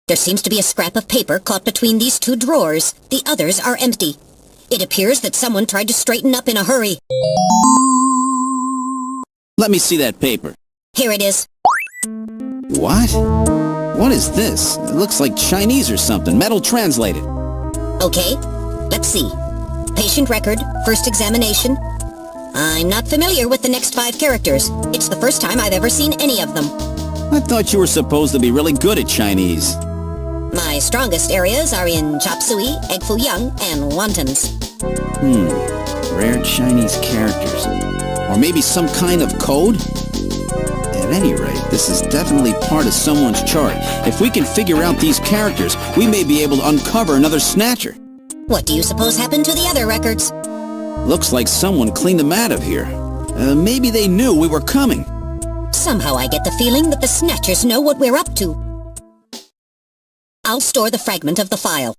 There seems to be a scrap of paper caught between these two drawers. The others are empty. It appears that someone tried to straighten up in a hurry. Let me see that paper. Here it is. What? What is this? It looks like Chinese or something. Metal translated. Okay, let's see. Patient record, first examination. I'm not familiar with the next 5 characters. It's the first time I've ever seen any of them. I thought you were supposed to be really good at Chinese. My strongest areas are in chop suey, egg foo young, and wontons. Rare Chinese characters. Or maybe some kind of code? At any rate, this is definitely part of someone's chart. If we can figure out these characters, we may be able to uncover another Snatcher. What do you suppose happened to the other records? Looks like someone cleaned them out of here. Maybe they knew we were coming. Somehow I get the feeling that the Snatchers know what we're up to. I'll store the fragment of the file.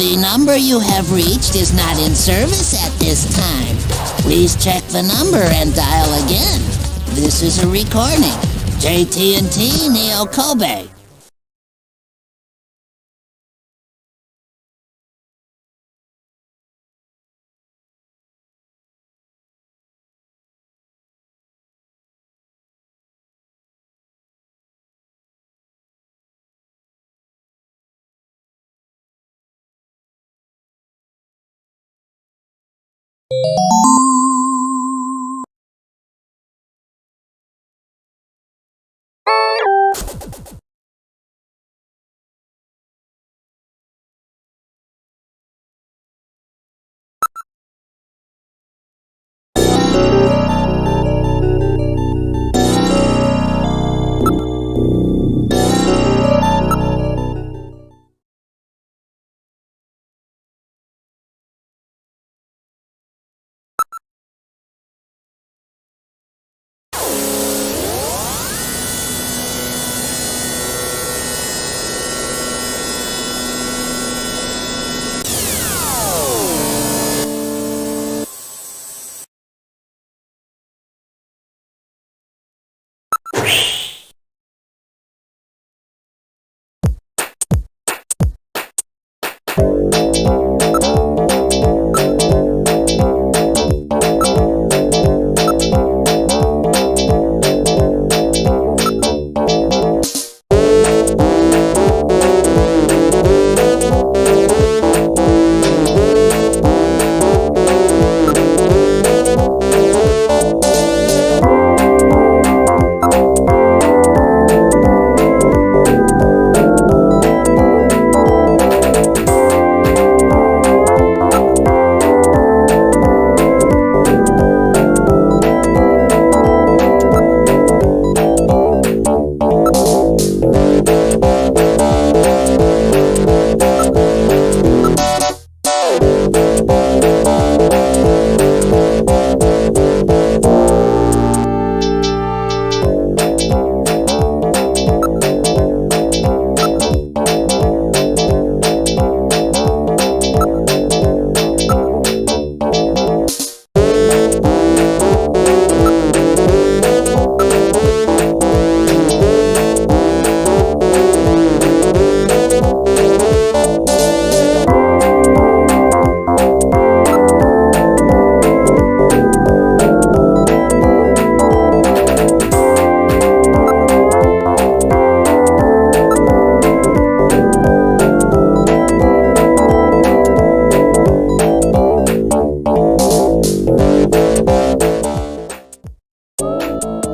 The number you have reached is not in service at this time. Please check the number and dial again. This is a recording. JT&T Neo Kobe.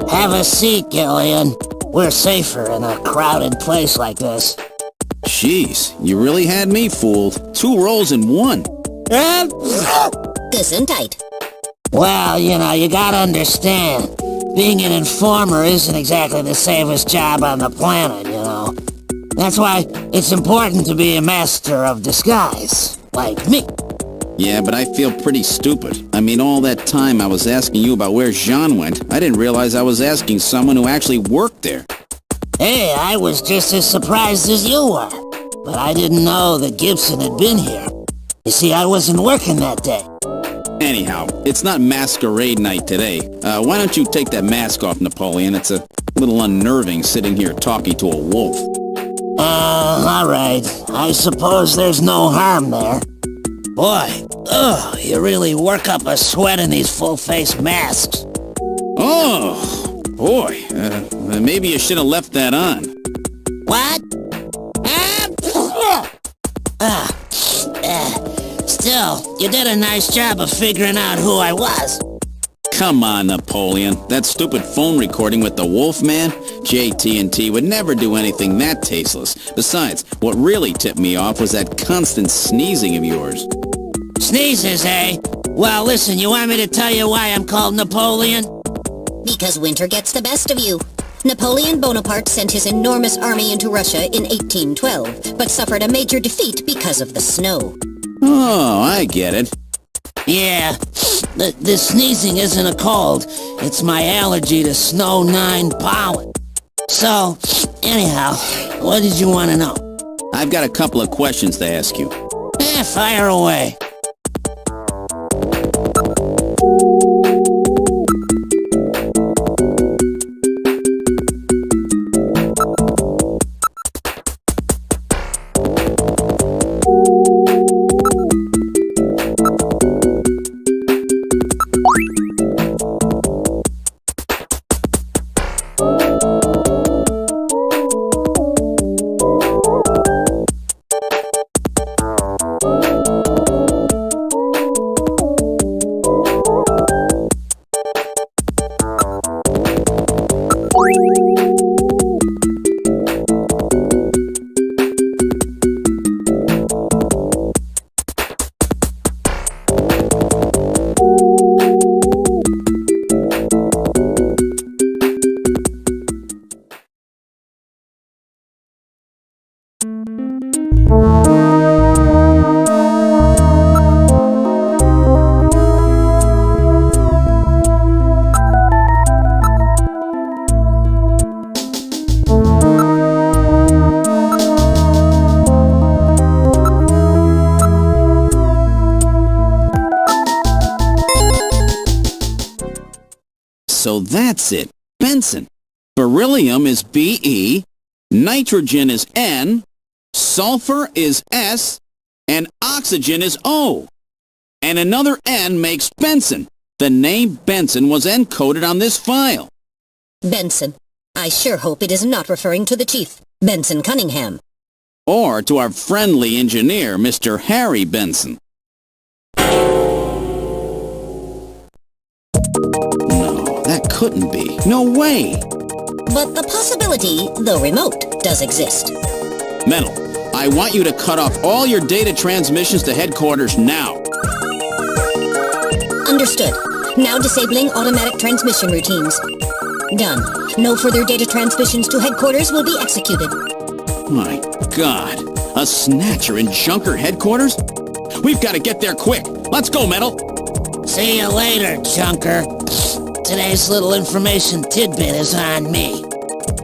Have a seat, Gillian. We're safer in a crowded place like this. Jeez, you really had me fooled. 2 rolls in 1. Gesundheit. Well, you gotta understand. Being an informer isn't exactly the safest job on the planet, That's why it's important to be a master of disguise, like me. Yeah, but I feel pretty stupid. I mean, all that time I was asking you about where Jean went, I didn't realize I was asking someone who actually worked there. Hey, I was just as surprised as you were. But I didn't know that Gibson had been here. You see, I wasn't working that day. Anyhow, it's not masquerade night today. Why don't you take that mask off, Napoleon? It's a little unnerving sitting here talking to a wolf. All right. I suppose there's no harm there. Boy, you really work up a sweat in these full-face masks. Oh, boy. Maybe you should have left that on. What? Still, you did a nice job of figuring out who I was. Come on, Napoleon. That stupid phone recording with the Wolfman? JT&T would never do anything that tasteless. Besides, what really tipped me off was that constant sneezing of yours. Sneezes, eh? Well, listen, you want me to tell you why I'm called Napoleon? Because winter gets the best of you. Napoleon Bonaparte sent his enormous army into Russia in 1812, but suffered a major defeat because of the snow. Oh, I get it. Yeah, the sneezing isn't a cold. It's my allergy to Snow 9 pollen. So, anyhow, what did you want to know? I've got a couple of questions to ask you. Fire away. So that's it. Benson. Beryllium is Be, nitrogen is N, sulfur is S, and oxygen is O. And another N makes Benson. The name Benson was encoded on this file. Benson. I sure hope it is not referring to the chief, Benson Cunningham. Or to our friendly engineer, Mr. Harry Benson. No, that couldn't be. No way! But the possibility, though remote, does exist. Metal, I want you to cut off all your data transmissions to headquarters now. Understood. Now disabling automatic transmission routines. Done. No further data transmissions to headquarters will be executed. My God. A Snatcher in Junker headquarters? We've got to get there quick. Let's go, Metal. See you later, Junker. Today's little information tidbit is on me.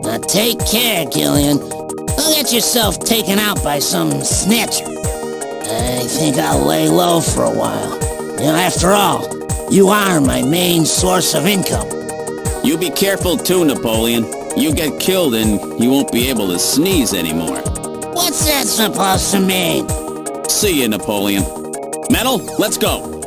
Now take care, Gillian. Don't get yourself taken out by some snatcher. I think I'll lay low for a while. You know, after all, you are my main source of income. You be careful too, Napoleon. You get killed and you won't be able to sneeze anymore. What's that supposed to mean? See you, Napoleon. Metal, let's go.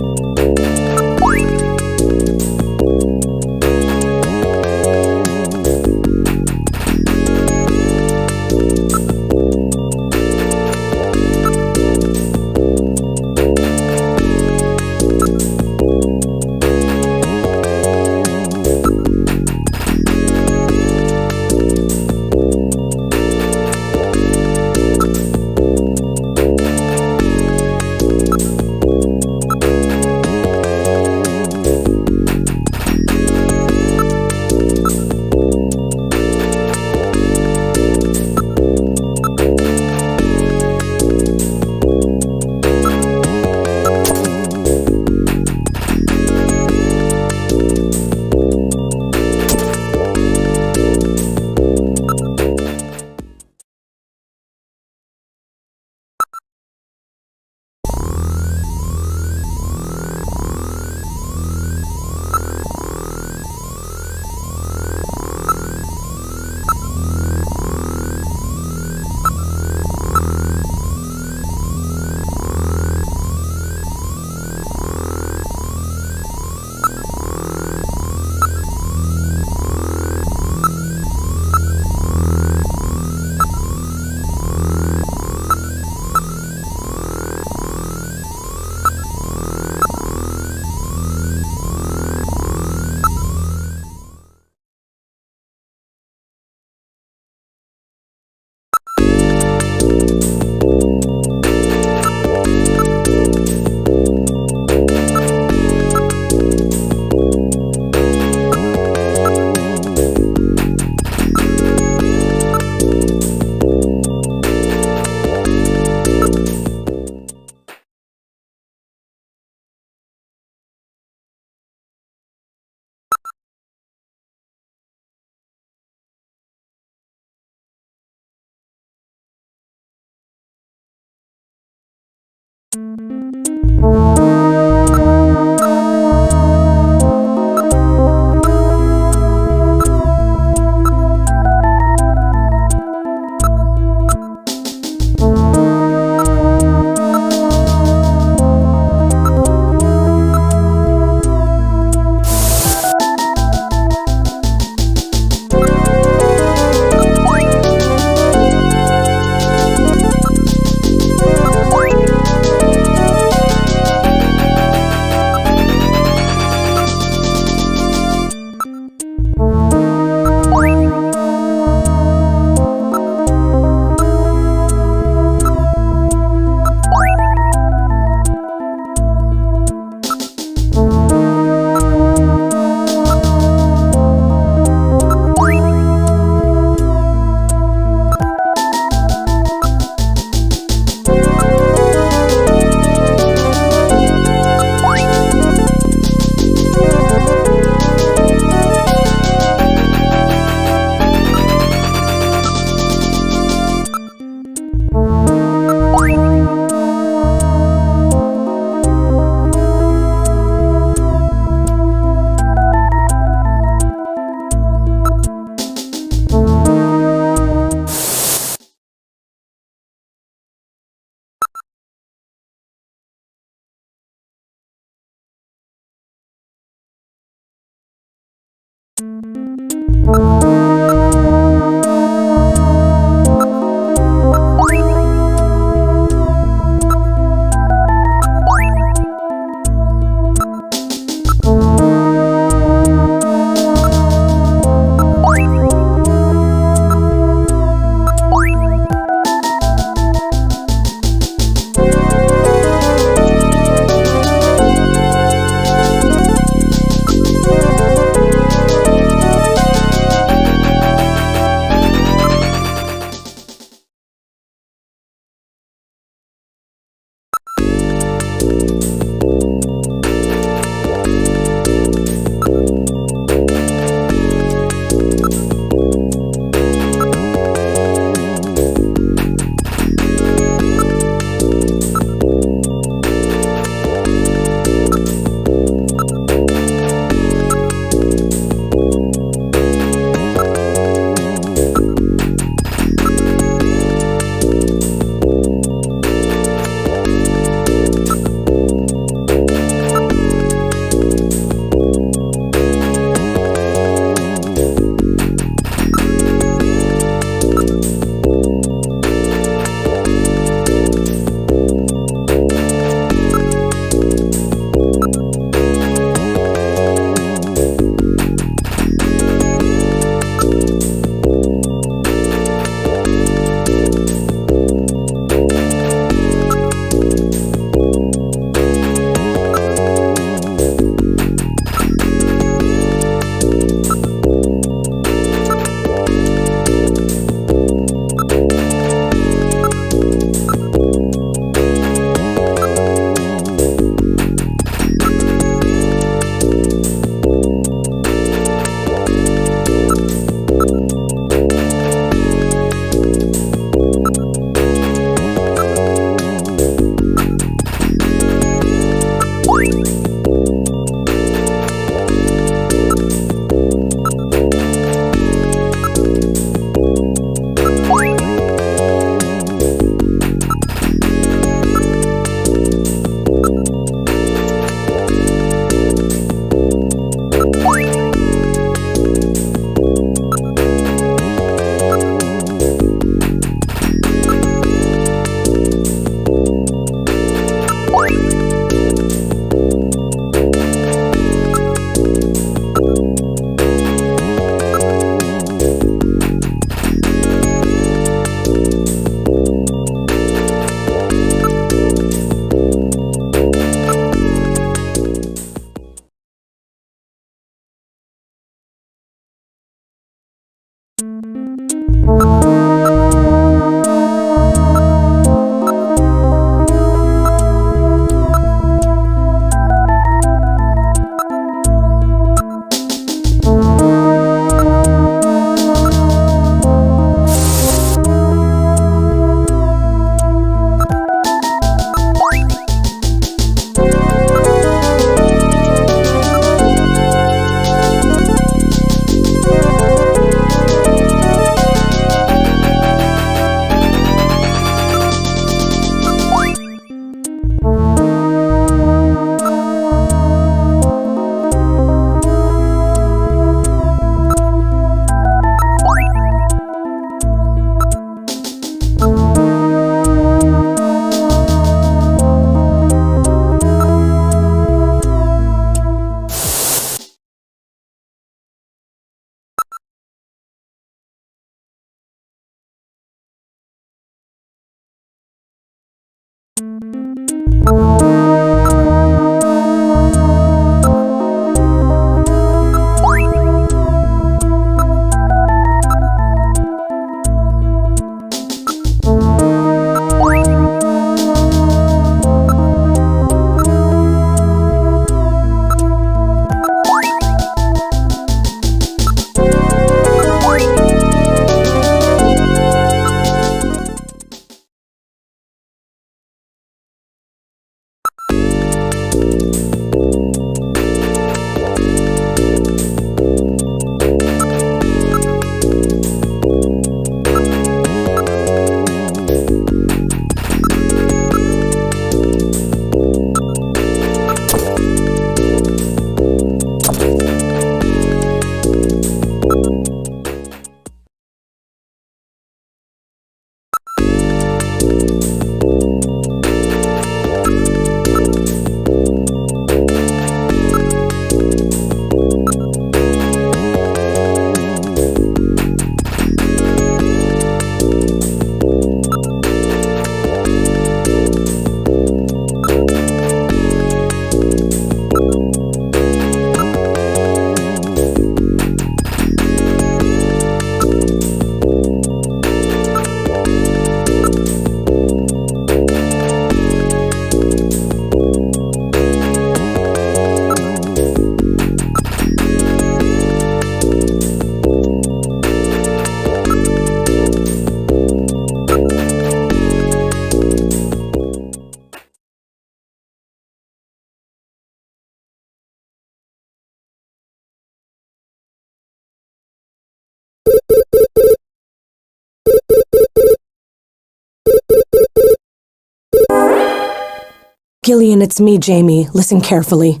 Gillian, it's me, Jamie. Listen carefully.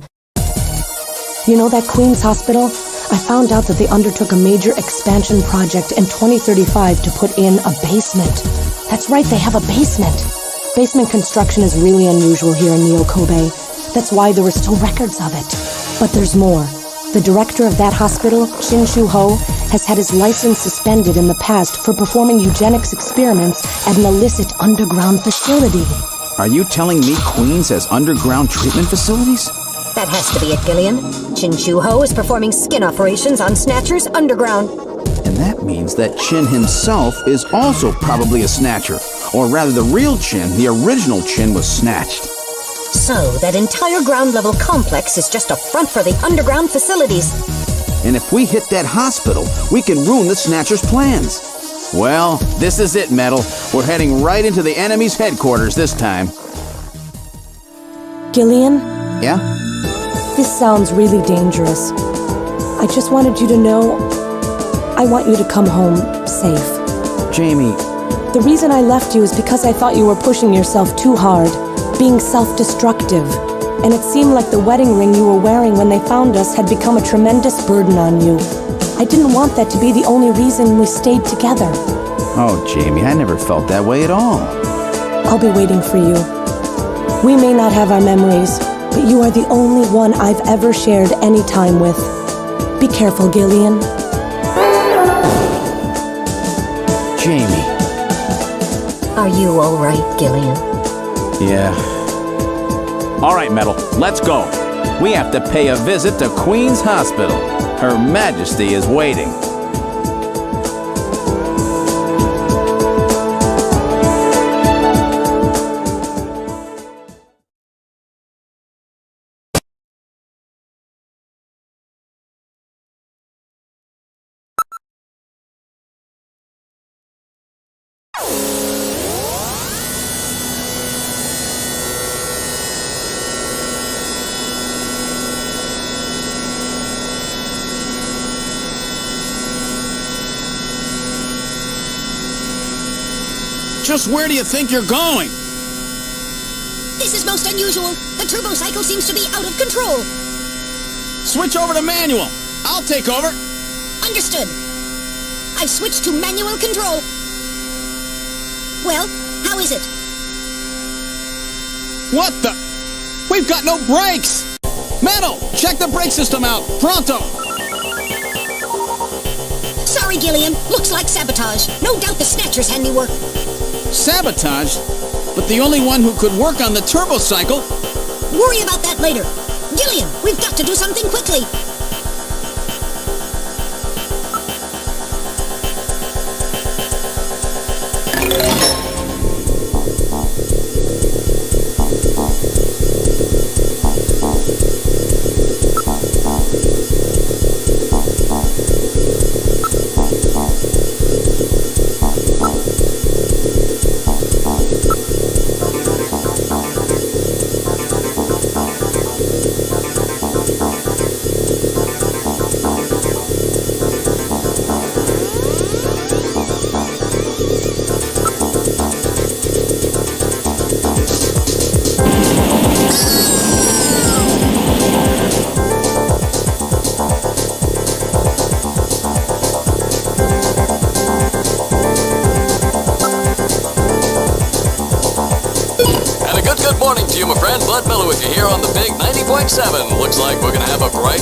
You know that Queen's Hospital? I found out that they undertook a major expansion project in 2035 to put in a basement. That's right, they have a basement. Basement construction is really unusual here in Neo Kobe. That's why there were still records of it. But there's more. The director of that hospital, Shin Shu-ho, has had his license suspended in the past for performing eugenics experiments at an illicit underground facility. Are you telling me Queens has underground treatment facilities? That has to be it, Gillian. Shin Shu-ho is performing skin operations on Snatchers underground. And that means that Chin himself is also probably a Snatcher. Or rather, the real Chin, the original Chin, was snatched. So, that entire ground-level complex is just a front for the underground facilities. And if we hit that hospital, we can ruin the Snatcher's plans. Well, this is it, Metal. We're heading right into the enemy's headquarters this time. Gillian? Yeah? This sounds really dangerous. I just wanted you to know I want you to come home safe. Jamie. The reason I left you is because I thought you were pushing yourself too hard, being self-destructive. And it seemed like the wedding ring you were wearing when they found us had become a tremendous burden on you. I didn't want that to be the only reason we stayed together. Oh, Jamie, I never felt that way at all. I'll be waiting for you. We may not have our memories, but you are the only one I've ever shared any time with. Be careful, Gillian. Jamie. Are you all right, Gillian? Yeah. All right, Metal, let's go. We have to pay a visit to Queen's Hospital. Her Majesty is waiting. Just where do you think you're going? This is most unusual. The turbo cycle seems to be out of control. Switch over to manual. I'll take over. Understood. I've switched to manual control. Well, how is it? What the? We've got no brakes! Metal, check the brake system out. Pronto! Sorry, Gillian. Looks like sabotage. No doubt the Snatcher's handiwork. Sabotage? But the only one who could work on the turbo cycle? Worry about that later. Gillian, we've got to do something quickly. Good morning to you, my friend. Bud Miller with you here on the big 90.7. Looks like we're gonna have a bright...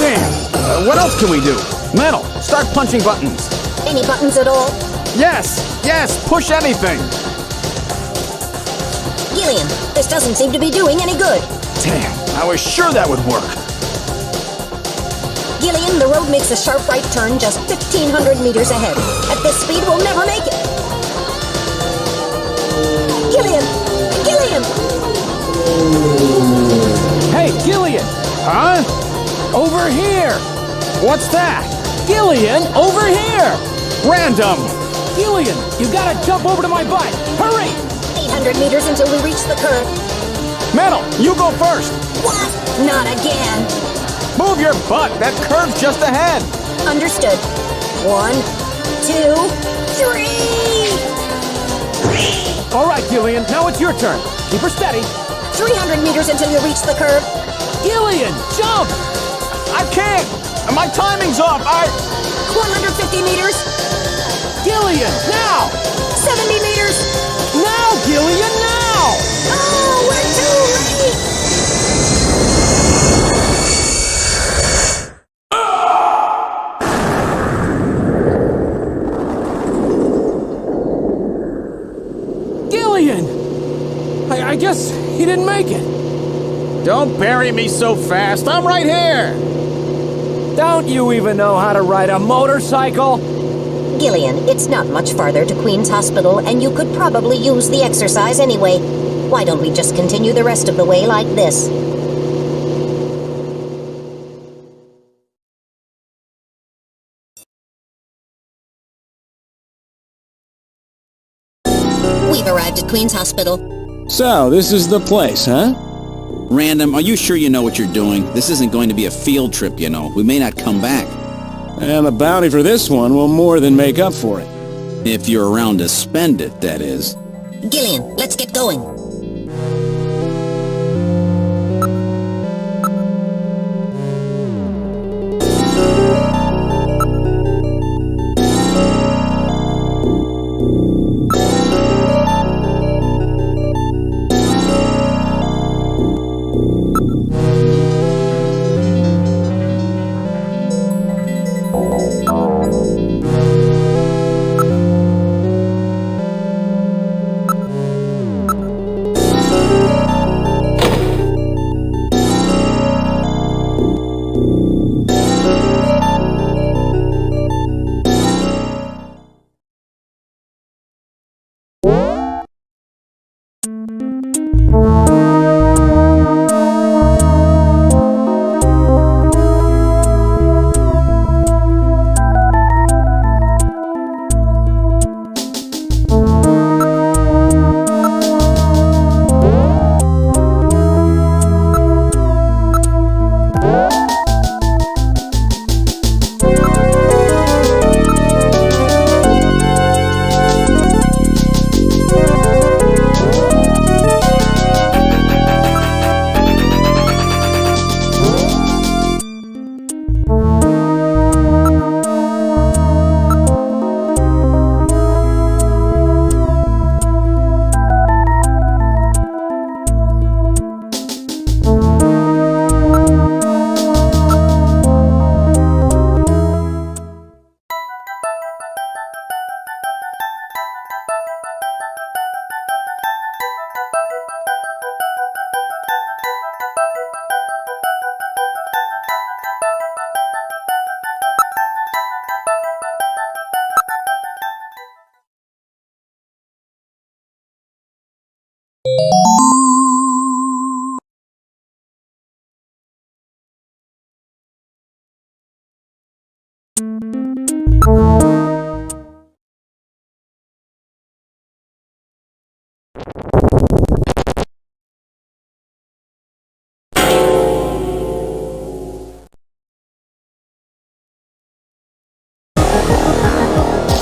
Damn! What else can we do? Metal, start punching buttons. Any buttons at all? Yes! Yes! Push anything! Gillian, this doesn't seem to be doing any good. Damn, I was sure that would work. Gillian, the road makes a sharp right turn just 1,500 meters ahead. At this speed, we'll never make it. Gillian! Gillian! Hey, Gillian! Huh? Over here! What's that? Gillian, over here! Random! Gillian, you gotta jump over to my bike! Hurry! 800 meters until we reach the curve. Metal, you go first! What? Not again. Move your butt! That curve's just ahead! Understood. 1, 2, 3! All right, Gillian, now it's your turn. Keep her steady. 300 meters until you reach the curve. Gillian, jump! I can't! My timing's off! 150 meters. Gillian, now! 70 meters. Now, Gillian, now! Oh, we're too late! Gillian! I guess he didn't make it. Don't bury me so fast! I'm right here! Don't you even know how to ride a motorcycle? Gillian, it's not much farther to Queen's Hospital, and you could probably use the exercise anyway. Why don't we just continue the rest of the way like this? We've arrived at Queen's Hospital. So, this is the place, huh? Random, are you sure you know what you're doing? This isn't going to be a field trip, you know. We may not come back. And the bounty for this one will more than make up for it. If you're around to spend it, that is. Gillian, let's get going.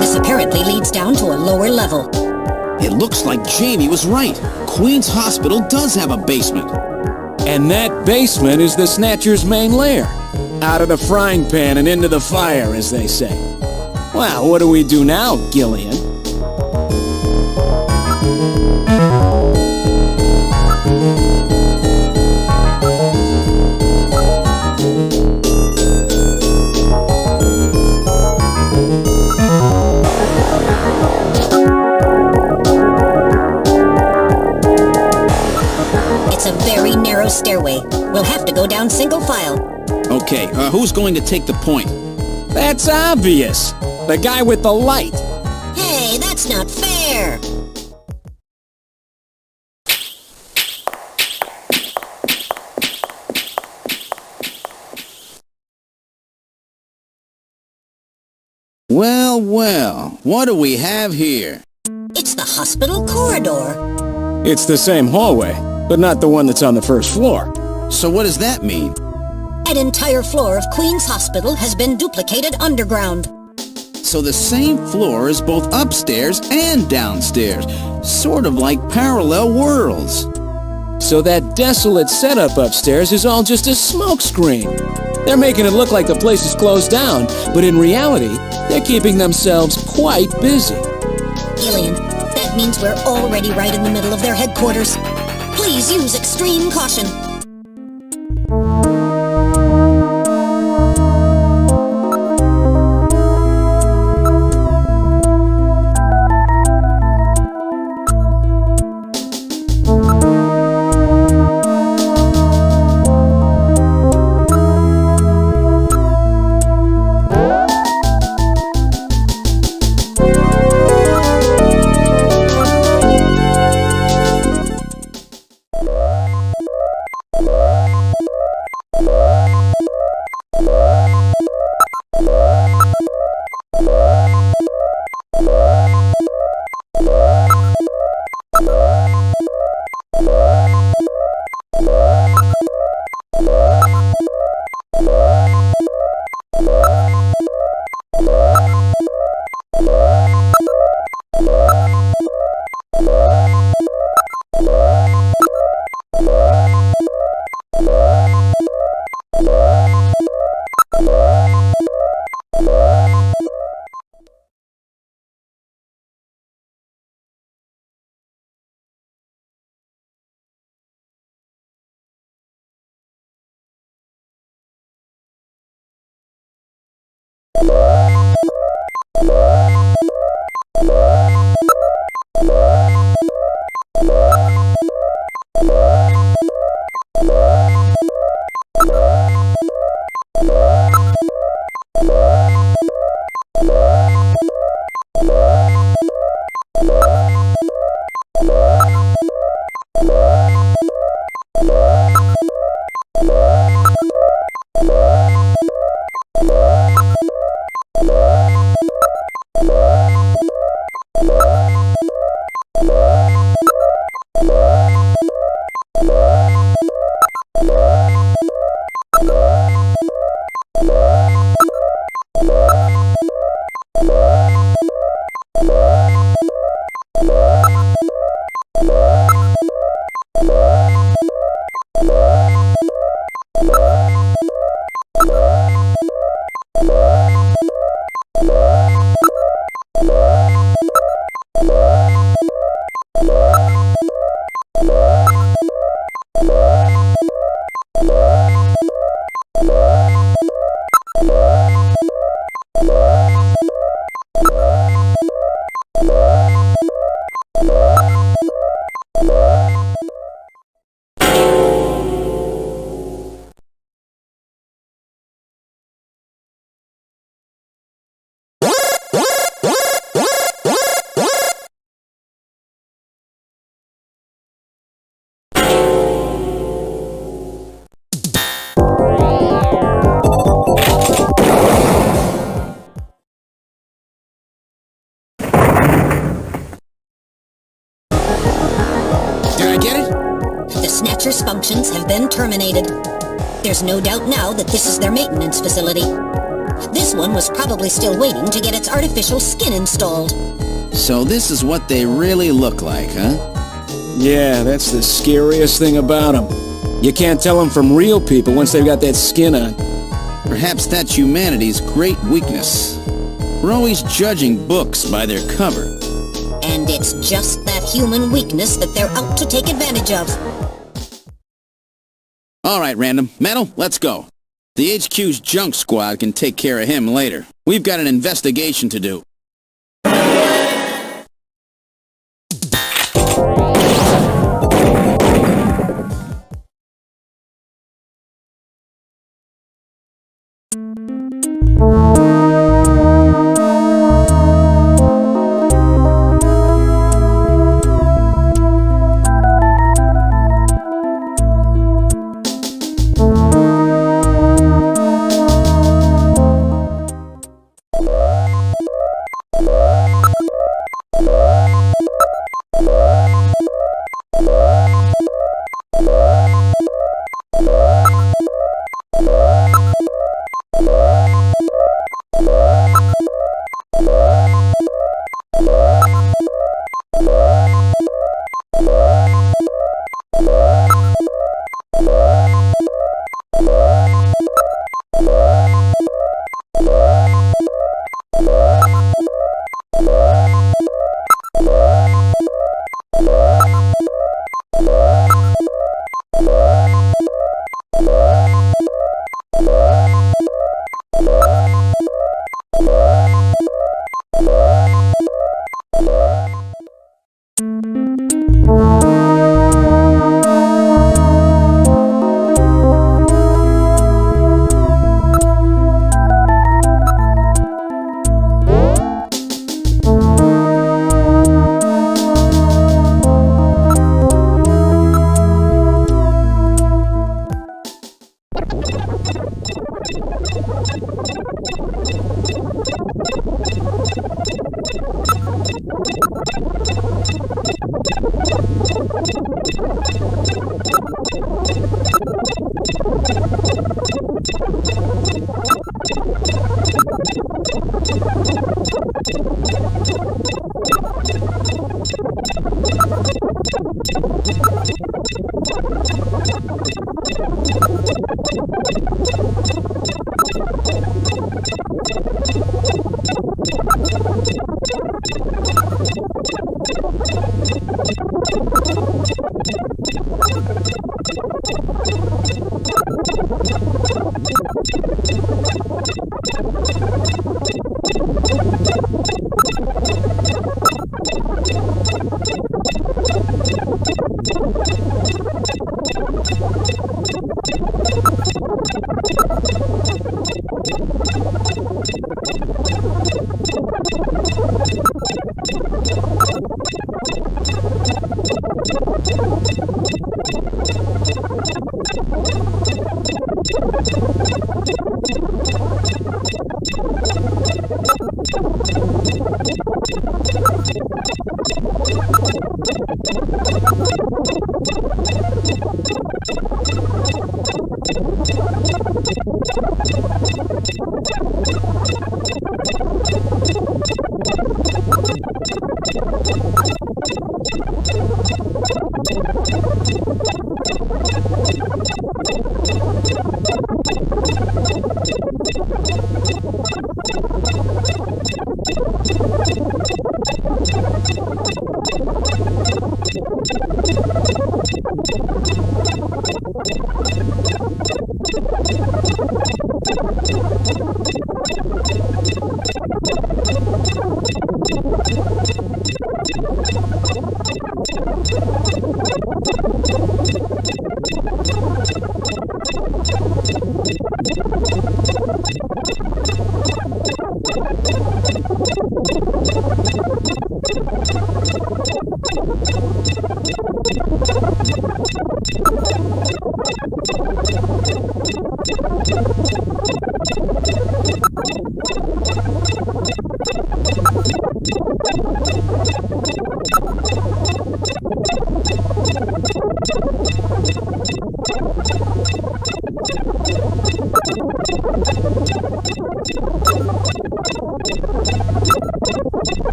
This apparently leads down to a lower level. It looks like Jamie was right. Queen's Hospital does have a basement. And that basement is the Snatcher's main lair. Out of the frying pan and into the fire, as they say. Well, what do we do now, Gillian? on single file. Okay, who's going to take the point? That's obvious. The guy with the light. Hey, that's not fair! Well, well, what do we have here? It's the hospital corridor. It's the same hallway, but not the one that's on the first floor. So what does that mean? An entire floor of Queen's Hospital has been duplicated underground. So the same floor is both upstairs and downstairs, sort of like parallel worlds. So that desolate setup upstairs is all just a smokescreen. They're making it look like the place is closed down, but in reality, they're keeping themselves quite busy. Alien, that means we're already right in the middle of their headquarters. Please use extreme caution. Snatcher's functions have been terminated. There's no doubt now that this is their maintenance facility. This one was probably still waiting to get its artificial skin installed. So this is what they really look like, huh? Yeah, that's the scariest thing about them. You can't tell them from real people once they've got that skin on. Perhaps that's humanity's great weakness. We're always judging books by their cover. And it's just that human weakness that they're out to take advantage of. All right, Random. Metal, let's go. The HQ's junk squad can take care of him later. We've got an investigation to do.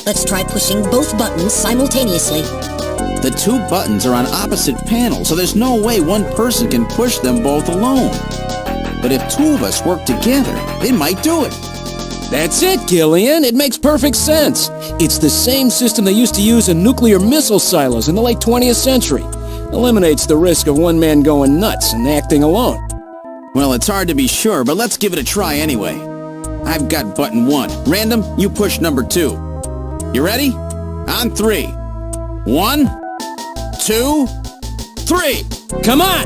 Let's try pushing both buttons simultaneously. The two buttons are on opposite panels, so there's no way one person can push them both alone. But if two of us work together, it might do it. That's it, Gillian. It makes perfect sense. It's the same system they used to use in nuclear missile silos in the late 20th century. Eliminates the risk of one man going nuts and acting alone. Well, it's hard to be sure, but let's give it a try anyway. I've got button 1. Random, you push number 2. You ready? On 3. 1, 2, 3. Come on!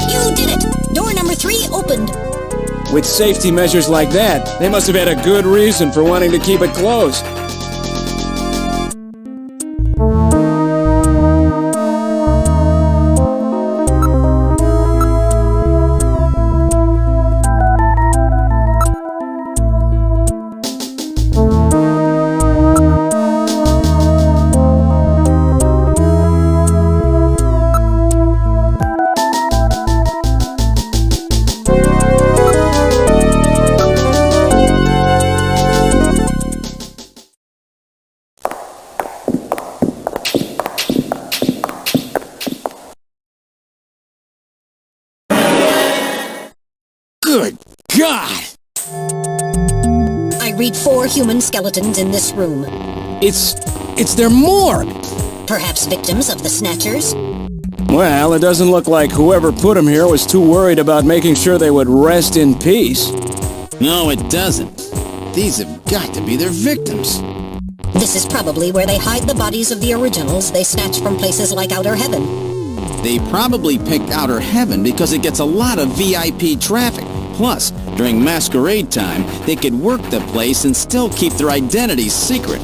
You did it! Door number 3 opened. With safety measures like that, they must have had a good reason for wanting to keep it closed. Good God! I read 4 human skeletons in this room. It's their morgue! Perhaps victims of the Snatchers? Well, it doesn't look like whoever put them here was too worried about making sure they would rest in peace. No, it doesn't. These have got to be their victims. This is probably where they hide the bodies of the originals they snatch from places like Outer Heaven. They probably picked Outer Heaven because it gets a lot of VIP traffic. Plus, during masquerade time, they could work the place and still keep their identities secret.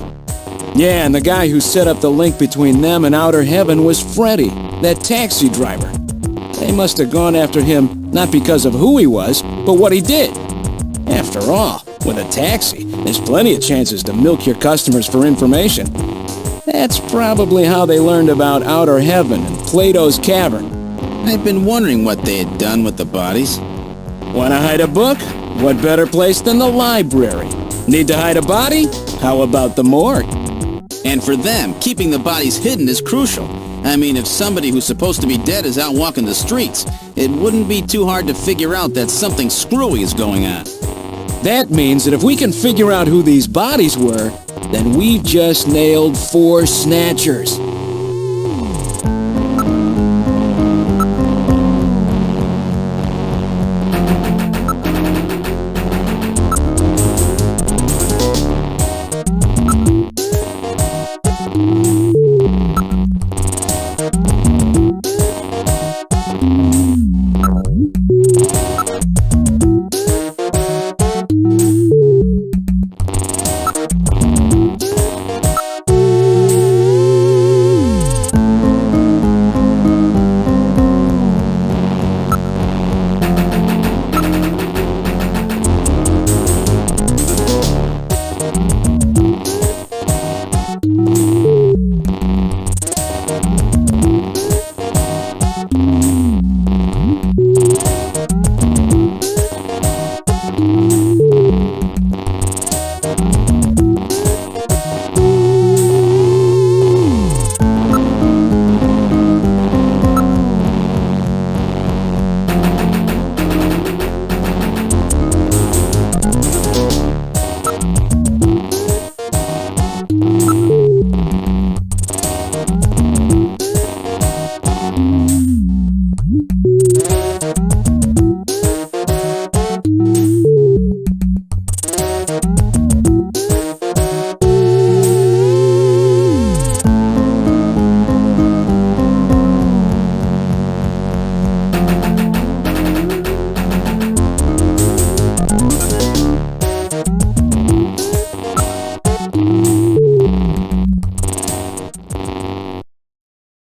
Yeah, and the guy who set up the link between them and Outer Heaven was Freddy, that taxi driver. They must have gone after him not because of who he was, but what he did. After all, with a taxi, there's plenty of chances to milk your customers for information. That's probably how they learned about Outer Heaven and Plato's Cavern. I've been wondering what they had done with the bodies. Want to hide a book? What better place than the library? Need to hide a body? How about the morgue? And for them, keeping the bodies hidden is crucial. I mean, if somebody who's supposed to be dead is out walking the streets, it wouldn't be too hard to figure out that something screwy is going on. That means that if we can figure out who these bodies were, then we've just nailed 4 Snatchers.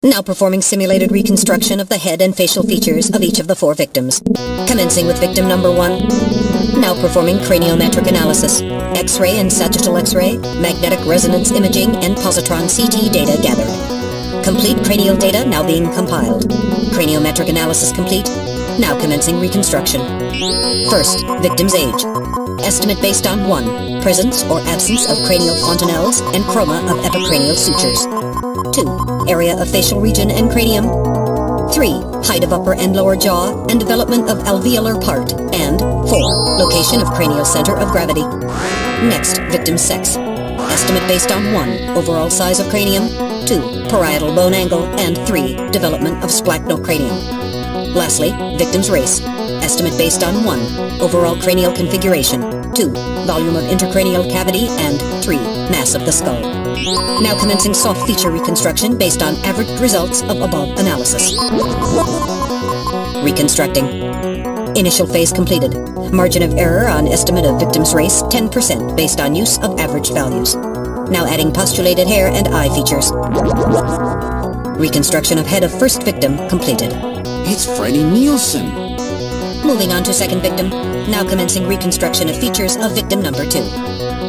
Now performing simulated reconstruction of the head and facial features of each of the 4 victims. Commencing with victim number 1. Now performing craniometric analysis. X-ray and sagittal X-ray, magnetic resonance imaging, and positron CT data gathered. Complete cranial data now being compiled. Craniometric analysis complete. Now commencing reconstruction. First, victim's age. Estimate based on 1. Presence or absence of cranial fontanelles and chroma of epicranial sutures. 2. Area of facial region and cranium. 3. Height of upper and lower jaw and development of alveolar part. And 4. Location of cranial center of gravity. Next, victim's sex. Estimate based on 1. Overall size of cranium. 2. Parietal bone angle. And 3. Development of splachnocranium. Lastly, victim's race. Estimate based on 1. Overall cranial configuration. 2. Volume of intracranial cavity, and 3. Mass of the skull. Now commencing soft feature reconstruction based on average results of above analysis. Reconstructing. Initial phase completed. Margin of error on estimate of victim's race 10% based on use of average values. Now adding postulated hair and eye features. Reconstruction of head of first victim completed. It's Freddie Nielsen. Moving on to second victim. Now commencing reconstruction of features of victim number 2.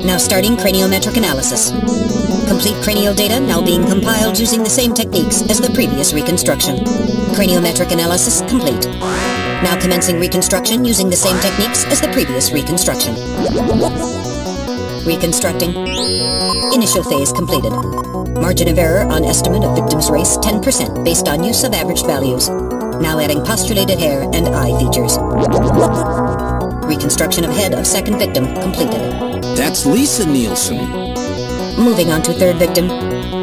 Now starting craniometric analysis. Complete cranial data now being compiled using the same techniques as the previous reconstruction. Craniometric analysis complete. Now commencing reconstruction using the same techniques as the previous reconstruction. Reconstructing. Initial phase completed. Margin of error on estimate of victim's race 10% based on use of average values. Now adding postulated hair and eye features. Reconstruction of head of second victim completed. That's Lisa Nielsen. Moving on to third victim.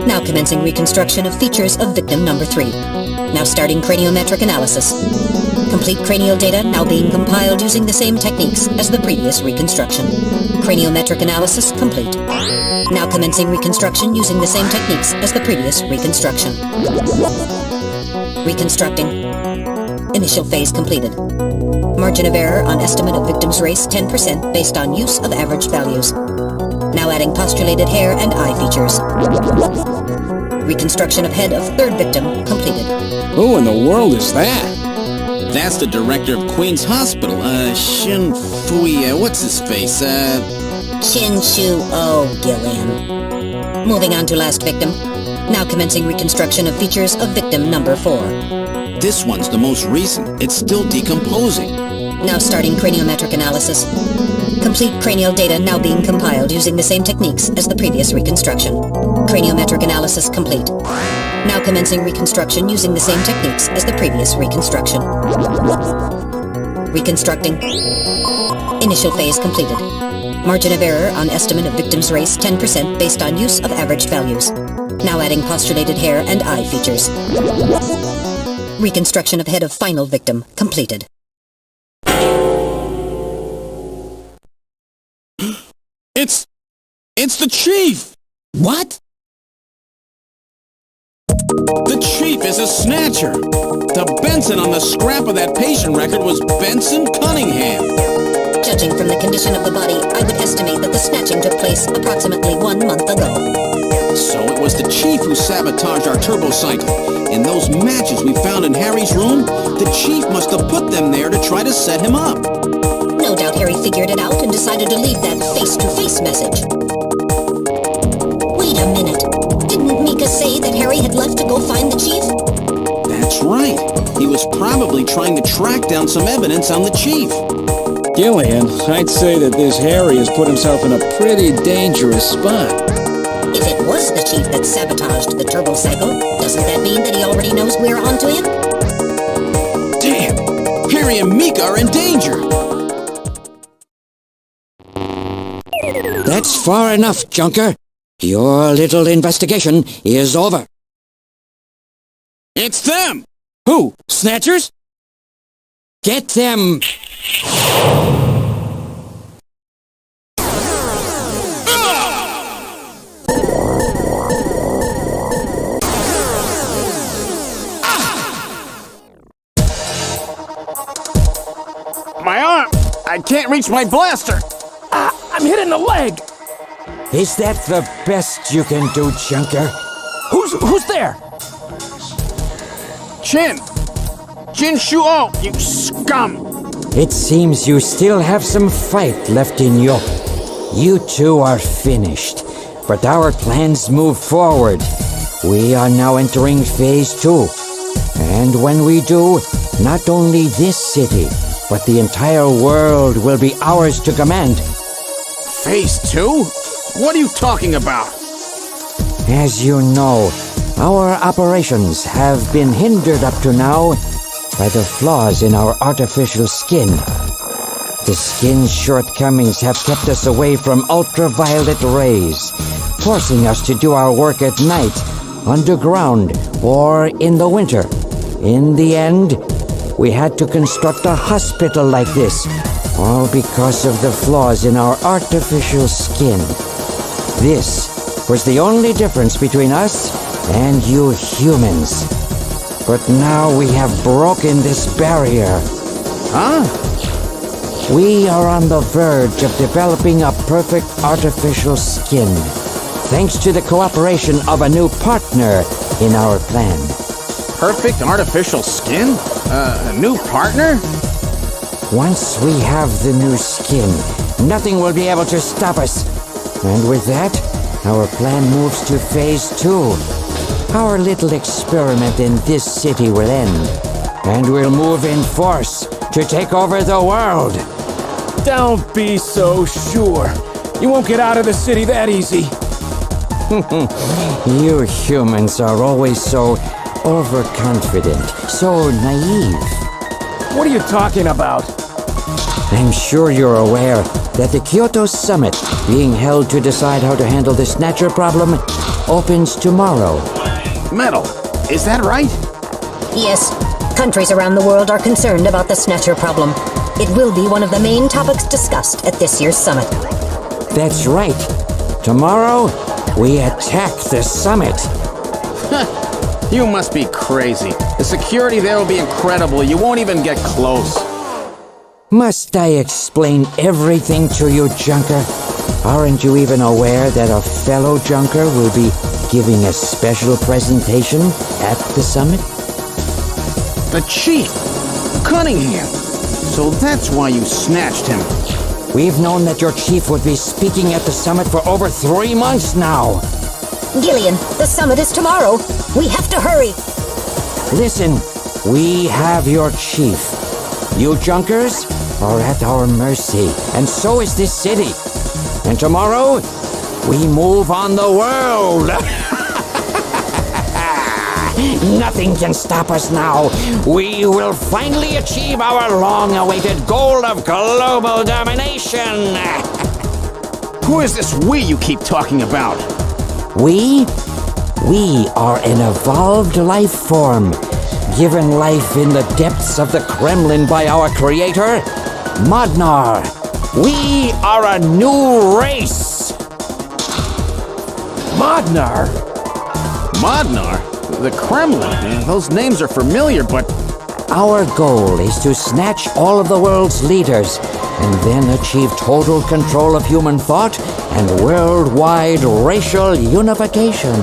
Now commencing reconstruction of features of victim number 3. Now starting craniometric analysis. Complete cranial data now being compiled using the same techniques as the previous reconstruction. Craniometric analysis complete. Now commencing reconstruction using the same techniques as the previous reconstruction. Reconstructing. Initial phase completed. Margin of error on estimate of victim's race 10% based on use of average values. Now adding postulated hair and eye features. Reconstruction of head of third victim completed. Who in the world is that? That's the director of Queen's Hospital, Shin Fui, what's his face, Chin Shu O, Gillian. Moving on to last victim. Now commencing reconstruction of features of victim number 4. This one's the most recent. It's still decomposing. Now starting craniometric analysis. Complete cranial data now being compiled using the same techniques as the previous reconstruction. Craniometric analysis complete. Now commencing reconstruction using the same techniques as the previous reconstruction. Reconstructing. Initial phase completed. Margin of error on estimate of victim's race 10% based on use of average values. Now adding postulated hair and eye features. Reconstruction of head of final victim completed. It's the Chief! What? The Chief is a Snatcher! The Benson on the scrap of that patient record was Benson Cunningham! Judging from the condition of the body, I would estimate that the snatching took place approximately 1 month ago. So it was the Chief who sabotaged our turbocycle. In those matches we found in Harry's room, the Chief must have put them there to try to set him up. No doubt Harry figured it out and decided to leave that face-to-face message. Wait a minute. Didn't Mika say that Harry had left to go find the Chief? That's right. He was probably trying to track down some evidence on the Chief. Gillian, I'd say that this Harry has put himself in a pretty dangerous spot. If it was the Chief that sabotaged the turbocycle, doesn't that mean that he already knows we're onto him? Damn! Harry and Mika are in danger! That's far enough, Junker. Your little investigation is over. It's them! Who? Snatchers? Get them! My arm! I can't reach my blaster! I'm hit in the leg! Is that the best you can do, Junker? Who's there? Jin Shuo, you scum! It seems you still have some fight left in you. You two are finished, but our plans move forward. We are now entering Phase 2. And when we do, not only this city, but the entire world will be ours to command. Phase 2? What are you talking about? As you know, our operations have been hindered up to now by the flaws in our artificial skin. The skin's shortcomings have kept us away from ultraviolet rays, forcing us to do our work at night, underground, or in the winter. In the end, we had to construct a hospital like this, all because of the flaws in our artificial skin. This was the only difference between us and you humans. But now we have broken this barrier. Huh? We are on the verge of developing a perfect artificial skin, thanks to the cooperation of a new partner in our plan. Perfect artificial skin? A new partner? Once we have the new skin, nothing will be able to stop us. And with that, our plan moves to phase 2. Our little experiment in this city will end, and we'll move in force to take over the world. Don't be so sure. You won't get out of the city that easy. You humans are always so overconfident, so naive. What are you talking about? I'm sure you're aware that the Kyoto Summit, being held to decide how to handle the Snatcher problem, opens tomorrow. Metal, is that right? Yes. Countries around the world are concerned about the Snatcher problem. It will be one of the main topics discussed at this year's summit. That's right. Tomorrow, we attack the summit. You must be crazy. The security there will be incredible. You won't even get close. Must I explain everything to you, Junker? Aren't you even aware that a fellow Junker will be giving a special presentation at the summit? The Chief! Cunningham! So that's why you snatched him. We've known that your chief would be speaking at the summit for over 3 months now. Gillian, the summit is tomorrow. We have to hurry. Listen, we have your chief. You Junkers are at our mercy, and so is this city. And tomorrow, we move on the world. Nothing can stop us now. We will finally achieve our long-awaited goal of global domination. Who is this we you keep talking about? We? We are an evolved life form, given life in the depths of the Kremlin by our creator, Modnar. We are a new race. Modnar? Modnar? The Kremlin? Those names are familiar, but... Our goal is to snatch all of the world's leaders and then achieve total control of human thought and worldwide racial unification.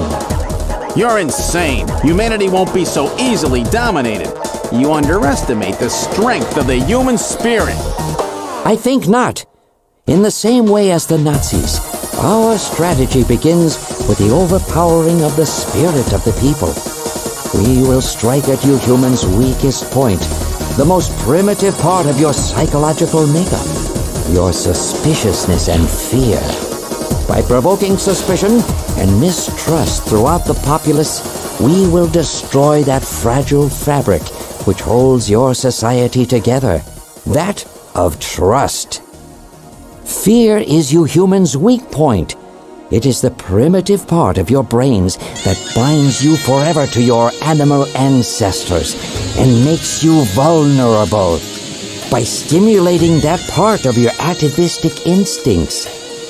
You're insane. Humanity won't be so easily dominated. You underestimate the strength of the human spirit. I think not. In the same way as the Nazis, our strategy begins with the overpowering of the spirit of the people. We will strike at you humans' weakest point, the most primitive part of your psychological makeup, your suspiciousness and fear. By provoking suspicion and mistrust throughout the populace, we will destroy that fragile fabric which holds your society together, that of trust. Fear is you humans' weak point. It is the primitive part of your brains that binds you forever to your animal ancestors and makes you vulnerable. By stimulating that part of your atavistic instincts,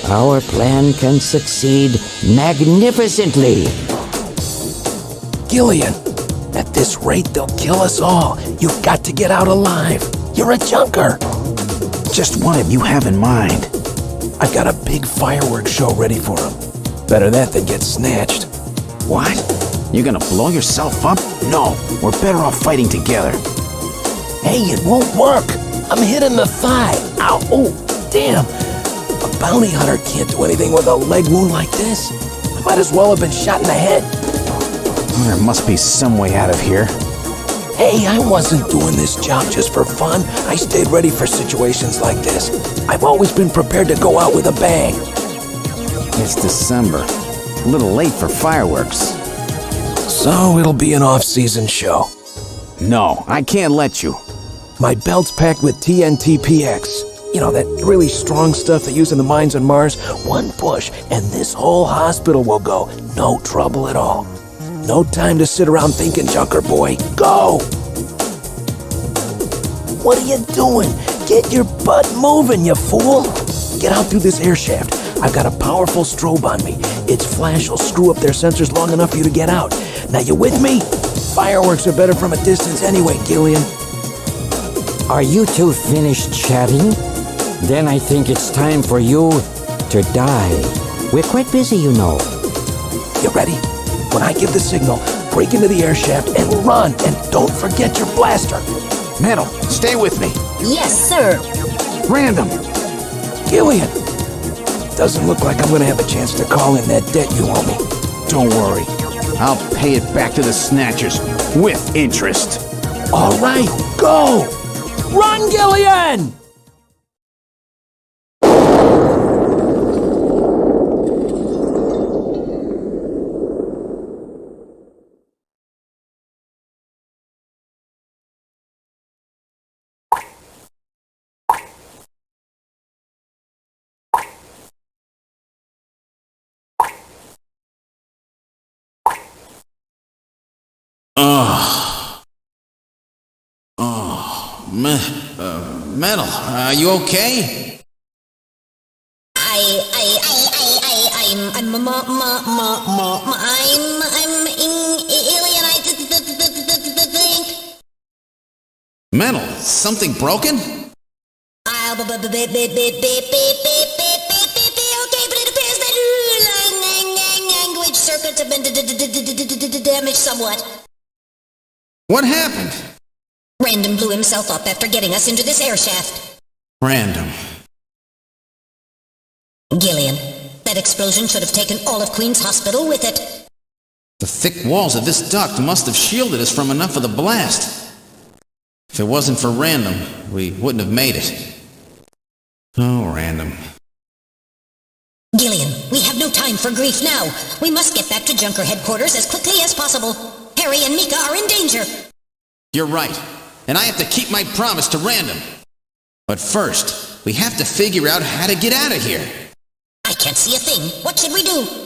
our plan can succeed magnificently. Gillian, at this rate they'll kill us all. You've got to get out alive. You're a junker. Just what did you have in mind? I've got a big fireworks show ready for him. Better that than get snatched. What? You gonna blow yourself up? No, we're better off fighting together. Hey, it won't work. I'm hit in the thigh. Ow, oh, damn. A bounty hunter can't do anything with a leg wound like this. I might as well have been shot in the head. Well, there must be some way out of here. Hey, I wasn't doing this job just for fun. I stayed ready for situations like this. I've always been prepared to go out with a bang. It's December. A little late for fireworks. So it'll be an off-season show. No, I can't let you. My belt's packed with TNT-PX. You know, that really strong stuff they use in the mines on Mars? One push, and this whole hospital will go. No trouble at all. No time to sit around thinking, Junker boy. Go! What are you doing? Get your butt moving, you fool! Get out through this air shaft. I've got a powerful strobe on me. Its flash will screw up their sensors long enough for you to get out. Now you with me? Fireworks are better from a distance anyway, Gillian. Are you two finished chatting? Then I think it's time for you to die. We're quite busy, you know. You ready? When I give the signal, break into the air shaft and run, and don't forget your blaster. Metal, stay with me. Yes, sir. Random. Gillian. Doesn't look like I'm gonna have a chance to call in that debt you owe me. Don't worry. I'll pay it back to the Snatchers with interest. All right, go! Run, Gillian! Metal, are you okay? I'm alien. I think. Metal, something broken? Okay, but it appears that language circuits have been damaged somewhat. What happened? Random blew himself up after getting us into this air shaft. Random. Gillian, that explosion should have taken all of Queen's Hospital with it. The thick walls of this duct must have shielded us from enough of the blast. If it wasn't for Random, we wouldn't have made it. Oh, Random. Gillian, we have no time for grief now. We must get back to Junker headquarters as quickly as possible. Harry and Mika are in danger. You're right. And I have to keep my promise to Random. But first, we have to figure out how to get out of here. I can't see a thing. What should we do?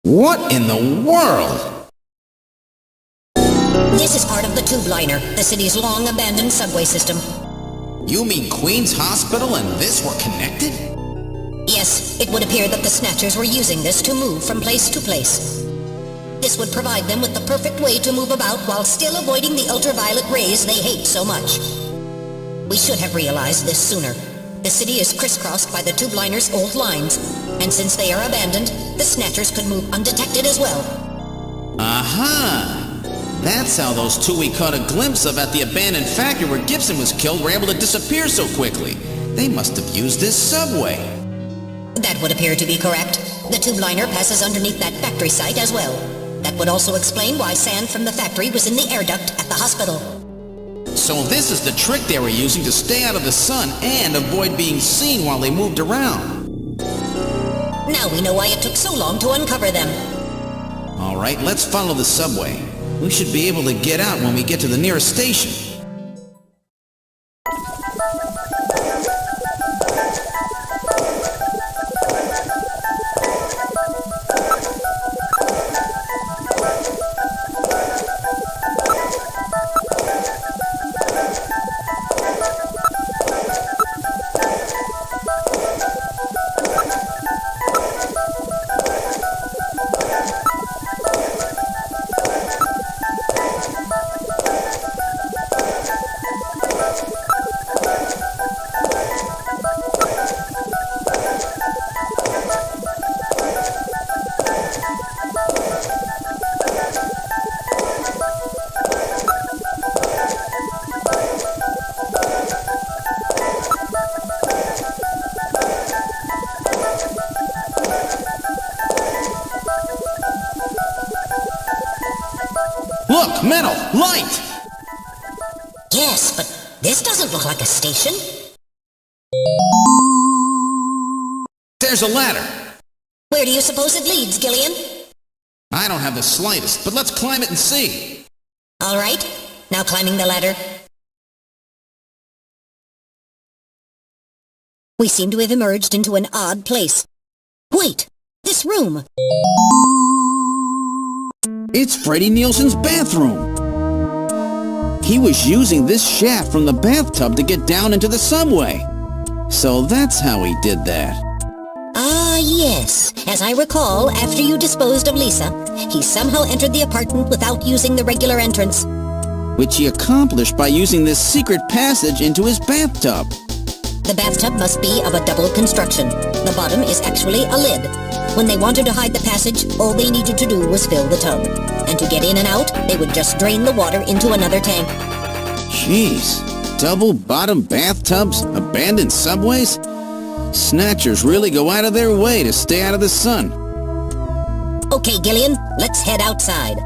What in the world? This is part of the tube liner, the city's long-abandoned subway system. You mean Queen's Hospital and this were connected? Yes, it would appear that the Snatchers were using this to move from place to place. This would provide them with the perfect way to move about while still avoiding the ultraviolet rays they hate so much. We should have realized this sooner. The city is crisscrossed by the tube liner's old lines, and since they are abandoned, the Snatchers could move undetected as well. Aha! That's how those two we caught a glimpse of at the abandoned factory where Gibson was killed were able to disappear so quickly. They must have used this subway. That would appear to be correct. The tube liner passes underneath that factory site as well. That would also explain why sand from the factory was in the air duct at the hospital. So this is the trick they were using to stay out of the sun and avoid being seen while they moved around. Now we know why it took so long to uncover them. All right, let's follow the subway. We should be able to get out when we get to the nearest station. Look, metal, light! Yes, but this doesn't look like a station. There's a ladder. Where do you suppose it leads, Gillian? I don't have the slightest, but let's climb it and see. All right, now climbing the ladder. We seem to have emerged into an odd place. Wait, this room. It's Freddie Nielsen's bathroom. He was using this shaft from the bathtub to get down into the subway. So that's how he did that. Ah, yes. As I recall, after you disposed of Lisa, he somehow entered the apartment without using the regular entrance. Which he accomplished by using this secret passage into his bathtub. The bathtub must be of a double construction. The bottom is actually a lid. When they wanted to hide the passage, all they needed to do was fill the tub. And to get in and out, they would just drain the water into another tank. Jeez, double-bottom bathtubs, abandoned subways? Snatchers really go out of their way to stay out of the sun. Okay, Gillian, let's head outside.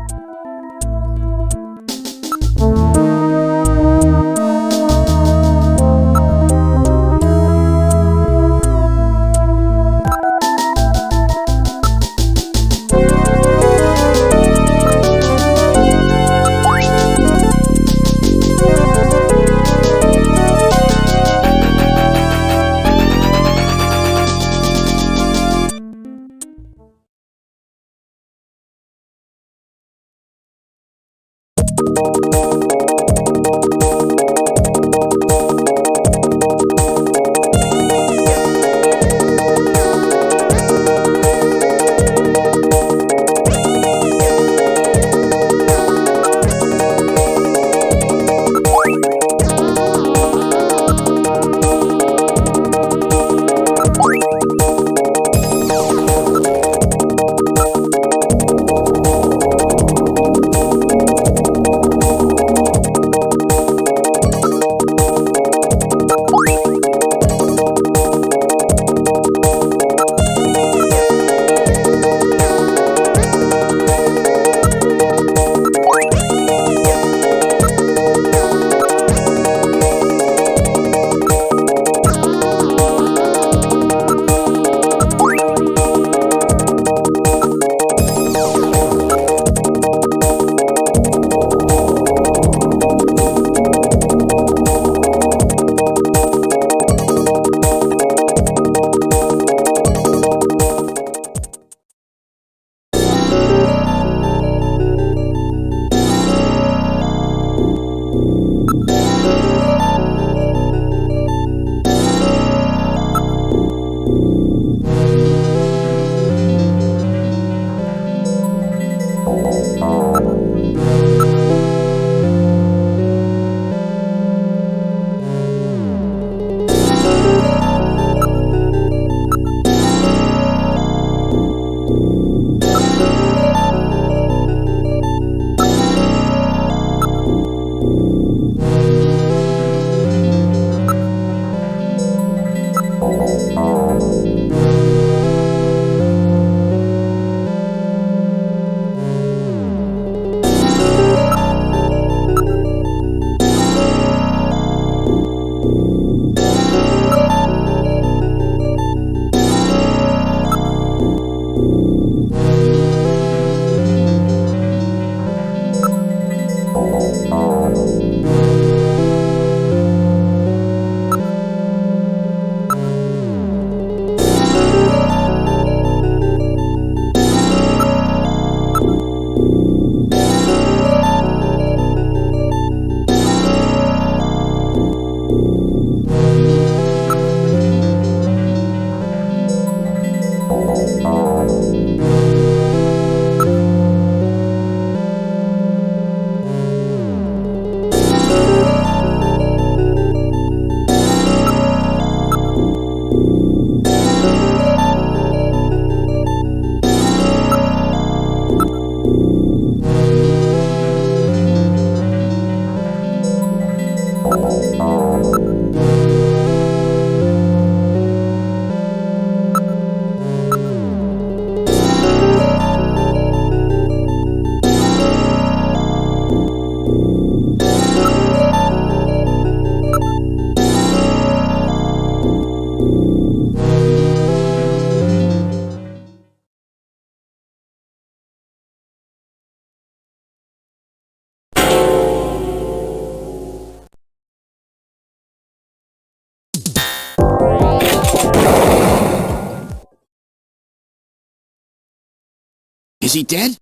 Is he dead?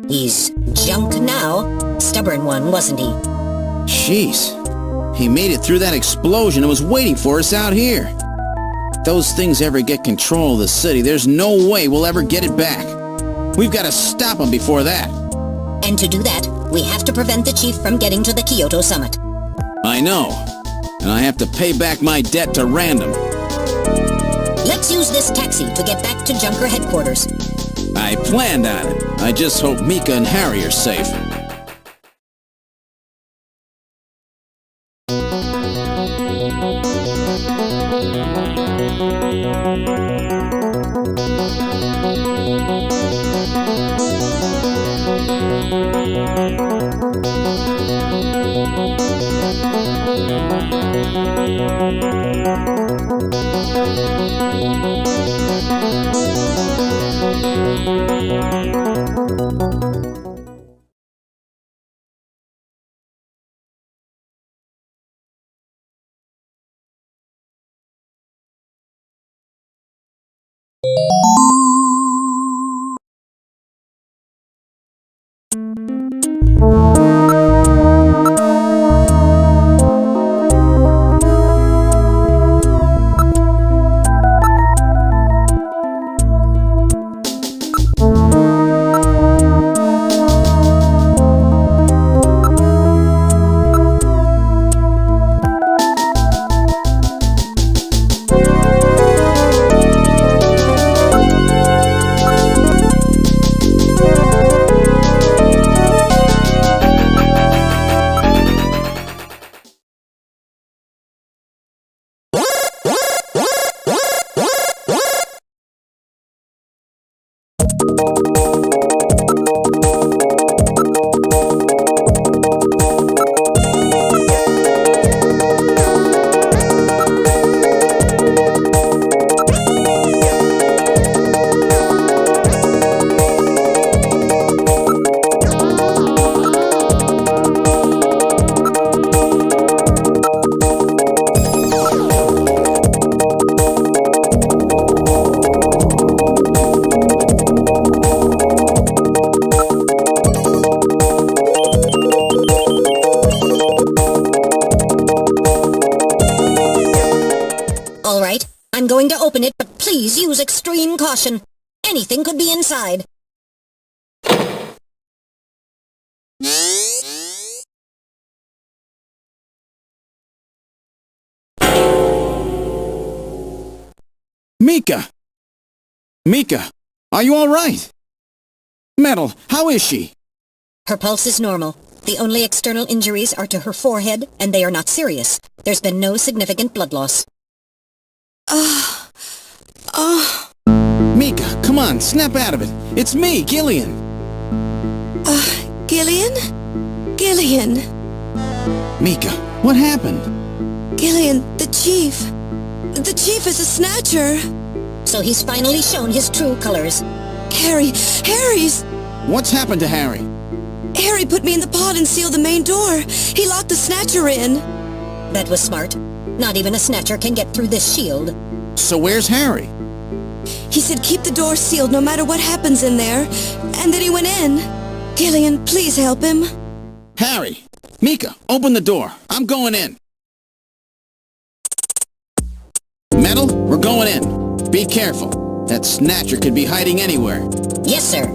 He's junk now. Stubborn one, wasn't he? Jeez. He made it through that explosion and was waiting for us out here. If those things ever get control of the city, there's no way we'll ever get it back. We've got to stop them before that. And to do that, we have to prevent the chief from getting to the Kyoto summit. I know. And I have to pay back my debt to Random. Let's use this taxi to get back to Junker headquarters. I planned on it. I just hope Mika and Harry are safe. I'm going to open it, but please use extreme caution. Anything could be inside. Mika! Mika, are you all right? Metal, how is she? Her pulse is normal. The only external injuries are to her forehead, and they are not serious. There's been no significant blood loss. Mika, come on, snap out of it. It's me, Gillian. Gillian? Gillian. Mika, what happened? Gillian, the chief. The chief is a Snatcher. So he's finally shown his true colors. Harry's... What's happened to Harry? Harry put me in the pod and sealed the main door. He locked the Snatcher in. That was smart. Not even a Snatcher can get through this shield. So where's Harry? He said keep the door sealed no matter what happens in there. And then he went in. Gillian, please help him. Harry! Mika, open the door. I'm going in. Metal, we're going in. Be careful. That Snatcher could be hiding anywhere. Yes, sir.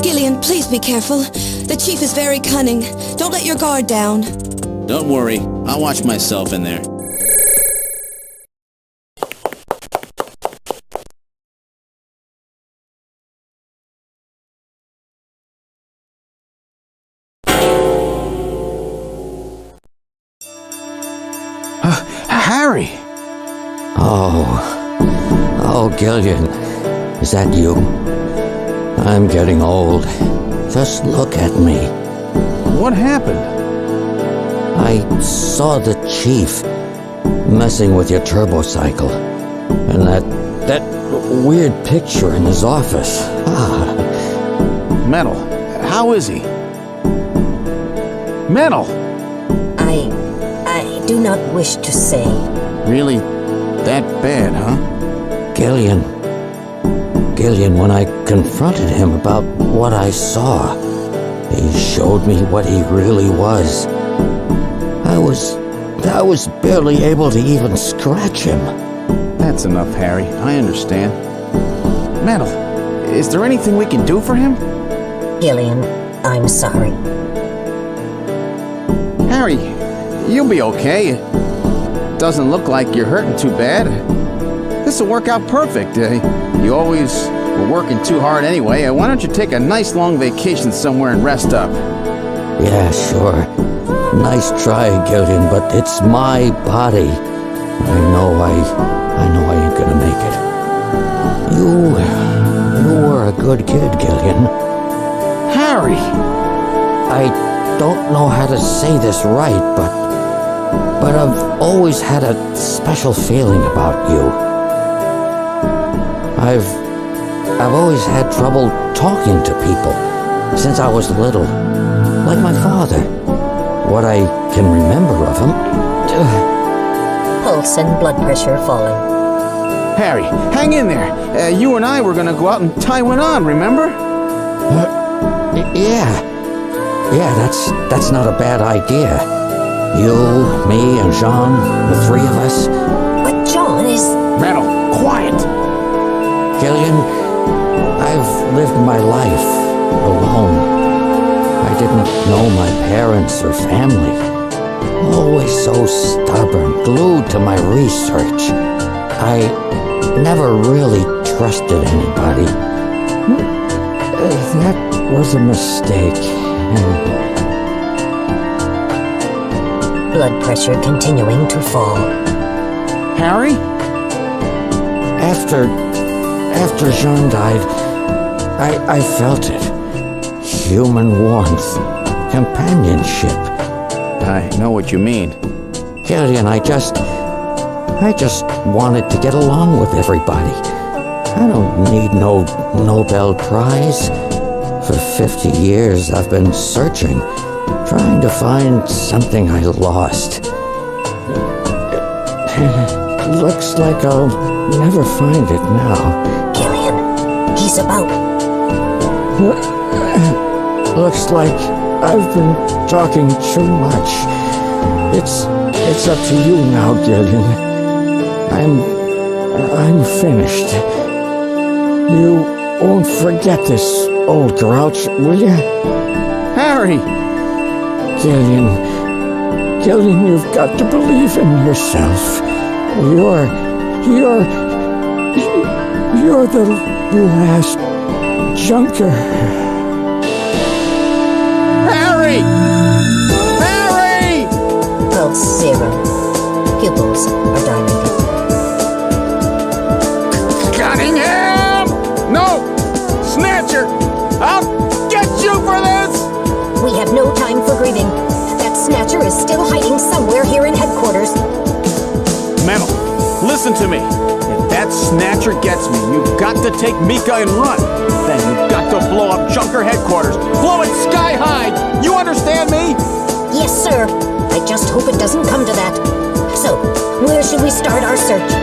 Gillian, please be careful. The chief is very cunning. Don't let your guard down. Don't worry. I'll watch myself in there. Harry! Oh, Gillian, is that you? I'm getting old. Just look at me. What happened? I saw the chief messing with your turbocycle, and that weird picture in his office. Metal, how is he? Metal! I do not wish to say. Really that bad, huh? Gillian, Gillian, when I confronted him about what I saw. He showed me what he really was. I was barely able to even scratch him. That's enough, Harry. I understand. Metal, is there anything we can do for him? Gillian, I'm sorry. Harry, you'll be okay. Doesn't look like you're hurting too bad. This'll work out perfect. You always were working too hard anyway. Why don't you take a nice long vacation somewhere and rest up? Yeah, sure. Nice try, Gillian, but it's my body. I know I ain't gonna make it. You were a good kid, Gillian. Harry! I don't know how to say this right, but I've always had a special feeling about you. I've always had trouble talking to people since I was little, like my father. What I can remember of him. Pulse and blood pressure falling. Harry, hang in there. You and I were gonna go out and tie one on, remember? Yeah, that's not a bad idea. You, me, and Jean, the three of us. But John is... Metal, quiet! Gillian, I've lived my life alone. I didn't know my parents or family. Always so stubborn, glued to my research. I never really trusted anybody. That was a mistake. Blood pressure continuing to fall. Harry? After Jean died, I felt it. Human warmth, companionship. I know what you mean. Gillian, I just wanted to get along with everybody. I don't need no Nobel Prize. For 50 years I've been searching, trying to find something I lost. Looks like I'll never find it now. Gillian, he's about... Looks like I've been talking too much. It's up to you now, Gillian. I'm finished. You won't forget this, old grouch, will you? Harry! Gillian, you've got to believe in yourself. You're the last junker. Harry! Harry! Pulse 0. Pupils are dilated. Cunningham! No! Snatcher! I'll get you for this! We have no time for grieving. That Snatcher is still hiding somewhere here in headquarters. Metal, listen to me. If that Snatcher gets me, you've got to take Mika and run. Then you've got to blow up Junker headquarters. Blow it sky high! You understand me? Yes, sir. I just hope it doesn't come to that. So, where should we start our search?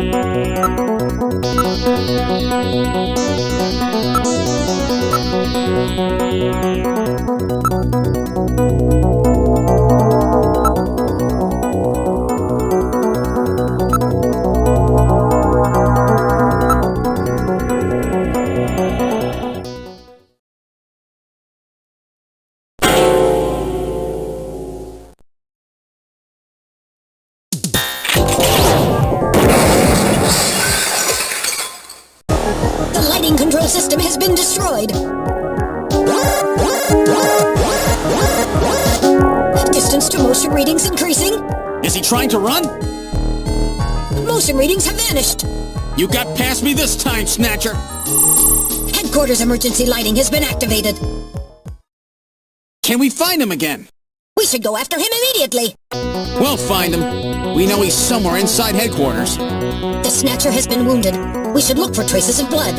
Thank you. The lighting control system has been destroyed. Distance to motion readings increasing. Is he trying to run? Motion readings have vanished. You got past me this time, Snatcher. Headquarters emergency lighting has been activated. Can we find him again? We should go after him immediately. We'll find him. We know he's somewhere inside headquarters. The Snatcher has been wounded. We should look for traces of blood.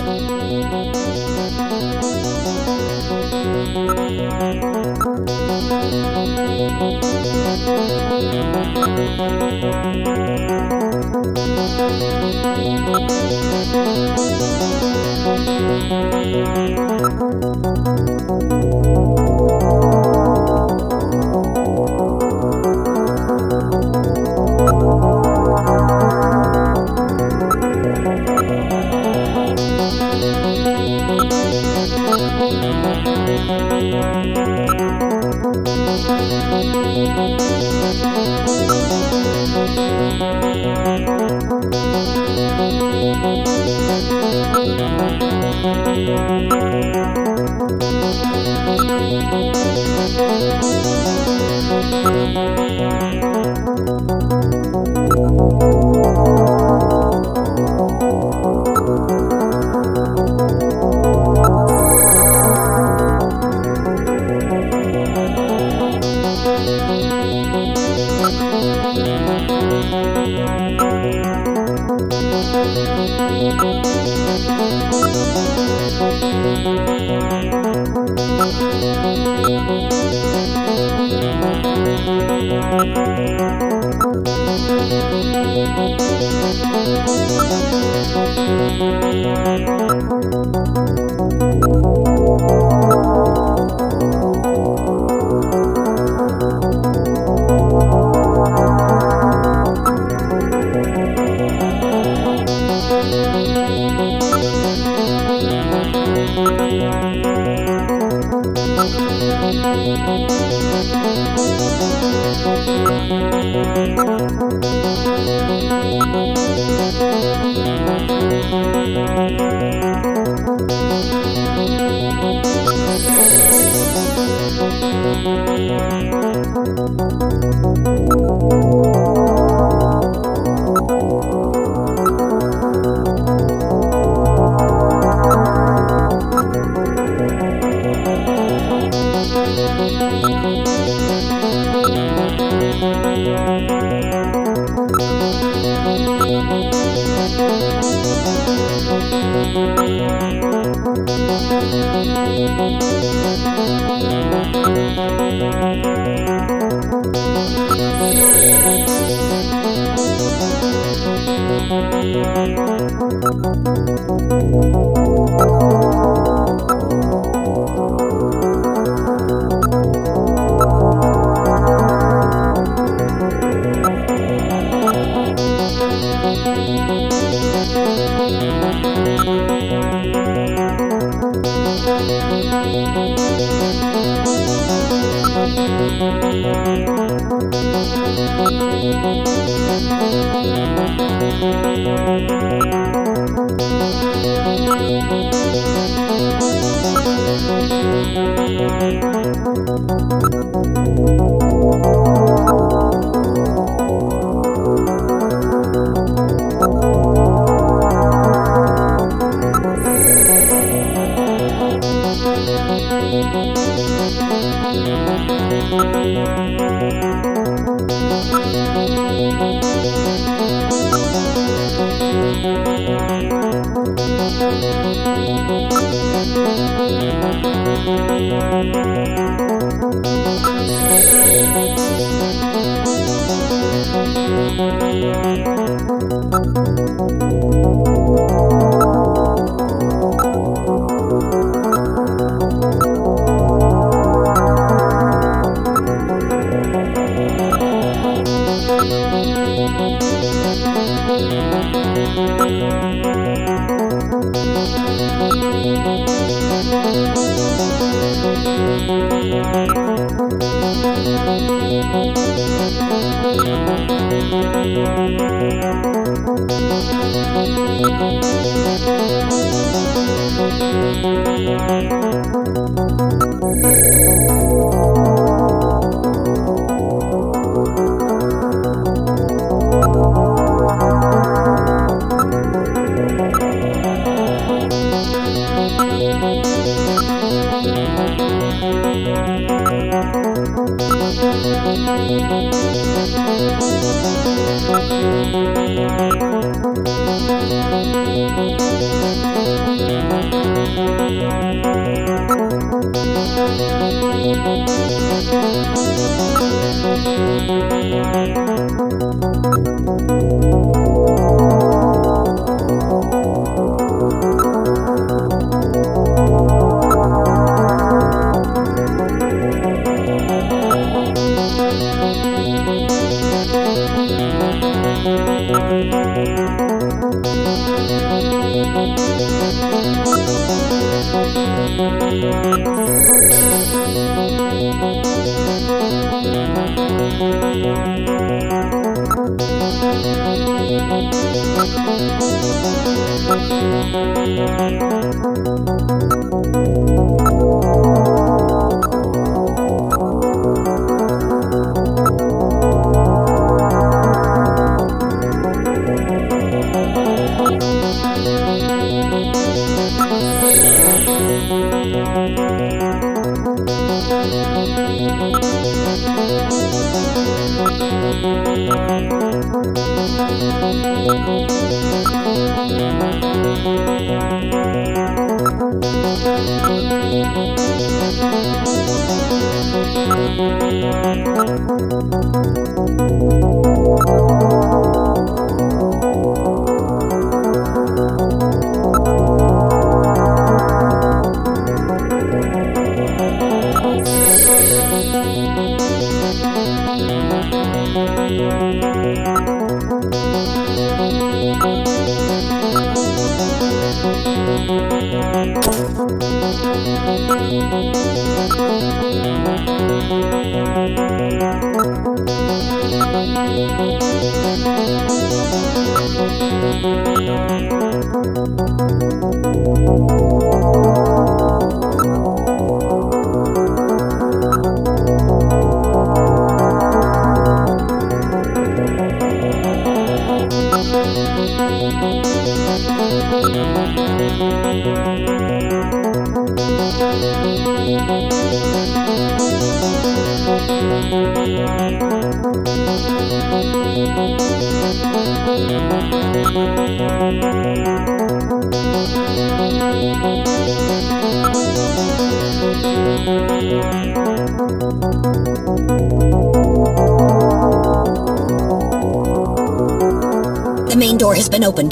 The main door has been opened.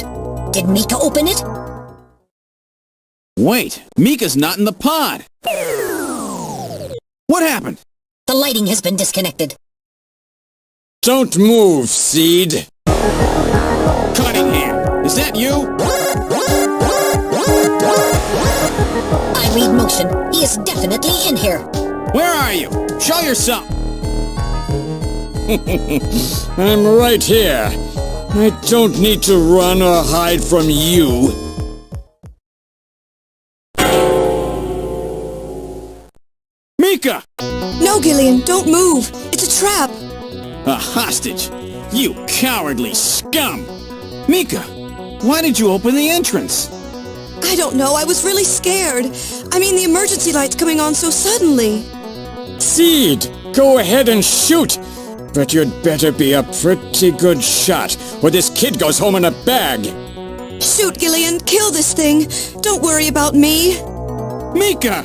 Did Mika open it? Wait, Mika's not in the pod! What happened? The lighting has been disconnected. Don't move, Seed. Cunningham, is that you? I read motion. He is definitely in here. Where are you? Show yourself! I'm right here. I don't need to run or hide from you. Mika! No, Gillian, don't move. It's a trap. A hostage? You cowardly scum! Mika, why did you open the entrance? I don't know. I was really scared. I mean, the emergency light's coming on so suddenly. Seed, go ahead and shoot. But you'd better be a pretty good shot, or this kid goes home in a bag. Shoot, Gillian, kill this thing. Don't worry about me. Mika!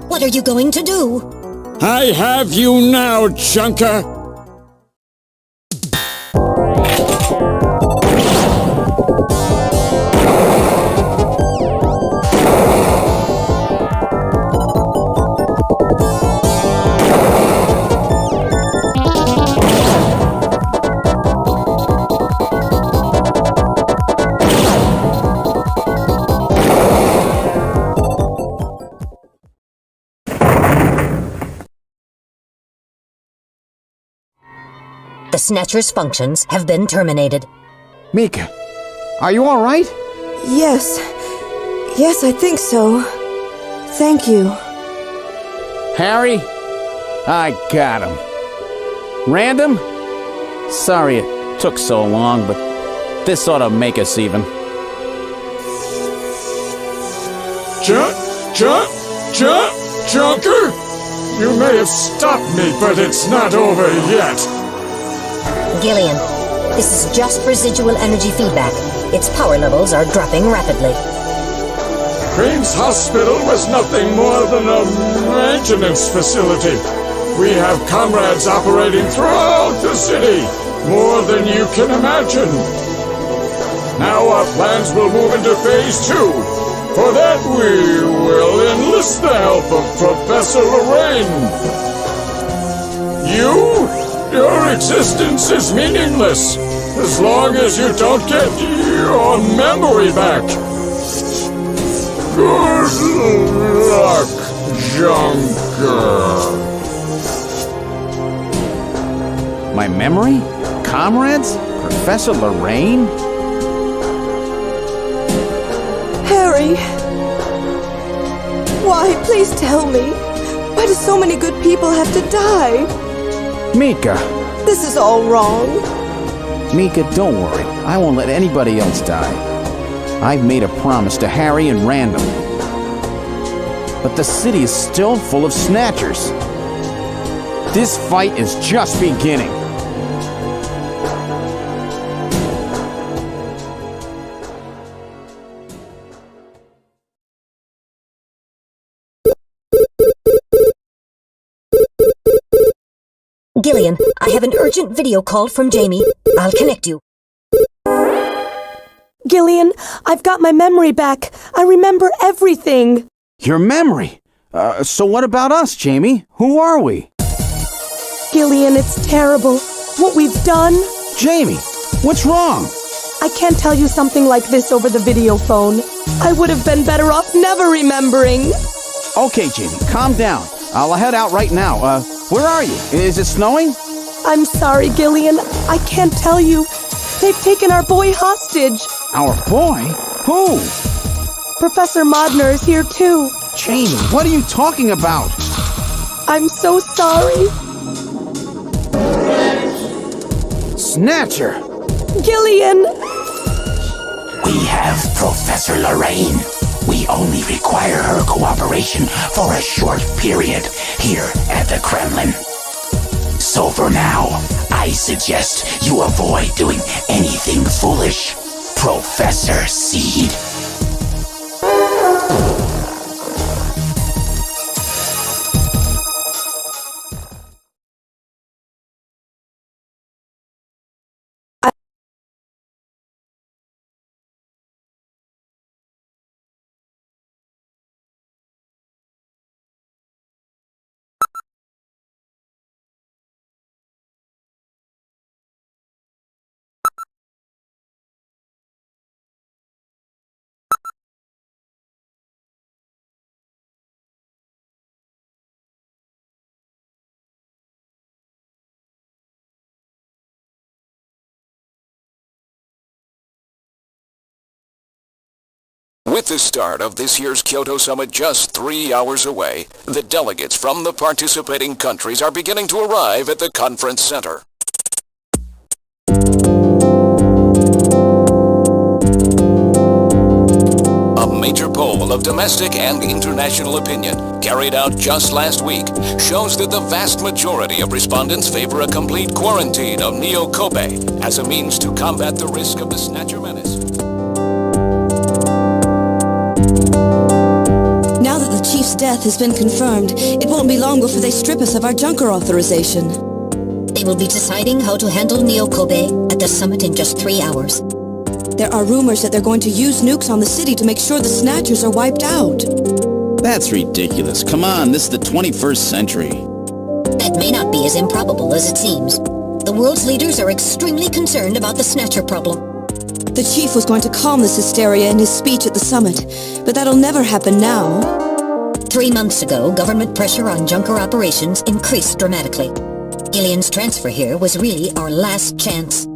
What are you going to do? I have you now, Junker! The Snatcher's functions have been terminated. Mika, are you all right? Yes. Yes, I think so. Thank you. Harry? I got him. Random? Sorry it took so long, but this ought to make us even. Junker? You may have stopped me, but it's not over yet. Gillian, this is just residual energy feedback. Its power levels are dropping rapidly. Queen's Hospital was nothing more than a maintenance facility. We have comrades operating throughout the city, more than you can imagine. Now our plans will move into Phase 2. For that we will enlist the help of Professor Lorraine. Your existence is meaningless as long as you don't get your memory back. Good luck, Junker. My memory? Comrades? Professor Lorraine? Harry! Why? Please tell me. Why do so many good people have to die? Mika! This is all wrong. Mika, don't worry. I won't let anybody else die. I've made a promise to Harry and Random. But the city is still full of Snatchers. This fight is just beginning. Gillian, I have an urgent video call from Jamie. I'll connect you. Gillian, I've got my memory back. I remember everything. Your memory? So what about us, Jamie? Who are we? Gillian, it's terrible. What we've done. Jamie, what's wrong? I can't tell you something like this over the video phone. I would have been better off never remembering. Okay, Jamie, calm down. I'll head out right now. Where are you? Is it snowing? I'm sorry, Gillian. I can't tell you. They've taken our boy hostage. Our boy? Who? Professor Modner is here too. Jamie, what are you talking about? I'm so sorry. Snatcher! Gillian! We have Professor Lorraine. We only require her cooperation for a short period here at the Kremlin. So for now, I suggest you avoid doing anything foolish, Professor Seed. With the start of this year's Kyoto Summit just 3 hours away, the delegates from the participating countries are beginning to arrive at the conference center. A major poll of domestic and international opinion, carried out just last week, shows that the vast majority of respondents favor a complete quarantine of Neo Kobe as a means to combat the risk of the Snatcher menace. Now that the Chief's death has been confirmed, it won't be long before they strip us of our Junker authorization. They will be deciding how to handle Neo-Kobe at the summit in just 3 hours. There are rumors that they're going to use nukes on the city to make sure the Snatchers are wiped out. That's ridiculous. Come on, this is the 21st century. That may not be as improbable as it seems. The world's leaders are extremely concerned about the Snatcher problem. The Chief was going to calm this hysteria in his speech at the summit, but that'll never happen now. 3 months ago, government pressure on Junker operations increased dramatically. Gillian's transfer here was really our last chance.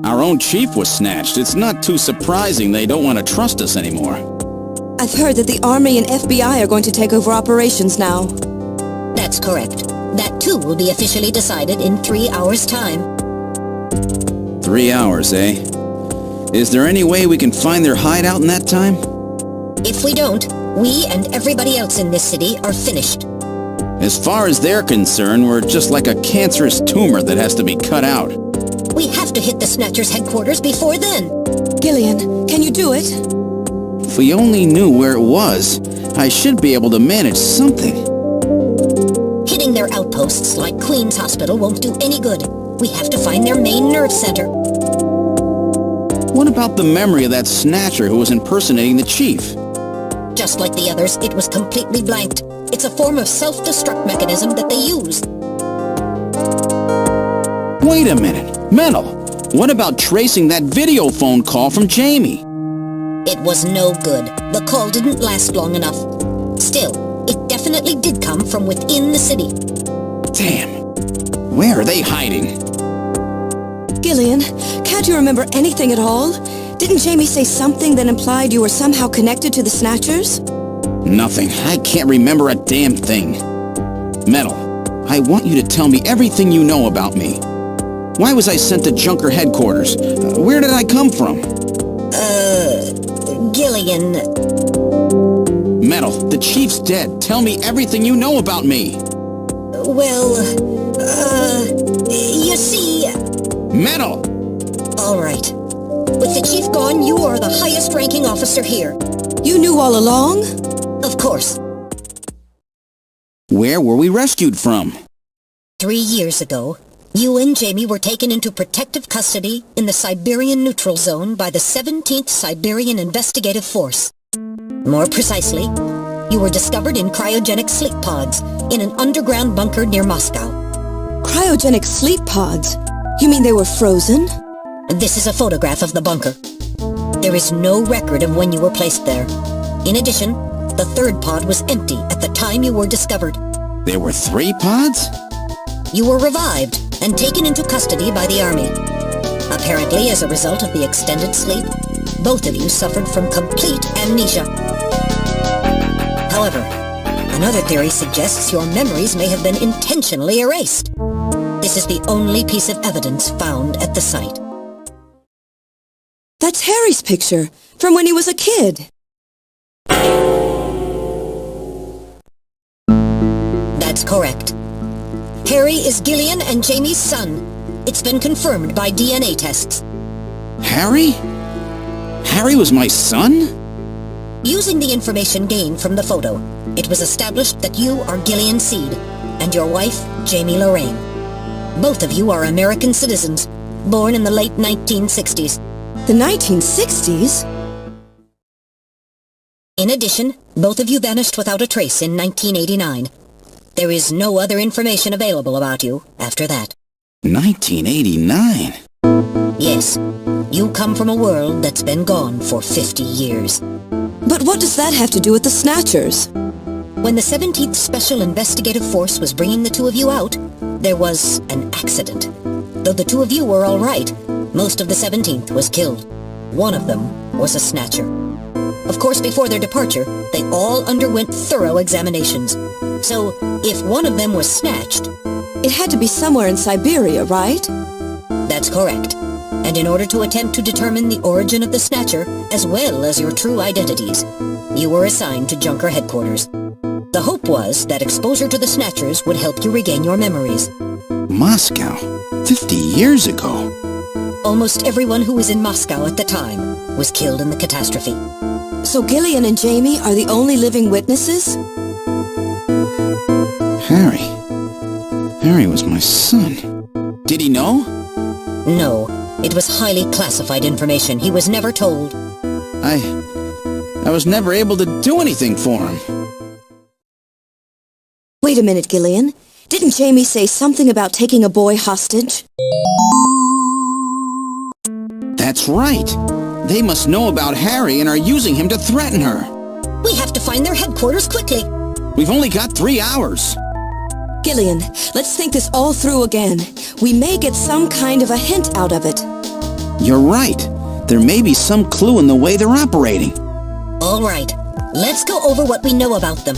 Our own chief was snatched. It's not too surprising they don't want to trust us anymore. I've heard that the Army and FBI are going to take over operations now. That's correct. That too will be officially decided in 3 hours' time. 3 hours, eh? Is there any way we can find their hideout in that time? If we don't, we and everybody else in this city are finished. As far as they're concerned, we're just like a cancerous tumor that has to be cut out. We have to hit the Snatcher's headquarters before then. Gillian, can you do it? If we only knew where it was, I should be able to manage something. Hitting their outposts like Queen's Hospital won't do any good. We have to find their main nerve center. What about the memory of that Snatcher who was impersonating the chief? Just like the others, it was completely blanked. It's a form of self-destruct mechanism that they use. Wait a minute. Metal, what about tracing that video phone call from Jamie? It was no good. The call didn't last long enough. Still, it definitely did come from within the city. Damn. Where are they hiding? Gillian, can't you remember anything at all? Didn't Jamie say something that implied you were somehow connected to the Snatchers? Nothing. I can't remember a damn thing. Metal, I want you to tell me everything you know about me. Why was I sent to Junker headquarters? Where did I come from? Gillian... Metal, the chief's dead. Tell me everything you know about me. Well, you see... Metal! All right. With the chief gone, you are the highest-ranking officer here. You knew all along? Of course. Where were we rescued from? 3 years ago, you and Jamie were taken into protective custody in the Siberian Neutral Zone by the 17th Siberian Investigative Force. More precisely, you were discovered in cryogenic sleep pods in an underground bunker near Moscow. Cryogenic sleep pods? You mean they were frozen? This is a photograph of the bunker. There is no record of when you were placed there. In addition, the third pod was empty at the time you were discovered. There were 3 pods? You were revived and taken into custody by the Army. Apparently, as a result of the extended sleep, both of you suffered from complete amnesia. However, another theory suggests your memories may have been intentionally erased. This is the only piece of evidence found at the site. That's Harry's picture, from when he was a kid. That's correct. Harry is Gillian and Jamie's son. It's been confirmed by DNA tests. Harry? Harry was my son? Using the information gained from the photo, it was established that you are Gillian Seed and your wife, Jamie Lorraine. Both of you are American citizens, born in the late 1960s. The 1960s? In addition, both of you vanished without a trace in 1989. There is no other information available about you after that. 1989? Yes. You come from a world that's been gone for 50 years. But what does that have to do with the Snatchers? When the 17th Special Investigative Force was bringing the two of you out, there was an accident. Though the two of you were all right, most of the 17th was killed. One of them was a Snatcher. Of course, before their departure, they all underwent thorough examinations. So, if one of them was snatched... It had to be somewhere in Siberia, right? That's correct. And in order to attempt to determine the origin of the Snatcher, as well as your true identities, you were assigned to Junker headquarters. The hope was that exposure to the Snatchers would help you regain your memories. Moscow? 50 years ago? Almost everyone who was in Moscow at the time was killed in the catastrophe. So Gillian and Jamie are the only living witnesses? Harry was my son. Did he know? No. It was highly classified information. He was never told. I was never able to do anything for him. Wait a minute, Gillian. Didn't Jamie say something about taking a boy hostage? That's right. They must know about Harry and are using him to threaten her. We have to find their headquarters quickly. We've only got 3 hours. Gillian, let's think this all through again. We may get some kind of a hint out of it. You're right. There may be some clue in the way they're operating. All right. Let's go over what we know about them.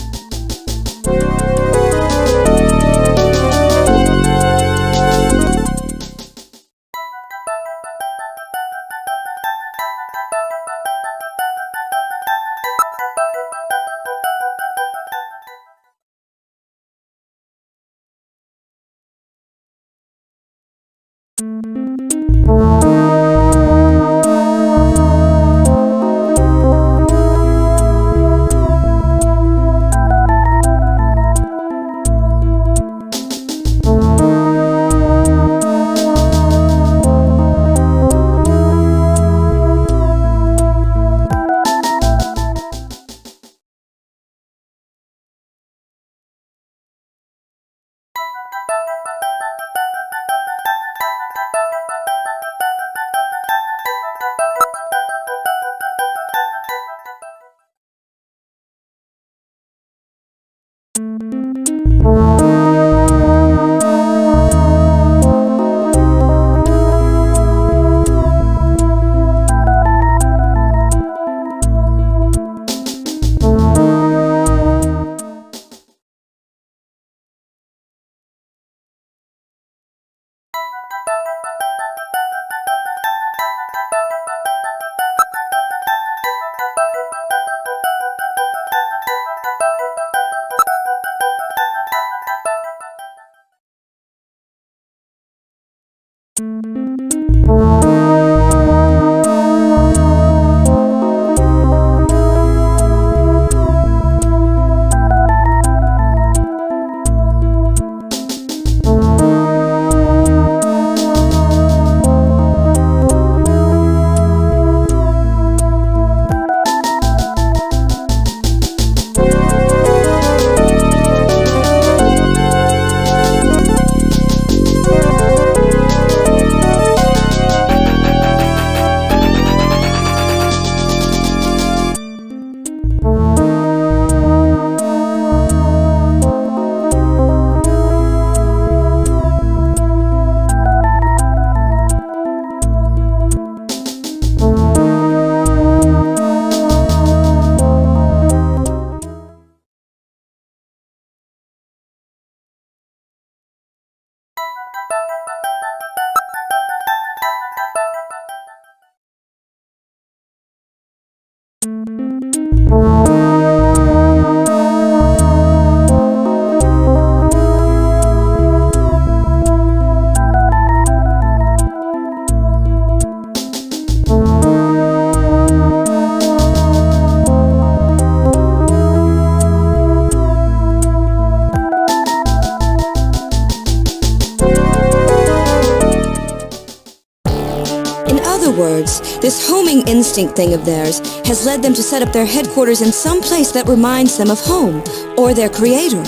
This homing instinct thing of theirs has led them to set up their headquarters in some place that reminds them of home, or their creator.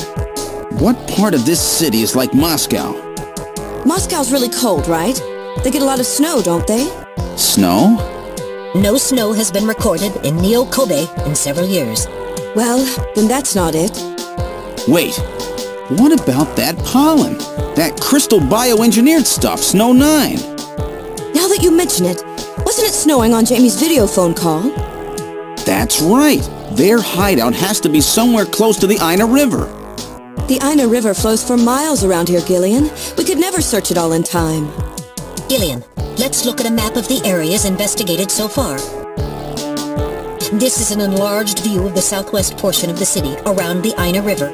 What part of this city is like Moscow? Moscow's really cold, right? They get a lot of snow, don't they? Snow? No snow has been recorded in Neo-Kobe in several years. Well, then that's not it. Wait, what about that pollen? That crystal bioengineered stuff, Snow 9? Now that you mention it, wasn't it snowing on Jamie's video phone call? That's right. Their hideout has to be somewhere close to the Ina River. The Ina River flows for miles around here, Gillian. We could never search it all in time. Gillian, let's look at a map of the areas investigated so far. This is an enlarged view of the southwest portion of the city around the Ina River.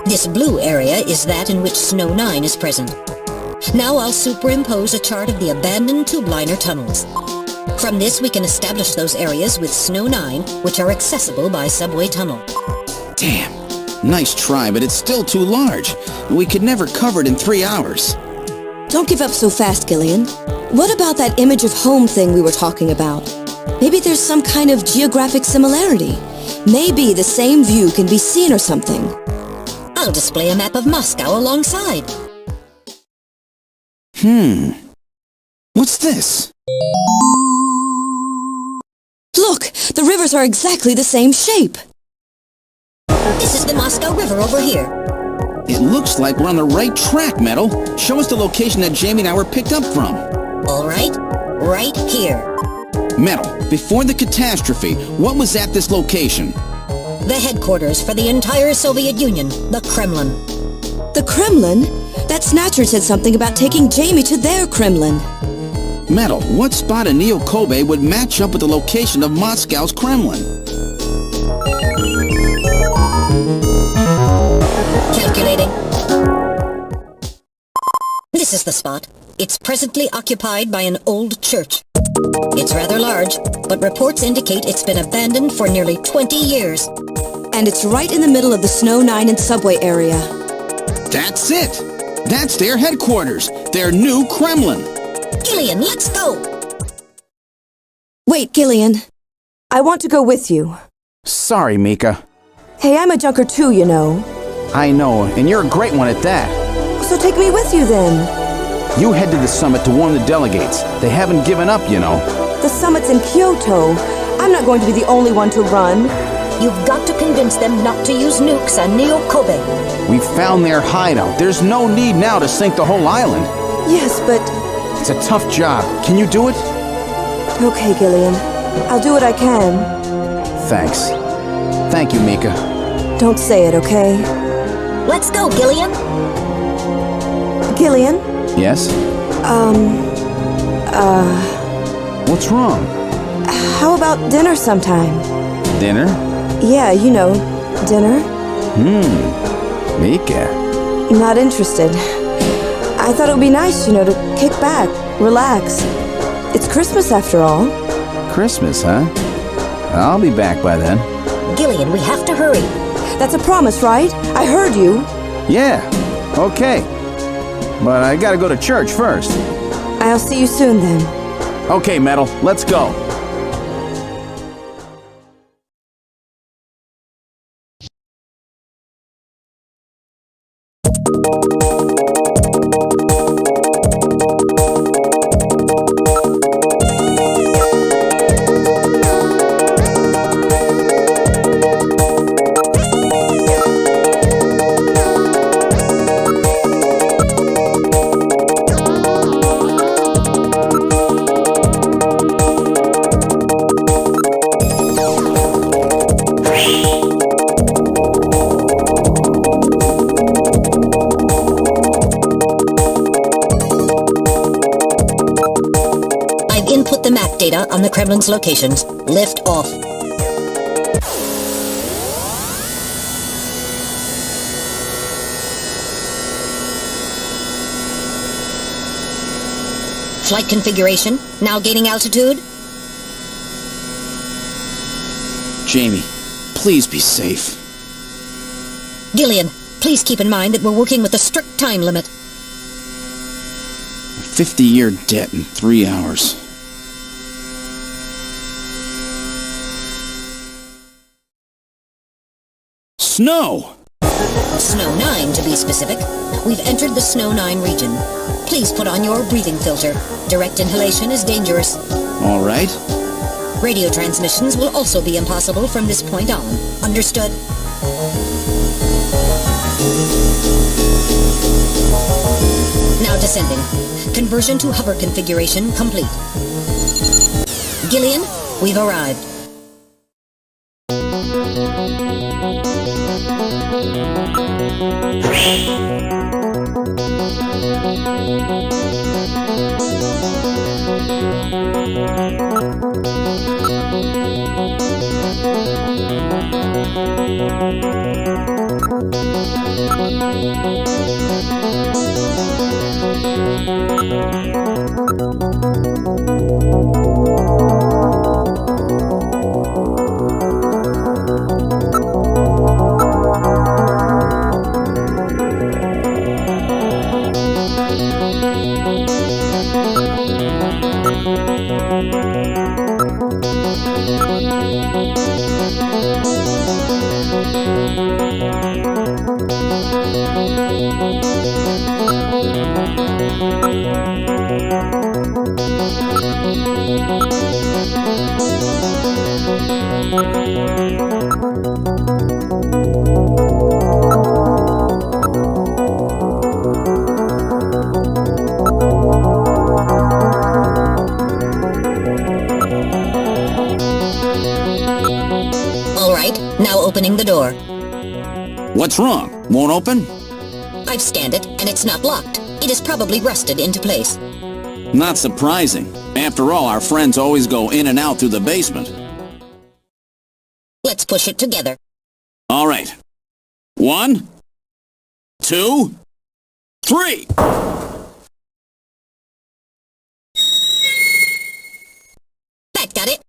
This blue area is that in which Snow 9 is present. Now I'll superimpose a chart of the abandoned tube liner tunnels. From this, we can establish those areas with Snow 9, which are accessible by subway tunnel. Damn. Nice try, but it's still too large. We could never cover it in 3 hours. Don't give up so fast, Gillian. What about that image of home thing we were talking about? Maybe there's some kind of geographic similarity. Maybe the same view can be seen or something. I'll display a map of Moscow alongside. What's this? Look! The rivers are exactly the same shape. This is the Moscow River over here. It looks like we're on the right track, Metal. Show us the location that Jamie and I were picked up from. All right. Right here. Metal, before the catastrophe, what was at this location? The headquarters for the entire Soviet Union, the Kremlin. The Kremlin? That Snatcher said something about taking Jamie to their Kremlin. Metal, what spot in Neo Kobe would match up with the location of Moscow's Kremlin? Calculating. This is the spot. It's presently occupied by an old church. It's rather large, but reports indicate it's been abandoned for nearly 20 years. And it's right in the middle of the Snow 9 and subway area. That's it! That's their headquarters, their new Kremlin. Gillian, let's go! Wait, Gillian. I want to go with you. Sorry, Mika. Hey, I'm a junker too, you know. I know, and you're a great one at that. So take me with you then. You head to the summit to warn the delegates. They haven't given up, you know. The summit's in Kyoto. I'm not going to be the only one to run. You've got to convince them not to use nukes on Neo Kobe. We found their hideout. There's no need now to sink the whole island. Yes, but... It's a tough job. Can you do it? Okay, Gillian. I'll do what I can. Thanks. Thank you, Mika. Don't say it, okay? Let's go, Gillian. Gillian? Yes? What's wrong? How about dinner sometime? Dinner? Yeah, you know, dinner. Mika. Not interested. I thought it would be nice, you know, to kick back, relax. It's Christmas after all. Christmas, huh? I'll be back by then. Gillian, we have to hurry. That's a promise, right? I heard you. Yeah, okay. But I gotta go to church first. I'll see you soon then. Okay, Metal, let's go. Input the map data on the Kremlin's locations. Lift off. Flight configuration. Now gaining altitude. Jamie, please be safe. Gillian, please keep in mind that we're working with a strict time limit. A 50-year debt in 3 hours. Snow! Snow 9, to be specific. We've entered the Snow 9 region. Please put on your breathing filter. Direct inhalation is dangerous. All right. Radio transmissions will also be impossible from this point on. Understood? Now descending. Conversion to hover configuration complete. Gillian, we've arrived. All right, now opening the door. What's wrong? Won't open? I've scanned it, and it's not locked. It is probably rusted into place. Not surprising. After all, our friends always go in and out through the basement. Let's push it together. All right. 1, 2, 3! That got it.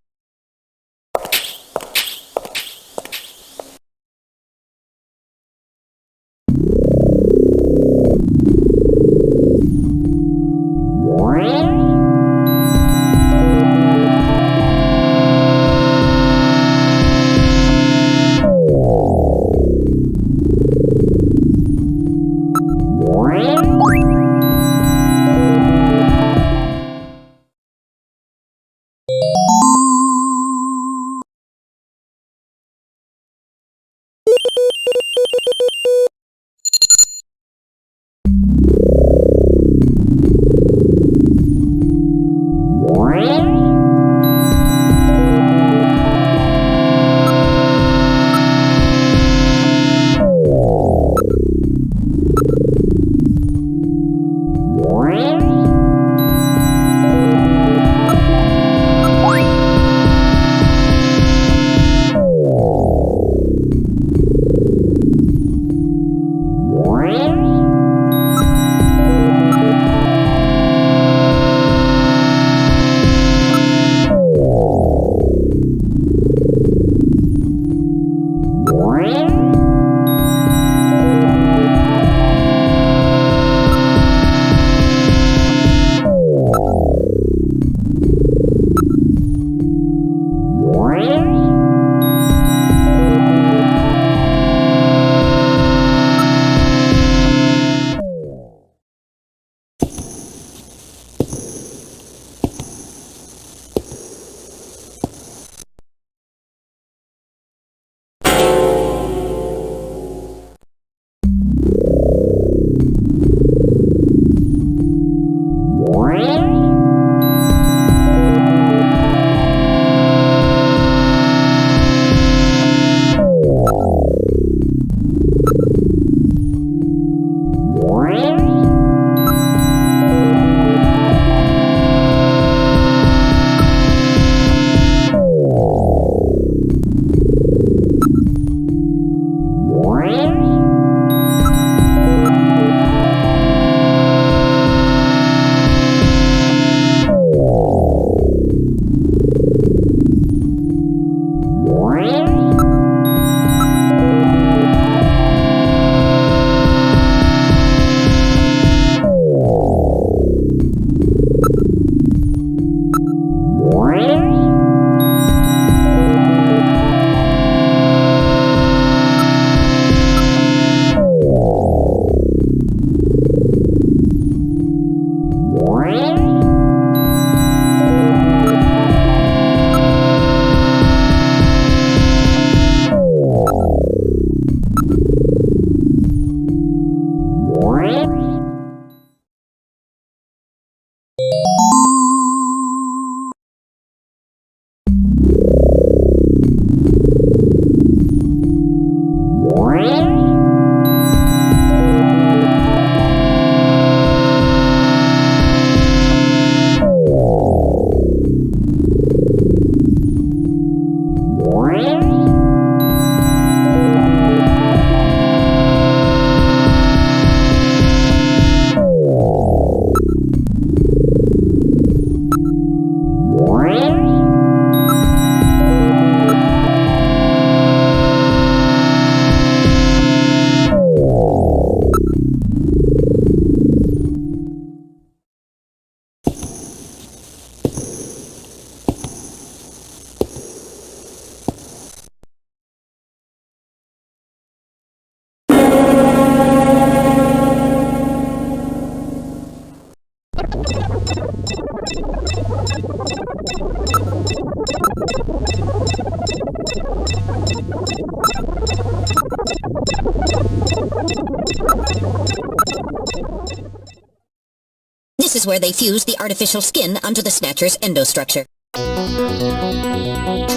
This is where they fuse the artificial skin onto the Snatcher's endostructure.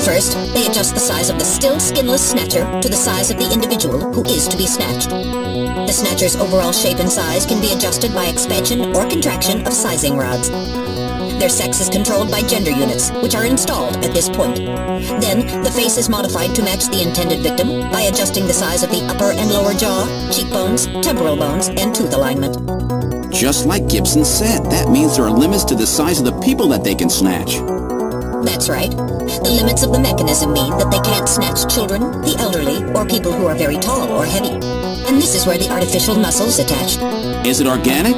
First, they adjust the size of the still skinless Snatcher to the size of the individual who is to be snatched. The Snatcher's overall shape and size can be adjusted by expansion or contraction of sizing rods. Their sex is controlled by gender units, which are installed at this point. Then, the face is modified to match the intended victim by adjusting the size of the upper and lower jaw, cheekbones, temporal bones, and tooth alignment. Just like Gibson said, that means there are limits to the size of the people that they can snatch. That's right. The limits of the mechanism mean that they can't snatch children, the elderly, or people who are very tall or heavy. And this is where the artificial muscle's attached. Is it organic?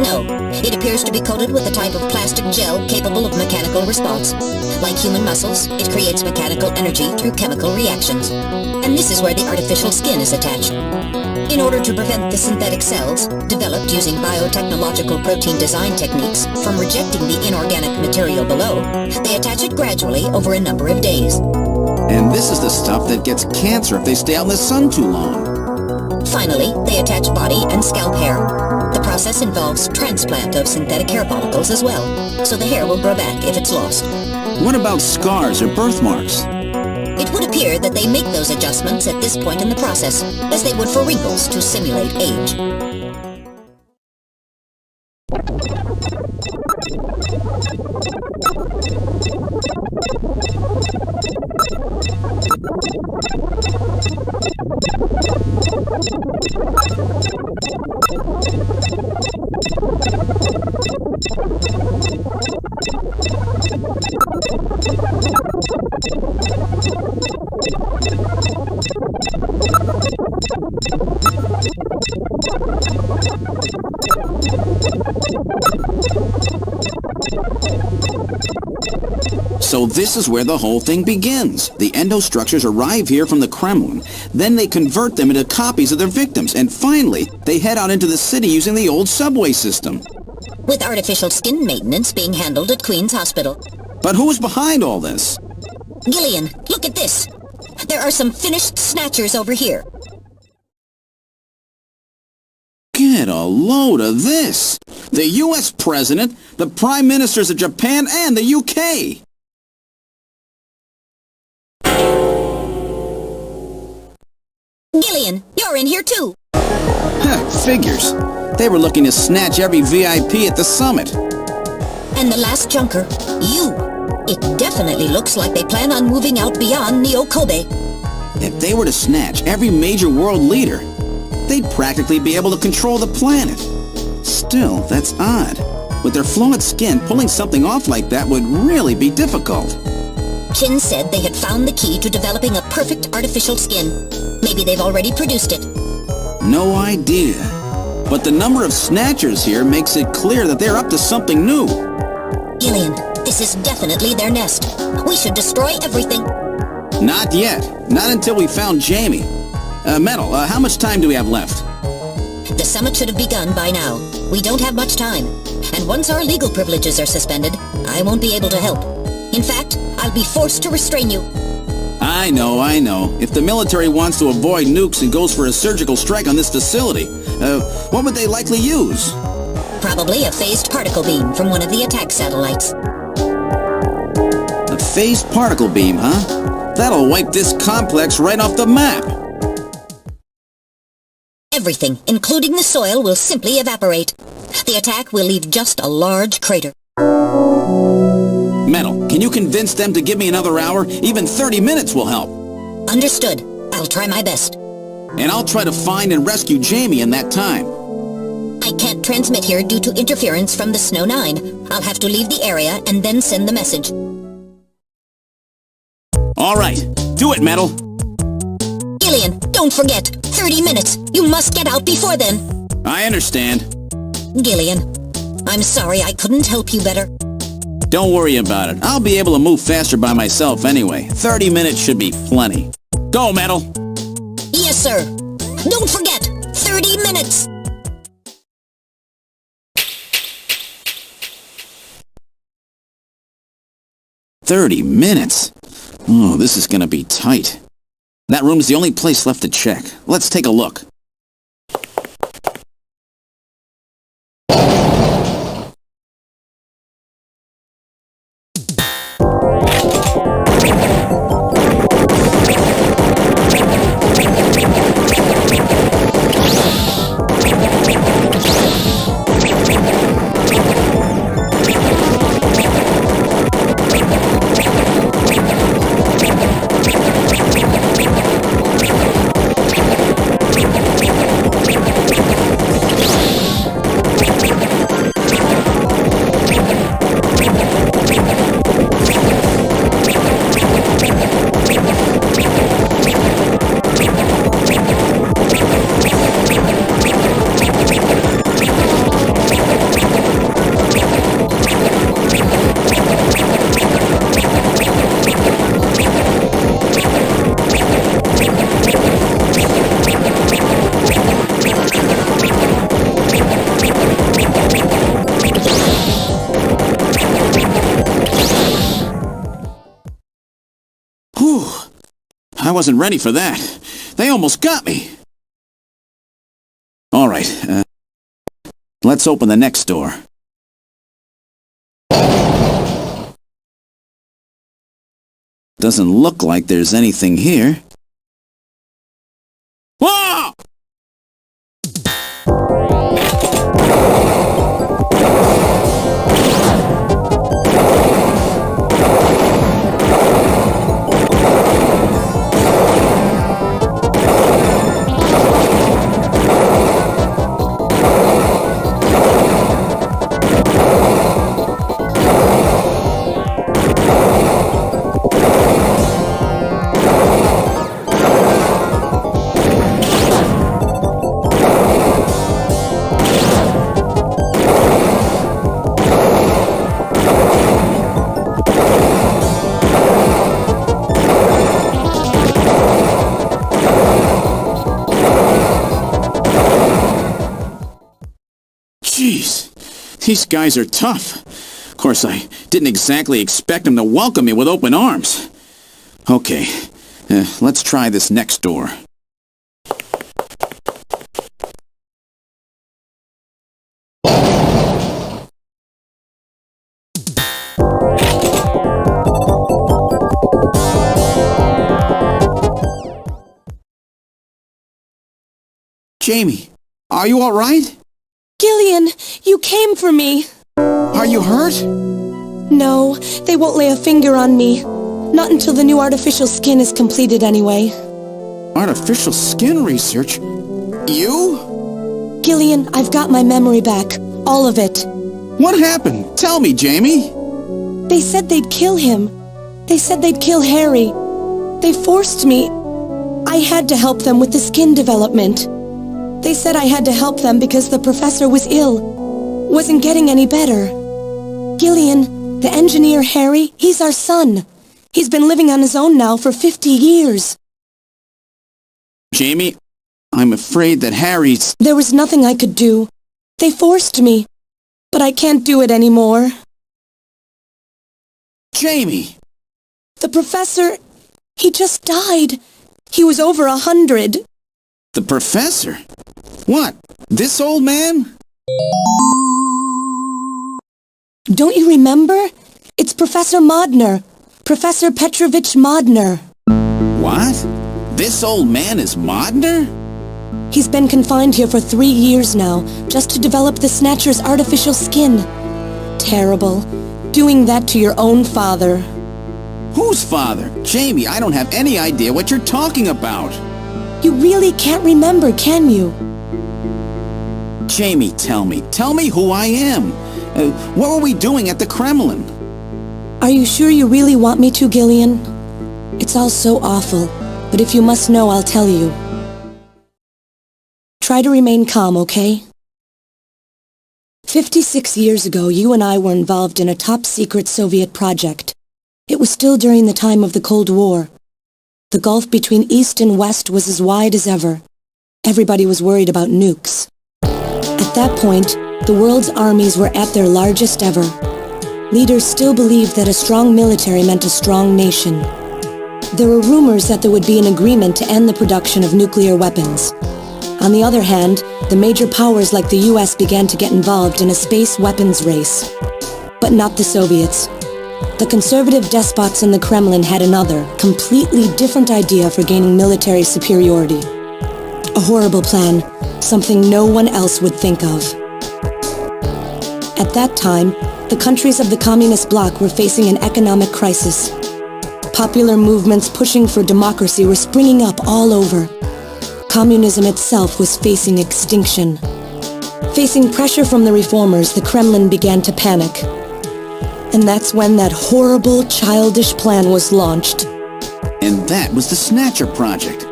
No. It appears to be coated with a type of plastic gel capable of mechanical response. Like human muscles, it creates mechanical energy through chemical reactions. And this is where the artificial skin is attached. In order to prevent the synthetic cells, developed using biotechnological protein design techniques, from rejecting the inorganic material below, they attach it gradually over a number of days. And this is the stuff that gets cancer if they stay out in the sun too long. Finally, they attach body and scalp hair. The process involves transplant of synthetic hair follicles as well, so the hair will grow back if it's lost. What about scars or birthmarks? It would appear that they make those adjustments at this point in the process, as they would for wrinkles to simulate age. So this is where the whole thing begins. The endostructures arrive here from the Kremlin. Then they convert them into copies of their victims. And finally, they head out into the city using the old subway system. With artificial skin maintenance being handled at Queen's Hospital. But who's behind all this? Gillian, look at this. There are some finished Snatchers over here. Get a load of this. The U.S. President, the Prime Ministers of Japan, and the U.K. Gillian, you're in here too. Figures. They were looking to snatch every VIP at the summit. And the last junker, you. It definitely looks like they plan on moving out beyond Neo-Kobe. If they were to snatch every major world leader, they'd practically be able to control the planet. Still, that's odd. With their flawed skin, pulling something off like that would really be difficult. Chin said they had found the key to developing a perfect artificial skin. Maybe they've already produced it. No idea. But the number of Snatchers here makes it clear that they're up to something new. Gillian, this is definitely their nest. We should destroy everything. Not yet. Not until we found Jamie. Metal, how much time do we have left? The summit should have begun by now. We don't have much time. And once our legal privileges are suspended, I won't be able to help. In fact, I'll be forced to restrain you. I know. If the military wants to avoid nukes and goes for a surgical strike on this facility, what would they likely use? Probably a phased particle beam from one of the attack satellites. A phased particle beam, huh? That'll wipe this complex right off the map. Everything, including the soil, will simply evaporate. The attack will leave just a large crater. Metal, can you convince them to give me another hour? Even 30 minutes will help. Understood. I'll try my best. And I'll try to find and rescue Jamie in that time. I can't transmit here due to interference from the Snow 9. I'll have to leave the area and then send the message. All right. Do it, Metal. Gillian, don't forget. 30 minutes. You must get out before then. I understand. Gillian, I'm sorry I couldn't help you better. Don't worry about it. I'll be able to move faster by myself anyway. 30 minutes should be plenty. Go, Metal. Yes, sir. Don't forget, 30 minutes. "30 minutes? Oh, this is gonna be tight. That room's the only place left to check. Let's take a look." wasn't ready for that. They almost got me. All right, let's open the next door. Doesn't look like there's anything here. Whoa! Jeez, these guys are tough. Of course, I didn't exactly expect them to welcome me with open arms. Okay, let's try this next door. Jamie, are you all right? Gillian, you came for me. Are you hurt? No, they won't lay a finger on me. Not until the new artificial skin is completed anyway. Artificial skin research? You? Gillian, I've got my memory back. All of it. What happened? Tell me, Jamie. They said they'd kill him. They said they'd kill Harry. They forced me. I had to help them with the skin development. They said I had to help them because the professor was ill. Wasn't getting any better. Gillian, the engineer Harry, he's our son. He's been living on his own now for 50 years. Jamie, I'm afraid that Harry's... There was nothing I could do. They forced me. But I can't do it anymore. Jamie! The professor, he just died. He was over 100. The professor? What? This old man? Don't you remember? It's Professor Modner. Professor Petrovich Modner. What? This old man is Modner? He's been confined here for 3 years now, just to develop the Snatcher's artificial skin. Terrible. Doing that to your own father. Whose father? Jamie, I don't have any idea what you're talking about. You really can't remember, can you? Jamie, tell me who I am. What were we doing at the Kremlin? Are you sure you really want me to, Gillian? It's all so awful, but if you must know, I'll tell you. Try to remain calm, okay? 56 years ago, you and I were involved in a top-secret Soviet project. It was still during the time of the Cold War. The gulf between East and West was as wide as ever. Everybody was worried about nukes. At that point, the world's armies were at their largest ever. Leaders still believed that a strong military meant a strong nation. There were rumors that there would be an agreement to end the production of nuclear weapons. On the other hand, the major powers like the US began to get involved in a space weapons race. But not the Soviets. The conservative despots in the Kremlin had another, completely different idea for gaining military superiority. A horrible plan, something no one else would think of. At that time, the countries of the communist bloc were facing an economic crisis. Popular movements pushing for democracy were springing up all over. Communism itself was facing extinction. Facing pressure from the reformers, the Kremlin began to panic. And that's when that horrible, childish plan was launched. And that was the Snatcher project.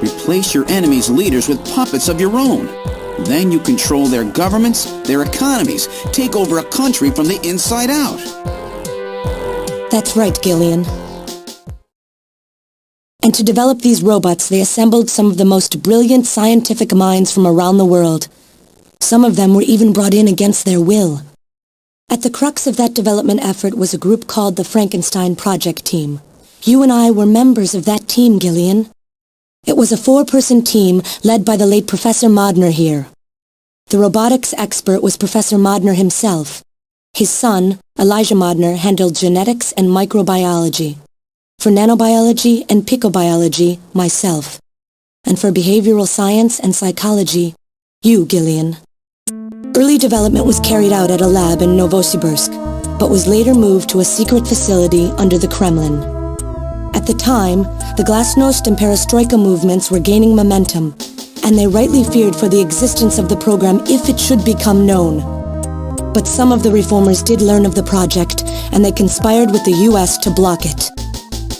Replace your enemy's leaders with puppets of your own. Then you control their governments, their economies, take over a country from the inside out. That's right, Gillian. And to develop these robots, they assembled some of the most brilliant scientific minds from around the world. Some of them were even brought in against their will. At the crux of that development effort was a group called the Frankenstein Project Team. You and I were members of that team, Gillian. It was a 4-person team led by the late Professor Modner here. The robotics expert was Professor Modner himself. His son, Elijah Modner, handled genetics and microbiology. For nanobiology and picobiology, myself. And for behavioral science and psychology, you, Gillian. Early development was carried out at a lab in Novosibirsk, but was later moved to a secret facility under the Kremlin. At the time, the Glasnost and Perestroika movements were gaining momentum, and they rightly feared for the existence of the program if it should become known. But some of the reformers did learn of the project, and they conspired with the US to block it.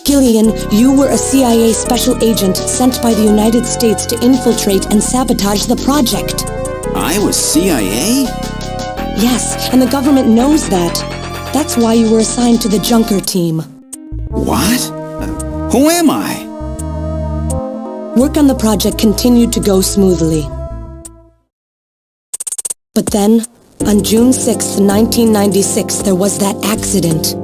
Gillian, you were a CIA special agent sent by the United States to infiltrate and sabotage the project. I was CIA? Yes, and the government knows that. That's why you were assigned to the Junker team. What? Who am I? Work on the project continued to go smoothly. But then, on June 6, 1996, there was that accident.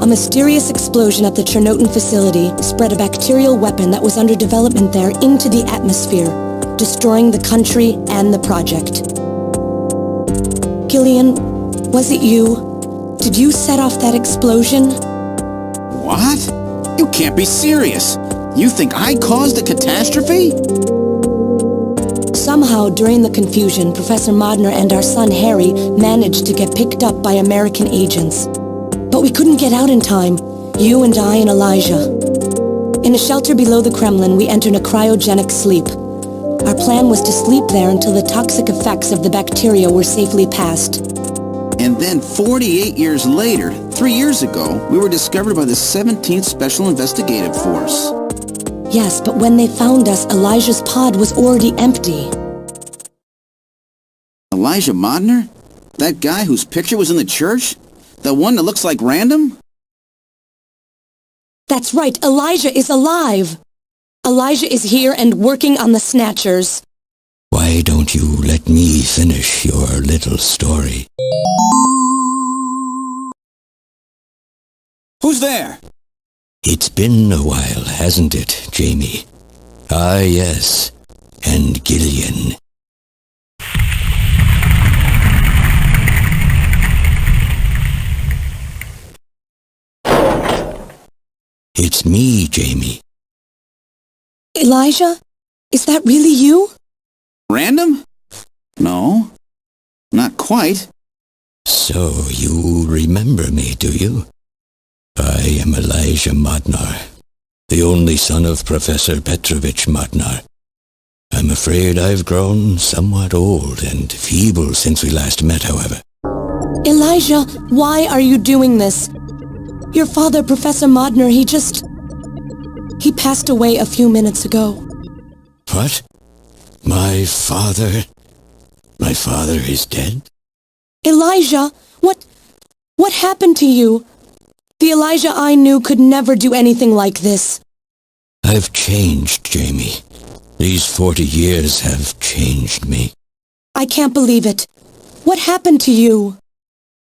A mysterious explosion at the Chernobyl facility spread a bacterial weapon that was under development there into the atmosphere, destroying the country and the project. Gillian, was it you? Did you set off that explosion? What? You can't be serious. You think I caused the catastrophe? Somehow, during the confusion, Professor Modner and our son Harry managed to get picked up by American agents. But we couldn't get out in time, you and I and Elijah. In a shelter below the Kremlin, we entered a cryogenic sleep. Our plan was to sleep there until the toxic effects of the bacteria were safely past. And then 48 years later, 3 years ago, we were discovered by the 17th Special Investigative Force. Yes, but when they found us, Elijah's pod was already empty. Elijah Modner? That guy whose picture was in the church? The one that looks like Random? That's right, Elijah is alive! Elijah is here and working on the Snatchers. Why don't you let me finish your little story? Who's there? It's been a while, hasn't it, Jamie? Ah, yes. And Gillian. It's me, Jamie. Elijah? Is that really you? Random? No, not quite. So you remember me, do you? I am Elijah Modnar, the only son of Professor Petrovich Modnar. I'm afraid I've grown somewhat old and feeble since we last met, however. Elijah, why are you doing this? Your father, Professor Modner, he passed away a few minutes ago. What? My father? My father is dead? Elijah, what happened to you? The Elijah I knew could never do anything like this. I've changed, Jamie. These 40 years have changed me. I can't believe it. What happened to you?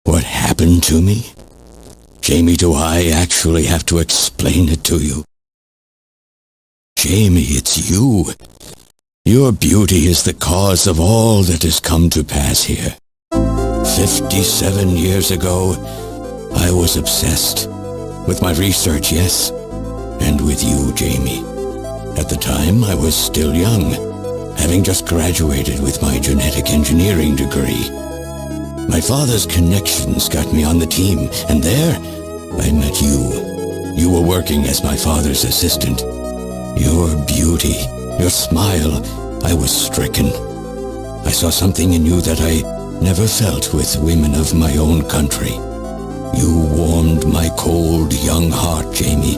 What happened to me? Jamie, do I actually have to explain it to you? Jamie, it's you. Your beauty is the cause of all that has come to pass here. 57 years ago, I was obsessed. With my research, yes. And with you, Jamie. At the time, I was still young, having just graduated with my genetic engineering degree. My father's connections got me on the team, and there, I met you. You were working as my father's assistant. Your beauty, your smile, I was stricken. I saw something in you that I never felt with women of my own country. You warmed my cold, young heart, Jamie.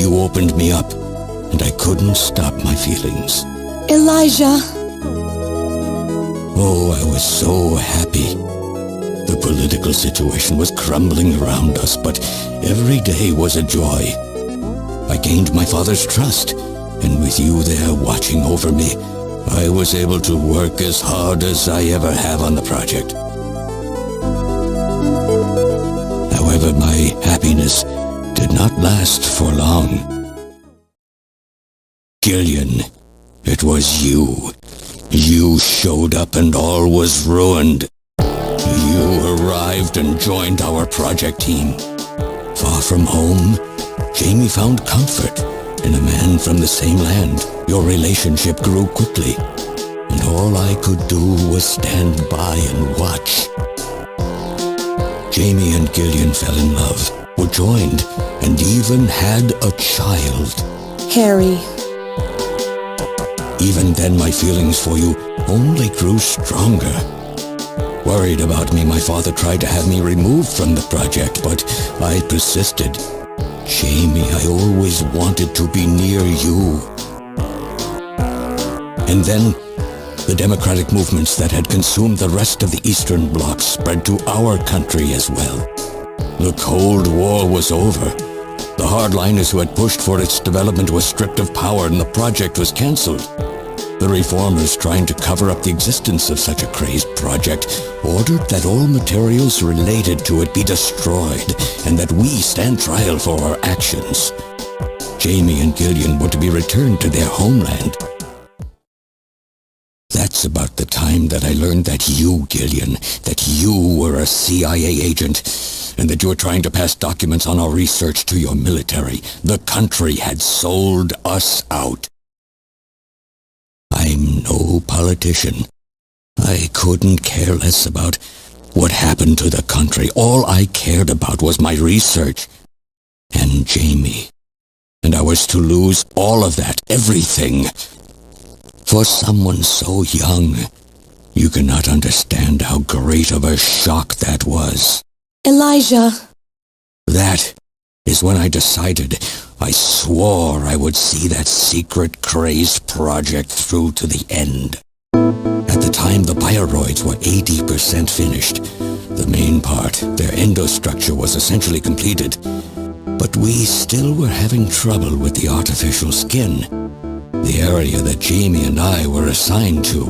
You opened me up, and I couldn't stop my feelings. Elijah! Oh, I was so happy. The political situation was crumbling around us, but every day was a joy. I gained my father's trust, and with you there watching over me, I was able to work as hard as I ever have on the project. However, my happiness did not last for long. Gillian, it was you. You showed up and all was ruined. You arrived and joined our project team. Far from home, Jamie found comfort in a man from the same land. Your relationship grew quickly, and all I could do was stand by and watch. Jamie and Gillian fell in love, were joined, and even had a child. Harry. Even then, my feelings for you only grew stronger. Worried about me, my father tried to have me removed from the project, but I persisted. Jamie, I always wanted to be near you. And then, the democratic movements that had consumed the rest of the Eastern Bloc spread to our country as well. The Cold War was over. The hardliners who had pushed for its development were stripped of power and the project was cancelled. The reformers, trying to cover up the existence of such a crazed project, ordered that all materials related to it be destroyed and that we stand trial for our actions. Jamie and Gillian were to be returned to their homeland. That's about the time that I learned that you, Gillian, that you were a CIA agent, and that you were trying to pass documents on our research to your military. The country had sold us out. I'm no politician. I couldn't care less about what happened to the country. All I cared about was my research and Jamie. And I was to lose all of that, everything. For someone so young, you cannot understand how great of a shock that was. Elijah. That is when I decided, I swore I would see that secret, crazed project through to the end. At the time, the bioroids were 80% finished. The main part, their endostructure, was essentially completed. But we still were having trouble with the artificial skin, the area that Jamie and I were assigned to.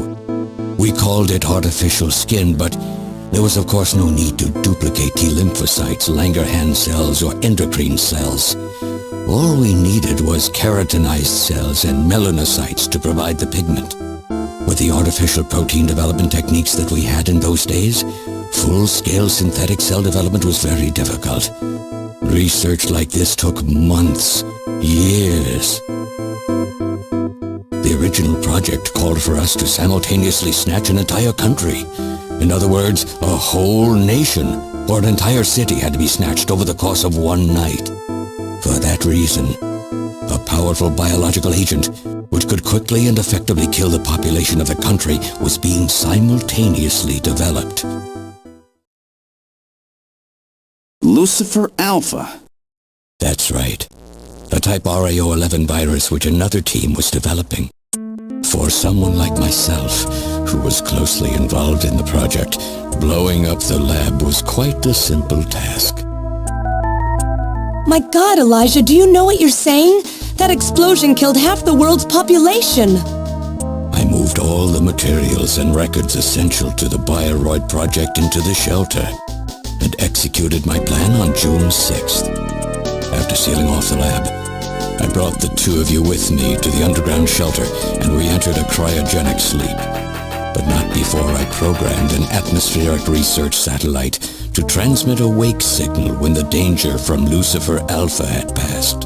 We called it artificial skin, but there was of course no need to duplicate T lymphocytes, Langerhans cells, or endocrine cells. All we needed was keratinized cells and melanocytes to provide the pigment. With the artificial protein development techniques that we had in those days, full-scale synthetic cell development was very difficult. Research like this took months, years. The original project called for us to simultaneously snatch an entire country. In other words, a whole nation, or an entire city had to be snatched over the course of one night. For that reason, a powerful biological agent, which could quickly and effectively kill the population of the country, was being simultaneously developed. Lucifer Alpha. That's right. A type RAO11 virus which another team was developing. For someone like myself, who was closely involved in the project, blowing up the lab was quite a simple task. My God, Elijah, do you know what you're saying? That explosion killed half the world's population. I moved all the materials and records essential to the Bioroid project into the shelter and executed my plan on June 6th. After sealing off the lab, I brought the two of you with me to the underground shelter and we entered a cryogenic sleep. But not before I programmed an atmospheric research satellite to transmit a wake signal when the danger from Lucifer Alpha had passed.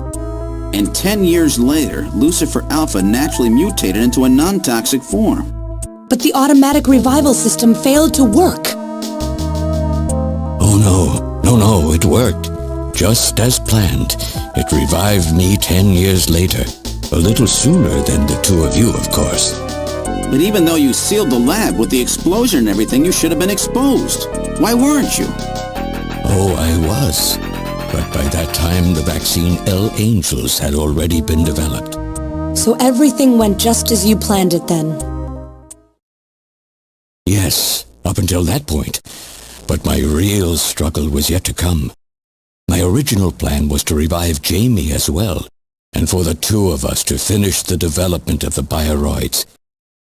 And 10 years later, Lucifer Alpha naturally mutated into a non-toxic form. But the automatic revival system failed to work. Oh no, it worked. Just as planned. It revived me 10 years later. A little sooner than the two of you, of course. But even though you sealed the lab with the explosion and everything, you should have been exposed. Why weren't you? Oh, I was. But by that time, the vaccine L Angels had already been developed. So everything went just as you planned it then? Yes, up until that point. But my real struggle was yet to come. My original plan was to revive Jamie as well, and for the two of us to finish the development of the bioroids.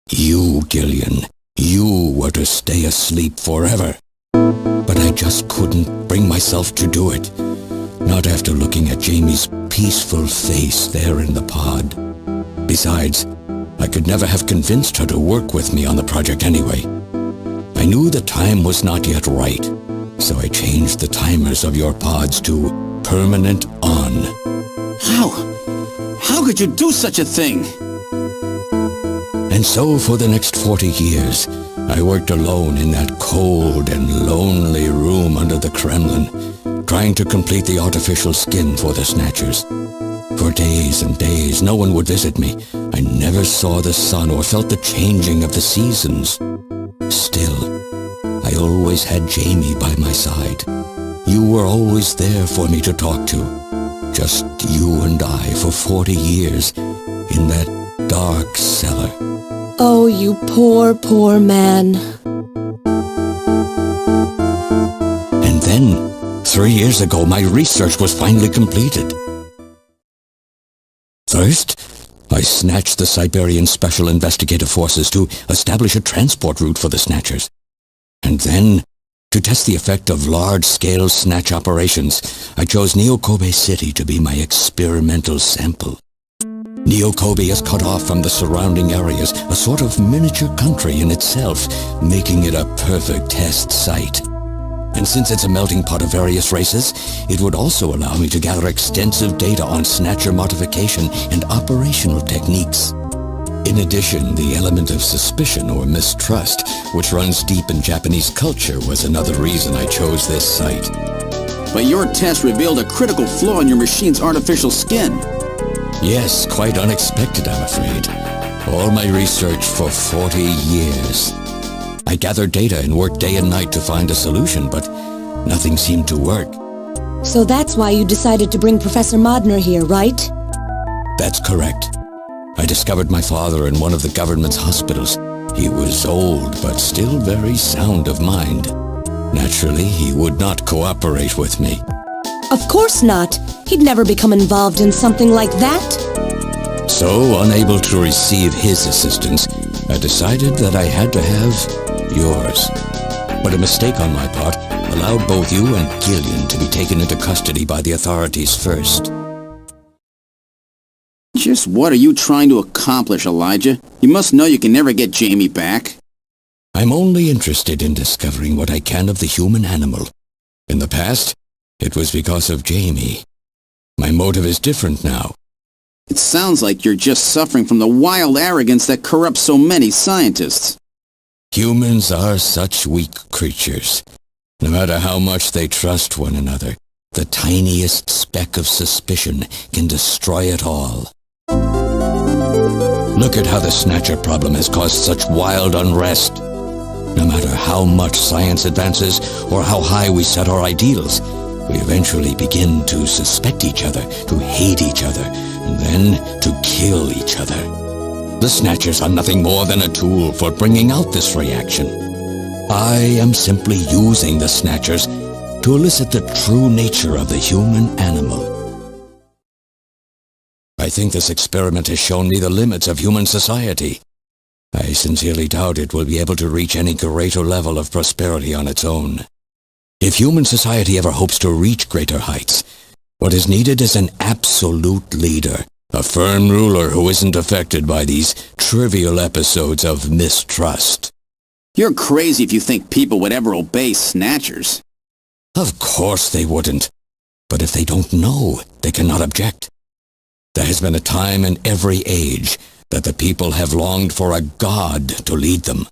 You, Gillian, you were to stay asleep forever. But I just couldn't bring myself to do it. Not after looking at Jamie's peaceful face there in the pod. Besides, I could never have convinced her to work with me on the project anyway. I knew the time was not yet right, so I changed the timers of your pods to permanent on. How? How could you do such a thing? And so for the next 40 years, I worked alone in that cold and lonely room under the Kremlin, trying to complete the artificial skin for the Snatchers. For days and days, no one would visit me. I never saw the sun or felt the changing of the seasons. Still, I always had Jamie by my side. You were always there for me to talk to. Just you and I for 40 years in that dark cellar. Oh, you poor, poor man. And then, 3 years ago, my research was finally completed. First, I snatched the Siberian Special Investigative Forces to establish a transport route for the Snatchers. And then, to test the effect of large-scale snatch operations, I chose Neo-Kobe City to be my experimental sample. Neo-Kobe is cut off from the surrounding areas, a sort of miniature country in itself, making it a perfect test site. And since it's a melting pot of various races, it would also allow me to gather extensive data on Snatcher modification and operational techniques. In addition, the element of suspicion or mistrust, which runs deep in Japanese culture, was another reason I chose this site. But your test revealed a critical flaw in your machine's artificial skin. Yes, quite unexpected, I'm afraid. All my research for 40 years. I gathered data and worked day and night to find a solution, but nothing seemed to work. So that's why you decided to bring Professor Modner here, right? That's correct. I discovered my father in one of the government's hospitals. He was old, but still very sound of mind. Naturally, he would not cooperate with me. Of course not. He'd never become involved in something like that. So, unable to receive his assistance, I decided that I had to have yours. But a mistake on my part allowed both you and Gillian to be taken into custody by the authorities first. Just what are you trying to accomplish, Elijah? You must know you can never get Jamie back. I'm only interested in discovering what I can of the human animal. In the past, it was because of Jamie. My motive is different now. It sounds like you're just suffering from the wild arrogance that corrupts so many scientists. Humans are such weak creatures. No matter how much they trust one another, the tiniest speck of suspicion can destroy it all. Look at how the Snatcher problem has caused such wild unrest. No matter how much science advances or how high we set our ideals, we eventually begin to suspect each other, to hate each other, and then to kill each other. The Snatchers are nothing more than a tool for bringing out this reaction. I am simply using the Snatchers to elicit the true nature of the human animal. I think this experiment has shown me the limits of human society. I sincerely doubt it will be able to reach any greater level of prosperity on its own. If human society ever hopes to reach greater heights, what is needed is an absolute leader, a firm ruler who isn't affected by these trivial episodes of mistrust. You're crazy if you think people would ever obey Snatchers. Of course they wouldn't. But if they don't know, they cannot object. There has been a time in every age that the people have longed for a god to lead them.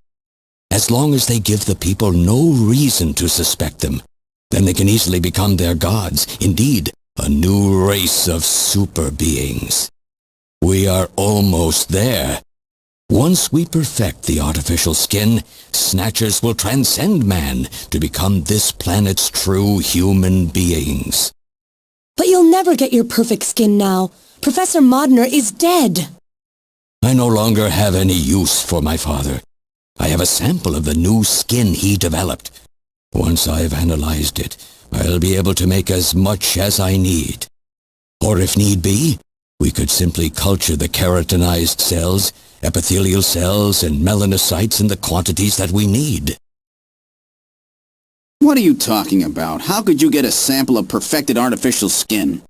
As long as they give the people no reason to suspect them, then they can easily become their gods, indeed, a new race of super beings. We are almost there. Once we perfect the artificial skin, Snatchers will transcend man to become this planet's true human beings. But you'll never get your perfect skin now. Professor Modner is dead. I no longer have any use for my father. I have a sample of the new skin he developed. Once I've analyzed it, I'll be able to make as much as I need. Or if need be, we could simply culture the keratinized cells, epithelial cells, and melanocytes in the quantities that we need. What are you talking about? How could you get a sample of perfected artificial skin?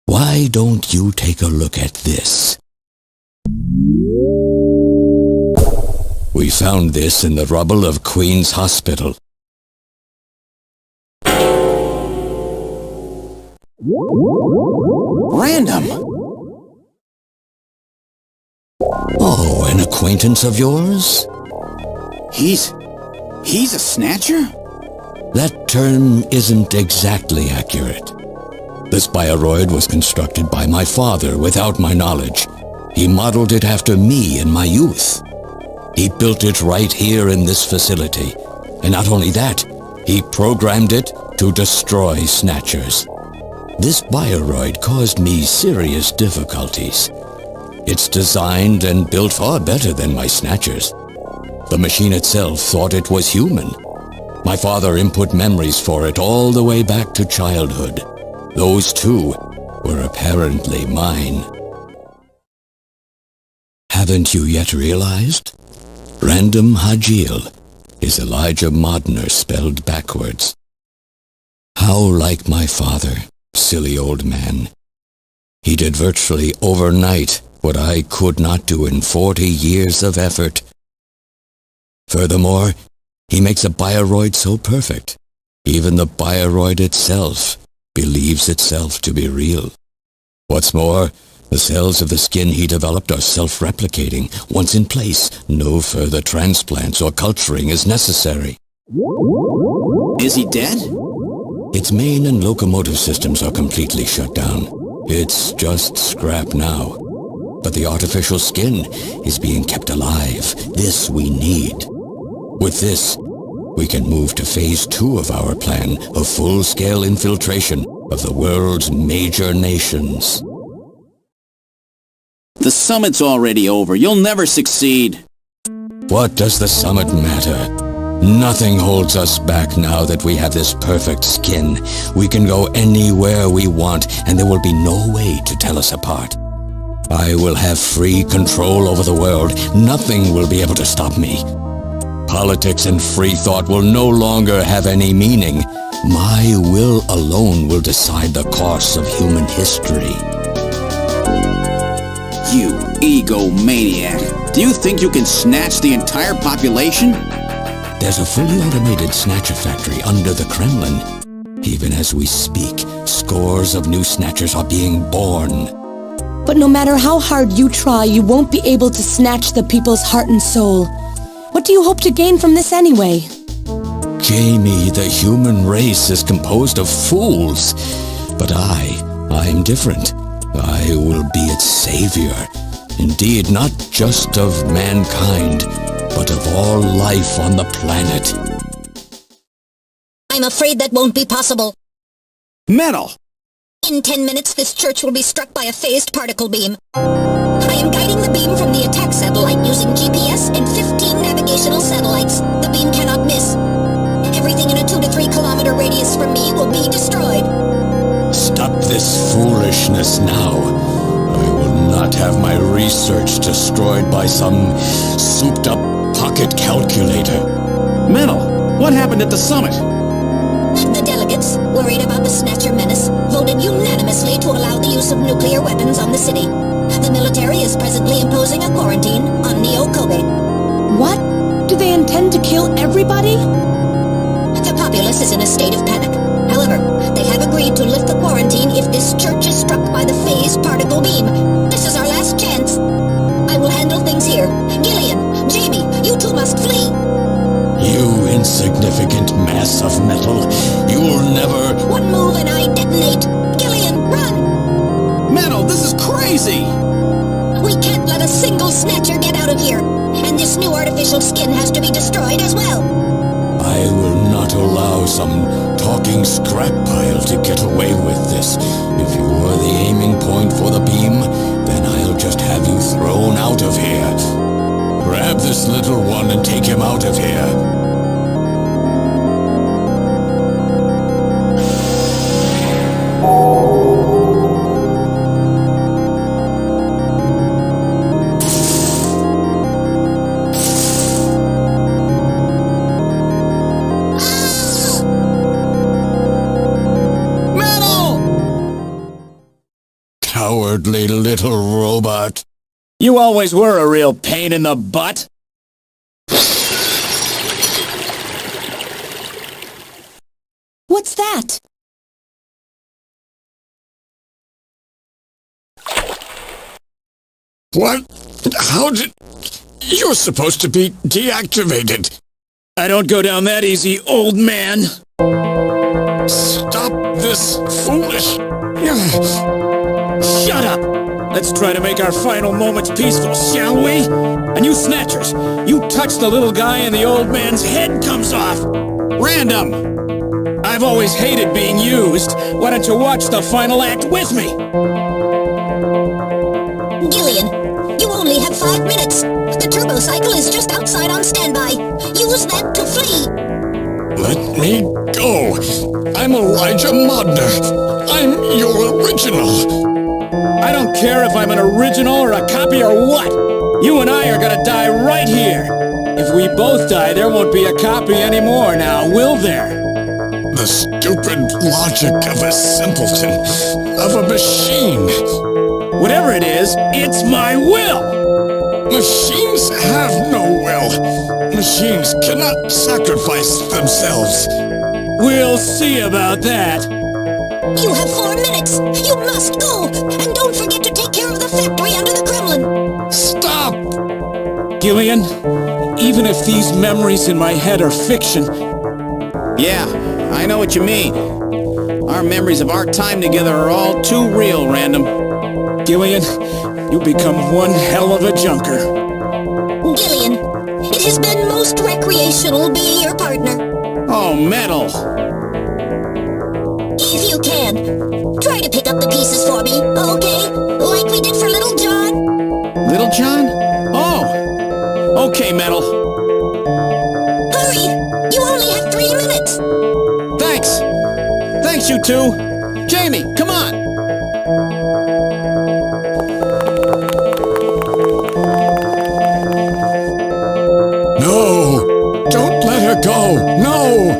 Why don't you take a look at this? We found this in the rubble of Queen's Hospital. Random! Oh, an acquaintance of yours? He's a Snatcher? That term isn't exactly accurate. This bioroid was constructed by my father without my knowledge. He modeled it after me in my youth. He built it right here in this facility. And not only that, he programmed it to destroy Snatchers. This bioroid caused me serious difficulties. It's designed and built far better than my Snatchers. The machine itself thought it was human. My father input memories for it all the way back to childhood. Those too were apparently mine. Haven't you yet realized? Random Hajil is Elijah Modner spelled backwards. How like my father, silly old man. He did virtually overnight what I could not do in 40 years of effort. Furthermore, he makes a bioroid so perfect, even the bioroid itself believes itself to be real. What's more, the cells of the skin he developed are self-replicating. Once in place, no further transplants or culturing is necessary. Is he dead? Its main and locomotive systems are completely shut down. It's just scrap now. But the artificial skin is being kept alive. This we need. With this, we can move to phase 2 of our plan of full-scale infiltration of the world's major nations. The summit's already over. You'll never succeed. What does the summit matter? Nothing holds us back now that we have this perfect skin. We can go anywhere we want, and there will be no way to tell us apart. I will have free control over the world. Nothing will be able to stop me. Politics and free thought will no longer have any meaning. My will alone will decide the course of human history. You egomaniac. Do you think you can snatch the entire population? There's a fully automated Snatcher factory under the Kremlin. Even as we speak, scores of new Snatchers are being born. But no matter how hard you try, you won't be able to snatch the people's heart and soul. What do you hope to gain from this anyway? Jamie, the human race is composed of fools. But I'm different. I will be its savior. Indeed, not just of mankind, but of all life on the planet. I'm afraid that won't be possible. Metal! In 10 minutes, this church will be struck by a phased particle beam. I am guiding the beam from the attack satellite using GPS and 15 navigational satellites. The beam cannot miss. Everything in a 2 to 3 kilometer radius from me will be destroyed. Stop this foolishness now. I will not have my research destroyed by some souped-up pocket calculator. Metal, what happened at the summit? The delegates, worried about the Snatcher menace, voted unanimously to allow the use of nuclear weapons on the city. The military is presently imposing a quarantine on Neo-Kobe. What? Do they intend to kill everybody? The populace is in a state of panic. However, they have agreed to lift the quarantine if this church is struck by the phased particle beam. This is our last chance. I will handle things here. Gillian, Jamie, you two must flee. You insignificant mass of metal. You'll never... One move and I detonate. Gillian, run! Metal, this is crazy! We can't let a single Snatcher get out of here. And this new artificial skin has to be destroyed as well. I will not allow some talking scrap pile to get away with this. If you are the aiming point for the beam, then I'll just have you thrown out of here. Grab this little one and take him out of here. little robot. You always were a real pain in the butt. What's that? What? How did... You're supposed to be deactivated. I don't go down that easy, old man. Stop this foolish... Shut up! Let's try to make our final moments peaceful, shall we? And you Snatchers, you touch the little guy and the old man's head comes off. Random! I've always hated being used. Why don't you watch the final act with me? Gillian, you only have 5 minutes. The turbo cycle is just outside on standby. Use that to flee. Let me go. I'm Elijah Modner. I'm your original. I don't care if I'm an original or a copy or what. You and I are gonna die right here. If we both die, there won't be a copy anymore now, will there? The stupid logic of a simpleton, of a machine. Whatever it is, it's my will! Machines have no will. Machines cannot sacrifice themselves. We'll see about that. You have 4 minutes. You must go. And don't forget to take care of the factory under the Kremlin. Stop! Gillian, even if these memories in my head are fiction... Yeah, I know what you mean. Our memories of our time together are all too real, Random. Gillian, you become one hell of a junker. Gillian, it has been most recreational being your partner. Oh, metal! If you can, try to pick up the pieces for me, okay? Like we did for Little John. Little John? Oh! Okay, Metal. Hurry! You only have 3 minutes. Thanks! Thanks, you two! Jamie, come on! No! Don't let her go! No!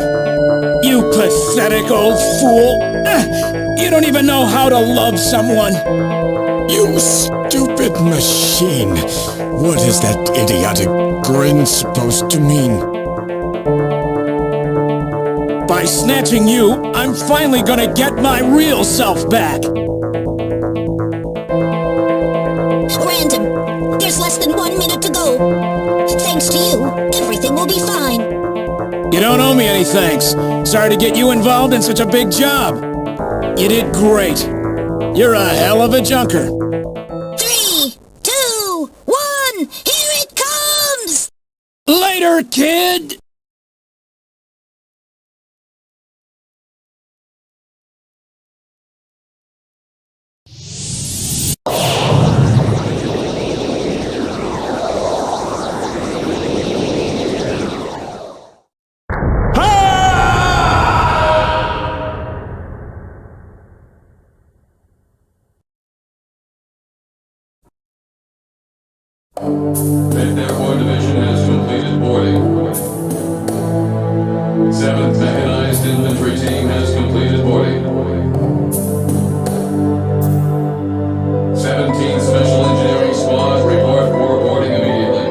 You pathetic old fool! You don't even know how to love someone! You stupid machine! What is that idiotic grin supposed to mean? By snatching you, I'm finally gonna get my real self back! Random, there's less than 1 minute to go. Thanks to you, everything will be fine. You don't owe me any thanks. Sorry to get you involved in such a big job. You did great. You're a hell of a junker. 3, 2, 1, here it comes! Later, kid! Fifth Airborne Division has completed boarding. 7th Mechanized Infantry Team has completed boarding. 17th Special Engineering Squad report for boarding immediately.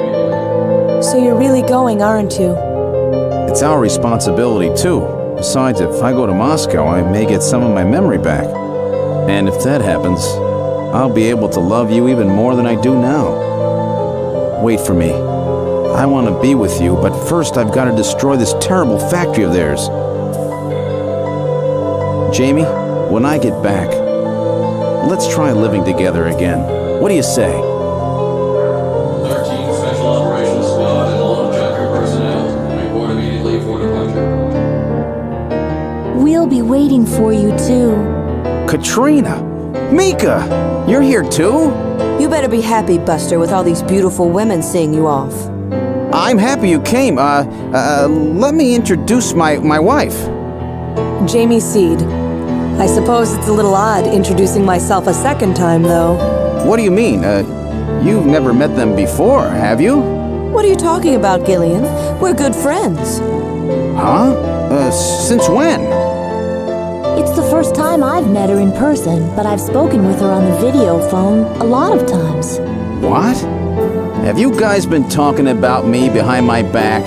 So you're really going, aren't you? It's our responsibility, too. Besides, if I go to Moscow, I may get some of my memory back. And if that happens, I'll be able to love you even more than I do now. Wait for me. I want to be with you, but first I've got to destroy this terrible factory of theirs. Jamie, when I get back, let's try living together again. What do you say? 13th Special Operations Squad and all junker personnel report immediately for departure. We'll be waiting for you, too. Katrina! Mika! You're here too? You better be happy, Buster, with all these beautiful women seeing you off. I'm happy you came. Let me introduce my wife. Jamie Seed. I suppose it's a little odd introducing myself a second time, though. What do you mean? You've never met them before, have you? What are you talking about, Gillian? We're good friends. Huh? Since when? It's the first time I've met her in person, but I've spoken with her on the video phone a lot of times. What? Have you guys been talking about me behind my back?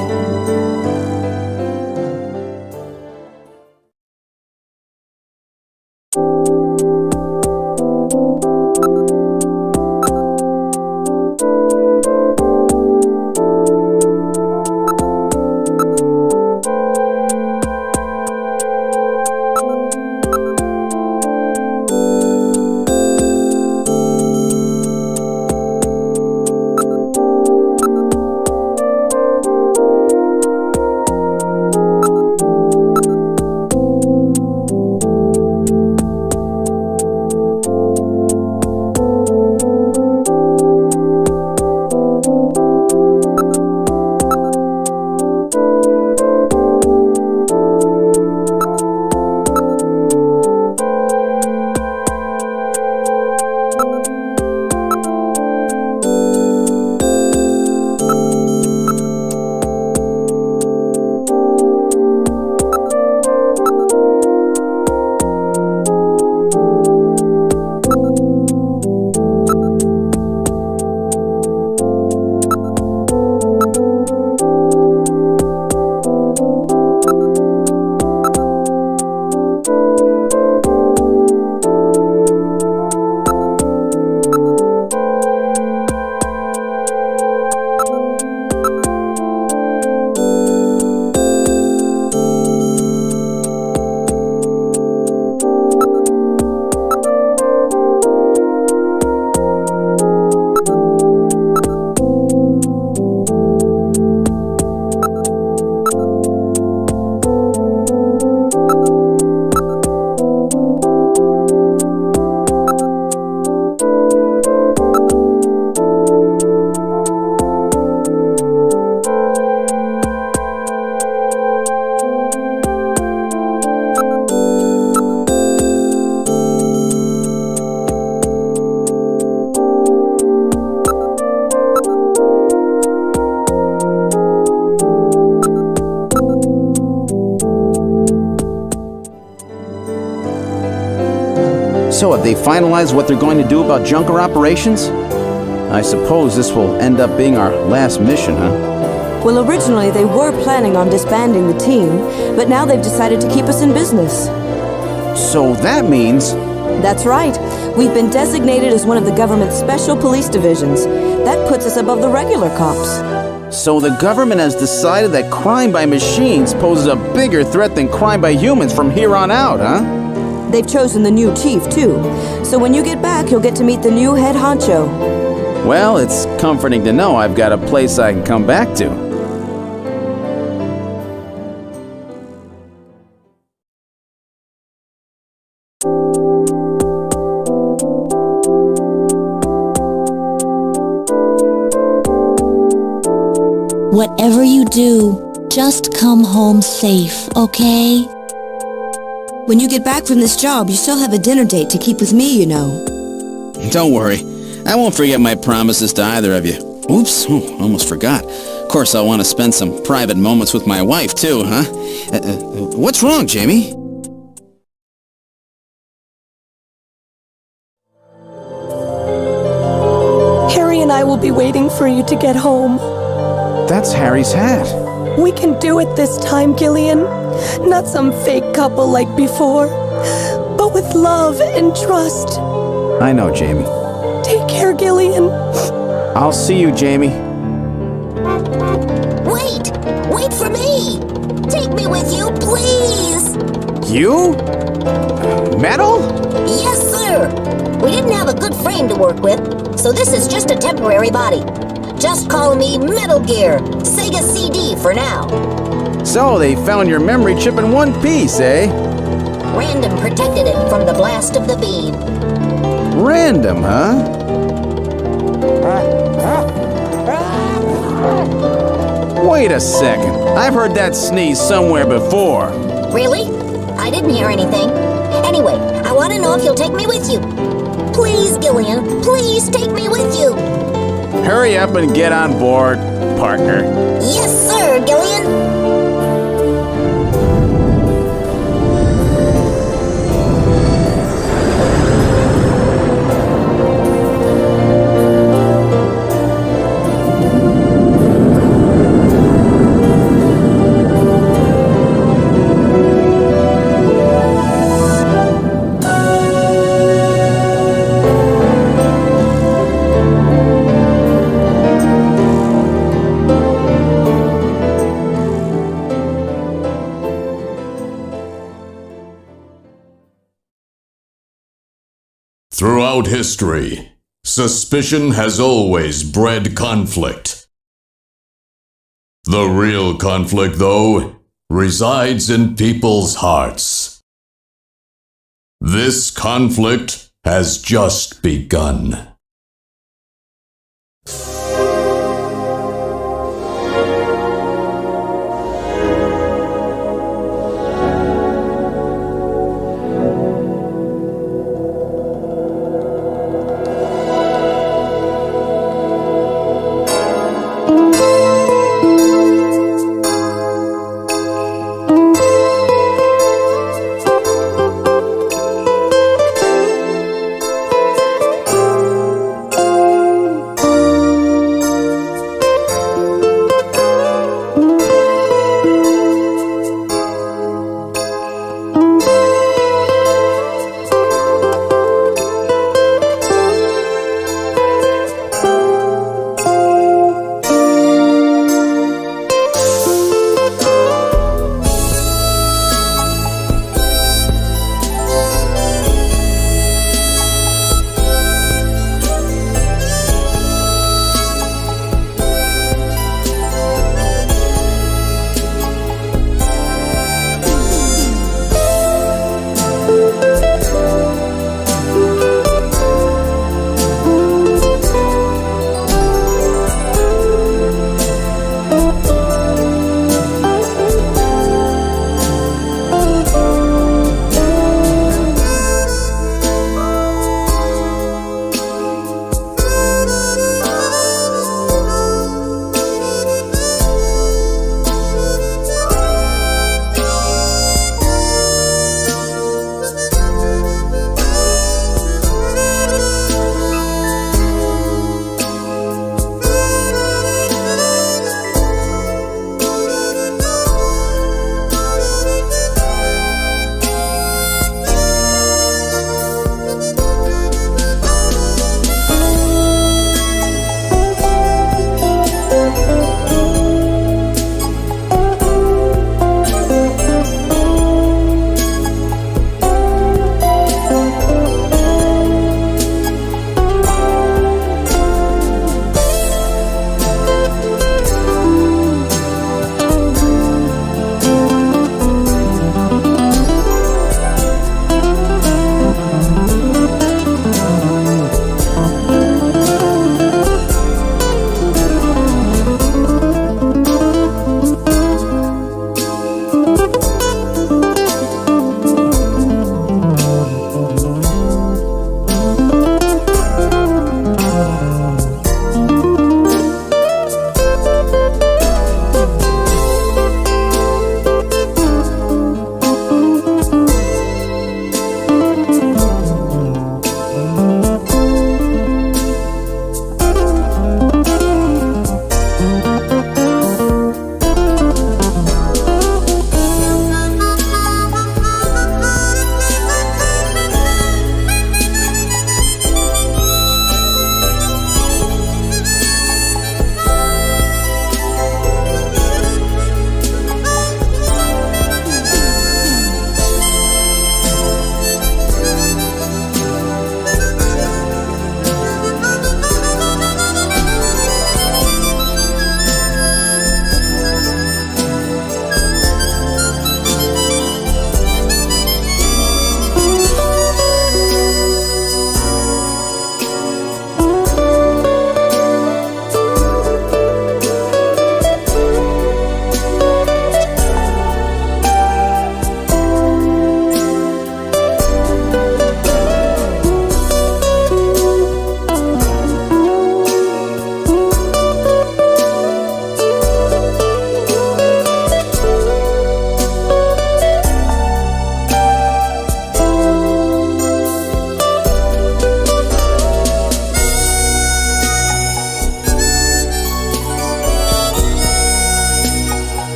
So have they finalized what they're going to do about junker operations? I suppose this will end up being our last mission, huh? Well, originally they were planning on disbanding the team, but now they've decided to keep us in business. So that means... That's right. We've been designated as one of the government's special police divisions. That puts us above the regular cops. So the government has decided that crime by machines poses a bigger threat than crime by humans from here on out, huh? They've chosen the new chief, too. So when you get back, you'll get to meet the new head honcho. Well, it's comforting to know I've got a place I can come back to. Whatever you do, just come home safe, okay? When you get back from this job, you still have a dinner date to keep with me, you know. Don't worry. I won't forget my promises to either of you. Oops, almost forgot. Of course, I'll want to spend some private moments with my wife, too, huh? What's wrong, Jamie? Harry and I will be waiting for you to get home. That's Harry's hat. We can do it this time, Gillian. Not some fake couple like before, but with love and trust. I know, Jamie. Take care, Gillian. I'll see you, Jamie. Wait! Wait for me! Take me with you, please! You? Metal? Yes, sir! We didn't have a good frame to work with, so this is just a temporary body. Just call me Metal Gear, Sega CD for now. So they found your memory chip in one piece, eh? Random protected it from the blast of the beam. Random, huh? Wait a second. I've heard that sneeze somewhere before. Really? I didn't hear anything. Anyway, I want to know if you'll take me with you. Please, Gillian, please take me with you. Hurry up and get on board, partner. Yes, sir, Gillian. Throughout history, suspicion has always bred conflict. The real conflict, though, resides in people's hearts. This conflict has just begun.